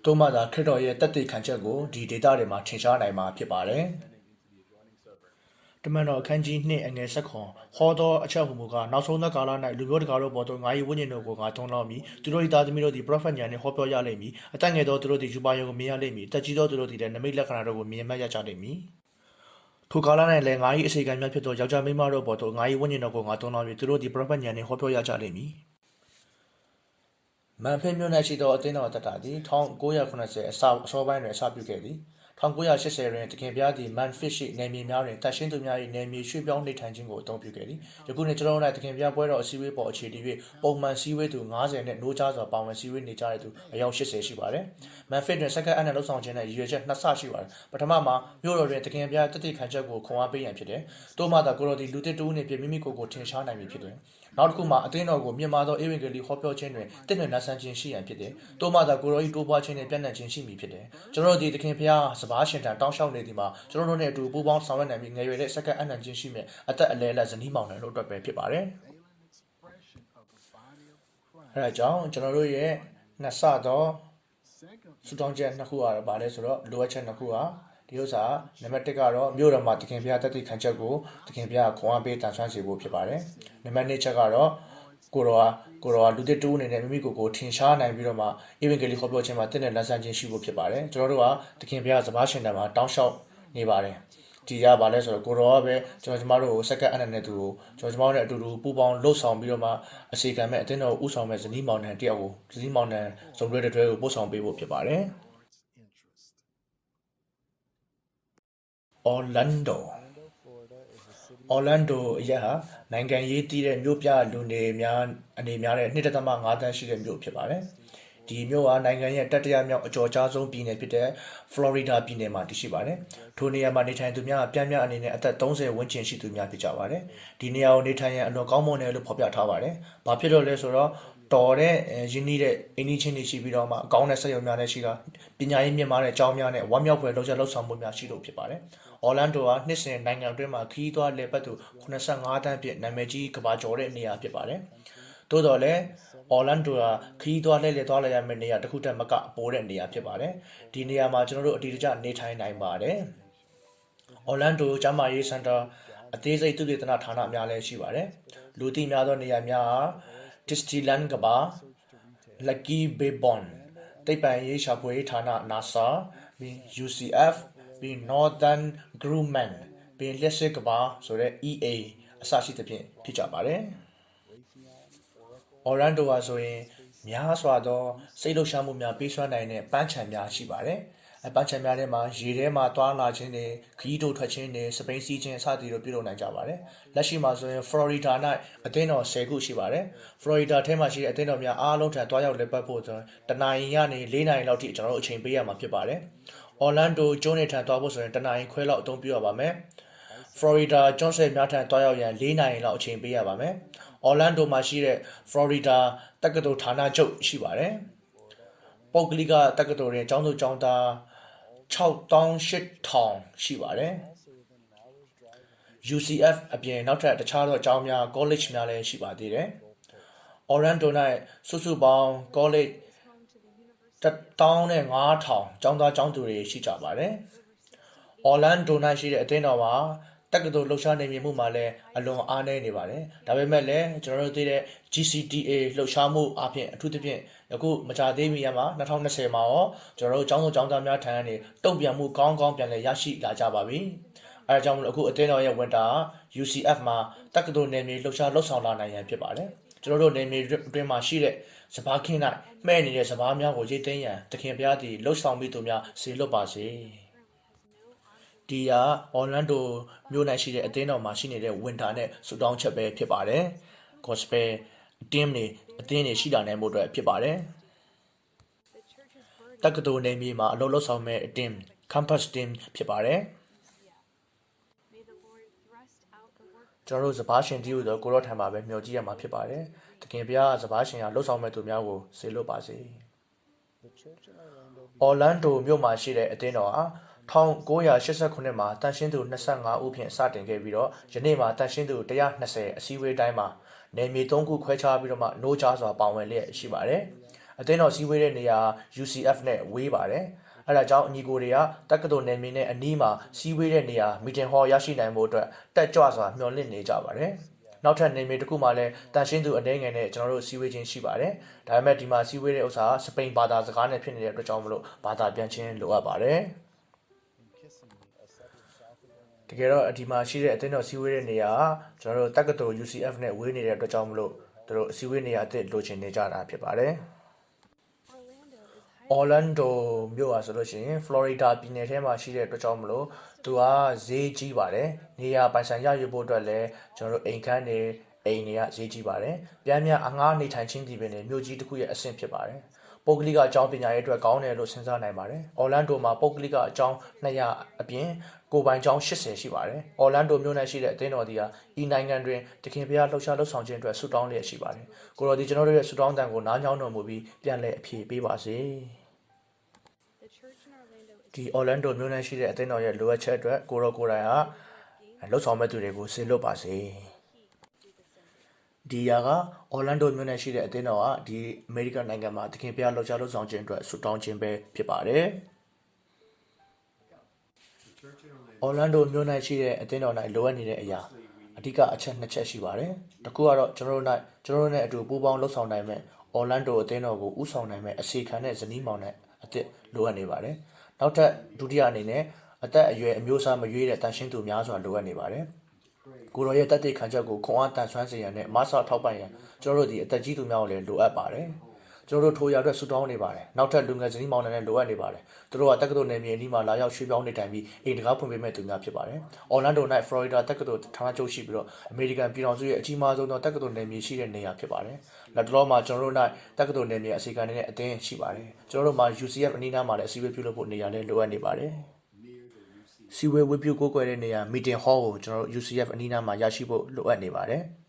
တော့မှသာခရစ်တော်ရဲ့တသက်ခံချက်ကိုဒီဒေသတွေမှာထင်ရှားနိုင်မှာဖြစ်ပါတယ်။တမန်တော်အခန်းကြီး2အငယ်7ခွန်ဟောသောအချက်ဟူမူကားနောက်ဆုံးသောကာလ၌လူမျိုးတကာတို့ပေါ်သို့ငါ၏ဝိညာဉ်တို့ကိုငါသွန်းလောင်းမည်သူတို့၏သားသမီးတို့သည်ပရောဖက်ညာနှင့်ဟောပြောရလိမ့်မည်အတတ်ငယ်သောသူတို့သည်ယူပါယုံကိုမြင်ရလိမ့်မည်တက်ကြီးသောသူတို့သည်လည်းနမိတ်လက္ခဏာတို့ကိုမြင်မှတ်ရကြလိမ့်မည်ထိုကာလ၌လည်းငါ၏အစီကံများဖြစ်သောယောက်ျားမိန်းမတို့ပေါ်သို့ငါ၏ဝိညာဉ်တော်ကိုငါသွန်းလောင်းမည်သူတို့သည်ပရောဖက်ညာနှင့်ဟောပြောရကြလိမ့်မည်မန်ဖစ်မြို့၌ရှိသောအသင်းတော်တက်တာသည်1980အစောပိုင်းတွင်အစပြုခဲ့သည်1980တွင်တခင်ပြားသည့်မန်ဖစ်ရှိနယ်မြေများတွင်တန်ရှင်းသူများ၏နယ်မြေရွှေ့ပြောင်းနေထိုင်ခြင်းကိုအသုံးပြုခဲ့သည်ယခုနှစ်ကျွန်တော်တို့၌တခင်ပြားပွဲတော်အစည်းအဝေးပေါ်အခြေတည်၍ပုံမှန်စည်းဝေးသူ90နဲ့နိုးကြားစွာပါဝင်စည်းဝေးနေကြတဲ့သူအယောက်80ရှိပါတယ်မန်ဖစ်တွင်စက္ကန့်အနက်လောက်ဆောင်ခြင်းနဲ့ရည်ရွယ်ချက်2ဆရှိပါတယ်ပထမမှာမြို့တော်တွင်တခင်ပြားတတိခံချက်ကိုခွန်အားပေးရန်ဖြစ်တယ်တိုးမှသာကိုတော်သည်လူတစ်တူးနှင့်ပြမိမိကိုယ်ထင်ရှားနိုင်မည်ဖြစ်တယ်နောက်တစ်ခုမှာအသင်းတော်ကိုမြင့်မားသောဧဝံဂေလိဟောပြောခြင်းတွင်တင့်တယ်နာဆန်ခြင်းရှိရန်ဖြစ်တယ်။တိုးမှသာကိုရောဤတိုးပွားခြင်းနှင့်ပြန့်နှံ့ခြင်းရှိမည်ဖြစ်တယ်။ကျွန်တော်တို့ဒီသခင်ဖျားစပါးရှင်တန်တောင်းလျှောက်နေသည်မှာကျွန်တော်တို့နဲ့အတူပူးပေါင်းဆောင်ရွက်နိုင်ပြီးငယ်ရွယ်တဲ့စက္ကန့်အနှံ့ခြင်းရှိမြဲအသက်အလဲလက်ဇနီးမောင်နှံတို့အတွက်ပဲဖြစ်ပါတယ်။အဲဒါကြောင့်ကျွန်တော်တို့ရဲ့နှစ်ဆသောစုတောင်းချက်နှစ်ခုကတော့ဗာလဲဆိုတော့လိုအပ်ချက်နှစ်ခုကဒီဥစ္စာနံပါတ်1ကတော့မြို့တော်မှာတခင်ဖျားတက်တည်ခံချက်ကိုတခင်ဖျားခွန်အားပေးတန်ဆွမ်းစေဖို့ဖြစ်ပါတယ်နံပါတ်2ချက်ကတော့ကိုရောလူတစ်တူးအနေနဲ့မိမိကိုယ်ထင်ရှားနိုင်ပြီးတော့မှဧဝံဂေလိဟောပြောခြင်းမှာတင့်တဲ့လက်ဆန်းခြင်းရှိဖို့ဖြစ်ပါတယ်ကျွန်တော်တို့ကတခင်ဖျားစပါးရှင်တန်မှာတောင်းလျှောက်နေပါတယ်ဒီရပါလဲဆိုတော့ကိုရောကပဲကျွန်တော်ကျမတို့ကိုစက္ကန့်အနက်နဲ့သူကိုကျွန်တော်ကျမတို့နဲ့အတူတူပူပေါင်းလှုပ်ဆောင်ပြီးတော့မှအစီကံမဲ့အတင်းတော်ဥဆောင်မဲ့ဇနီးမောင်နှံတယောက်ကိုဇနီးမောင်နှံစုံတွဲတဲ့တွဲကိုပို့ဆောင်ပေးဖို့ဖြစ်ပါတယ်Orlando အရာနိုင်ငံရေးတည်တဲ့မြို့ပြလူနေများအနေများတဲ့ 2.5 တန်းရှိတဲ့မြို့ဖြစ်ပါတယ်။ဒီမြို့ဟာနိုင်ငံရဲ့တတိယမြောက်အကျော်ကြားဆုံးပြည်နယ်ဖြစ်တဲ့ Florida ပြည်နယ်မှာတည်ရှိပါတယ်။ထိုနေရာမှာနေထိုင်သူများအပြည့်အနေနဲ့အသက်30ဝန်းကျင်ရှိသူများဖြစ်ကြပါတယ်။ဒီနေရာကိုနေထိုင်ရန်အလွန်ကောင်းမွန်တယ်လို့ဖော်ပြထားပါတယ်။ဘာဖြစ်လို့လဲဆိုတော့တော်တဲ့ရင်းနှီးတဲ့အင်းကြီးချင်းတွေရှိပြီးတော့မှအကောင်းတဲ့စက်ရုံများလည်းရှိတာပညာရေးမြင့်မားတဲ့အကြောင်းများနဲ့ဝမ်းမြောက်ဖွယ်လှုပ်ဆောင်မှုများရှိလို့ဖြစ်ပါတယ်။ Orlando ဟာနှစ်စဉ်နိုင်ငံအတွင်းမှာခီးသွွားလေပတ်သူ85တန်းပြည့်နာမည်ကြီးကဘာကျော်တဲ့နေရာဖြစ်ပါတယ်။ တိုးတော့လေ Orlando ကခီးသွားလဲလဲသွားလိုက်ရမယ့်နေရာတစ်ခုတည်းမကပိုးတဲ့နေရာဖြစ်ပါတယ်ဒီနေရာမှာကျွန်တော်တို့အတီးတကျနေထိုင်နိုင်ပါတယ် Orlando ကျမ်းမာရေးစင်တာအသေးစိတ်သုတေသနဌာနများလည်းရှိပါတယ်လူသိများသောနေရာများ Disneyland ကပါ Lucky Bay Bond သိပ္ပံရေးရှာဖွေရေးဌာန NASA ပြီး UCF ပြီး Northern Grumman ပြီး လက်စစ်ကပါဆိုတဲ့ EA အစရှိသဖြင့်ဖြစ်ကြပါတယ် Orlando ဟာဆိုရင်များစွာသောစိတ်လှုပ်ရှားမှုများပေးစွမ်းနိုင်တဲ့ပန်းခြံများရှိပါတယ်အပန်းခြံများထဲမှာရေထဲမှာတွားလာခြင်းတွေခရီးတို့ထွက်ခြင်းတွေစပိန်စီးခြင်းအစသည်တို့ပြုလုပ်နိုင်ကြပါတယ်လက်ရှိမှာဆိုရင် Florida ၌အသင်းတော်10ခုရှိပါတယ် Florida ထဲမှာရှိတဲ့အသင်းတော်များအားလုံးထံတွားရောက်လက်ပတ်ဖို့ဆိုရင်တနင်္လာနေ့ကနေ4နာရီလောက်ထိကျွန်တော်တို့အချိန်ပေးရမှာဖြစ်ပါတယ် Orlando ကျွန်းနေထံတွားဖို့ဆိုရင်တနင်္လာနေ့ခွဲလောက်အသုံးပြုရပါမယ် Florida ကျွန်းဆွယ်များထံတွားရောက်ရန်4နာရီလောက်အချိန်ပေးရပါမယ် Orlando မှာရှိတဲ့ Florida တက္ကသိုလ်ဌာနချုပ်ရှိပါတယ်ပုဂ္ဂလိကတက္ကသိုလ်တွင်ကျောင်းသူကျောင်းသား68,000ရှိပါတယ် UCF အပြင်နောက်ထပ်တခြားသောကျောင်းများ college များလည်းရှိပါသေးတယ် Orlando ၌စုစုပေါင်း college 15,000ကျောင်းသားကျောင်းသူတွေရှိကြပါတယ် Orlando ၌ရှိတဲ့အသင်းတော်မှာတက္ကသိုလ်လှုပ်ရှားနေမှုမှာလည်းအလွန်အားနည်းနေပါတယ်ဒါပေမဲ့လည်းကျွန်တော်တို့သိတဲ့ GCDA လှုပ်ရှားမှုအပြင်အထူးသဖြင့်အခုမကြသေးမီရမှာ2020မှာရောကျွန်တော်တို့ကျောင်းသားကျောင်းသားများထံကနေတုံ့ပြန်မှုကောင်းကောင်းပြန်လည်ရရှိလာကြပါပြီအဲဒါကြောင့်မလို့အခုအသင်းတော်ရဲ့ဝန်တာ UCF မှာတက္ကသိုလ်နယ်မြေလှုပ်ရှားလှုပ်ဆောင်လာနိုင်ရန်ဖြစ်ပါတယ်ကျွန်တော်တို့နယ်မြေအတွင်းမှာရှိတဲ့စပားခင်း၌မှဲ့နေတဲ့စပားများကိုရိတ်သိမ်းရန်တခင်ဘုရားသည်လှုပ်ဆောင်မိသူများစေလွတ်ပါစေဒီဟာ Orlando မြို့၌ရှိတဲ့အသင်းတော်မှာရှိနေတဲ့ဝန်တာနဲ့ဆူတောင်းချက်ပဲဖြစ်ပါတယ် Gospel team တွေအသင်းတွေရှိလာနိုင်မှုအတွက်ဖြစ်ပါတယ် The church's burden တက္ကသိုလ်နယ်မြေမှာအလုပ်လုပ်ဆောင်မဲ့ team campus team ဖြစ်ပါတယ် may the Lord thrust out the work ကျွန်တော်တို့စပားရှင်တည်းဟူသောကိုရောထံမှာပဲမျှော်ကြည့်ရမှာဖြစ်ပါတယ်တခင်ဘုရားစပားရှင်ကလှုပ်ဆောင်မဲ့သူများကိုစေလွတ်ပါစေ The church in Orlando Orlando မြို့မှာရှိတဲ့အသင်းတော်ဟာ1989မှာတန်ရှင်းသူ25ဦးဖြင့်စတင်ခဲ့ပြီးတော့ယနေ့မှာတန်ရှင်းသူ120အစည်းအဝေးတိုင်းမှာနယ်မြေ3ခုခွဲခြားပြီးတော့မှနှိုးချစွာပါဝင်လျက်ရှိပါတယ်အသင်းတော်စည်းဝေးတဲ့နေရာ UCF နဲ့ဝေးပါတယ်အဲဒါကြောင့်အညီကိုတွေကတက္ကသိုလ်နယ်မြေနဲ့အနီးမှာစီးဝေးတဲ့နေရာ meeting hall ရရှိနိုင်ဖို့အတွက်တက်ကြွစွာမျှော်လင့်နေကြပါတယ်နောက်ထပ်နယ်မြေတစ်ခုမှာလည်းတန်ရှင်းသူအနေငယ်နဲ့ကျွန်တော်တို့စီးဝေးခြင်းရှိပါတယ်ဒါပေမဲ့ဒီမှာစီးဝေးတဲ့ဥစ္စာစပိန်ဘာသာစကားနဲ့ဖြစ်နေတဲ့အတွက်ကြောင့်မလို့ဘာသာပြန်ခြင်းလိုအပ်ပါတယ် တကယ်တော့ဒီမှာရှိတဲ့အသင်းတော်စီးဝေးတဲ့နေရာကျွန်တော်တို့တက္ကသိုလ် UCF နဲ့ဝေးနေတဲ့အတွက်ကြောင့်မလို့တို့စီးဝေးနေရာအသစ်လိုချင်နေကြတာဖြစ်ပါတယ် Orlando is Orlando highly မြို့ပါဆိုလို့ရှိရင် Florida ပြည်နယ်ထဲမှာရှိတဲ့အတွက်ကြောင့်မလို့သူကဈေးကြီးပါတယ်နေရာပိုင်ဆိုင်ရယူဖို့အတွက်လည်းကျွန်တော်တို့အိမ်ခန်းတွေအိမ်တွေကဈေးကြီးပါတယ်ပြန်ပြန်အငှားနေထိုင်ခြင်းဒီပင်နဲ့မြို့ကြီးတစ်ခုရဲ့အဆင့်ဖြစ်ပါတယ်ပုဂ္ဂလိကအကြောင်းပညာရေးအတွက်ကောင်းတယ်လို့စဉ်းစားနိုင်ပါတယ်။ Orlando မှာပုဂ္ဂလိကအကြောင်း200အပြင်ကိုယ်ပိုင်ကျောင်း80ရှိပါတယ်။ Orlando မြို့နယ်ရှိတဲ့အသင်းတော်ဒီဟာဤနိုင်ငံတွင်တခင်ဘုရားလှုပ်ရှားလှုပ်ဆောင်ခြင်းအတွက်ဆုတောင်းလျက်ရှိပါတယ်။ကိုတော်ဒီကျွန်တော်တို့ရဲ့ဆုတောင်းတန်ကိုနားညောင်းတော်မူပြီးပြန်လည်အဖြေပေးပါစေ။ the church in Orlando is ဒီ Orlando မြို့နယ်ရှိတဲ့အသင်းတော်ရဲ့လိုအပ်ချက်အတွက်ကိုတော်ကိုယ်တိုင်ဟာလှုပ်ဆောင်မဲ့သူတွေကိုဆေလွတ်ပါစေ။ ဒီယာက Orlando မြို့နယ်ရှိတဲ့အသင်းတော်ကဒီအမေရိကန်နိုင်ငံမှာတခင်ဘုရားလှုပ်ရှားလှုပ်ဆောင်ခြင်းအတွက်ဆုတောင်းခြင်းပဲဖြစ်ပါတယ်။ Orlando မြို့နယ်ရှိတဲ့အသင်းတော်၌လိုအပ်နေတဲ့အရာအဓိကအချက်2ချက်ရှိပါတယ်။တစ်ခုကတော့ကျွန်တော်တို့နဲ့အတူပူးပေါင်းလှုပ်ဆောင်နိုင်မဲ့ Orlando အသင်းတော်ကိုဥဆောင်နိုင်မဲ့အစီခံတဲ့ဇနီးမောင်နဲ့အသစ်လိုအပ်နေပါတယ်။နောက်ထပ်ဒုတိယအနေနဲ့အသက်အရွယ်အမျိုးအစားမရွေးတဲ့တန်ရှင်းသူများစွာလိုအပ်နေပါတယ်။ကိုရောရဲ့တတ်သိခံချက်ကိုခွန်အားတန်ဆွမ်းစေရန်နဲ့မဆာထောက်ပံ့ရန်ကျွန်တော်တို့ဒီအသက်ကြီးသူများကိုလည်းလိုအပ်ပါတယ်။ကျွန်တော်တို့ထိုရာအတွက်ဆုတောင်းနေပါတယ်။နောက်ထပ်လူငယ်ဇနီးမောင်နှံနဲ့လိုအပ်နေပါတယ်။သူတို့ကတက္ကသိုလ်နယ်မြေအနီးမှာလာရောက်ရွှေ့ပြောင်းနေထိုင်ပြီးအိမ်တကားဖွင့်ပေးမဲ့သူများဖြစ်ပါတယ်။ Orlando ၌ဖလော်ရီဒါတက္ကသိုလ်ဌာနချုပ်ရှိပြီးတော့အမေရိကန်ပြည်ထောင်စုရဲ့အကြီးမားဆုံးသောတက္ကသိုလ်နယ်မြေရှိတဲ့နေရာဖြစ်ပါတယ်။လက်တော်မှာကျွန်တော်တို့၌တက္ကသိုလ်နယ်မြေအစီအကံနဲ့အသင်းရှိပါတယ်။ကျွန်တော်တို့မှာ UCF အနီးနားမှာလည်းအစည်းအဝေးပြုလုပ်ဖို့နေရာလည်းလိုအပ်နေပါတယ်။စီဝေးဝေပြုကိုကိုယ်တဲ့နေရာ meeting hall ကိုကျွန်တော်တို့ UCF အနီးနားမှာရရှိဖို့လိုအပ်နေပါတယ်။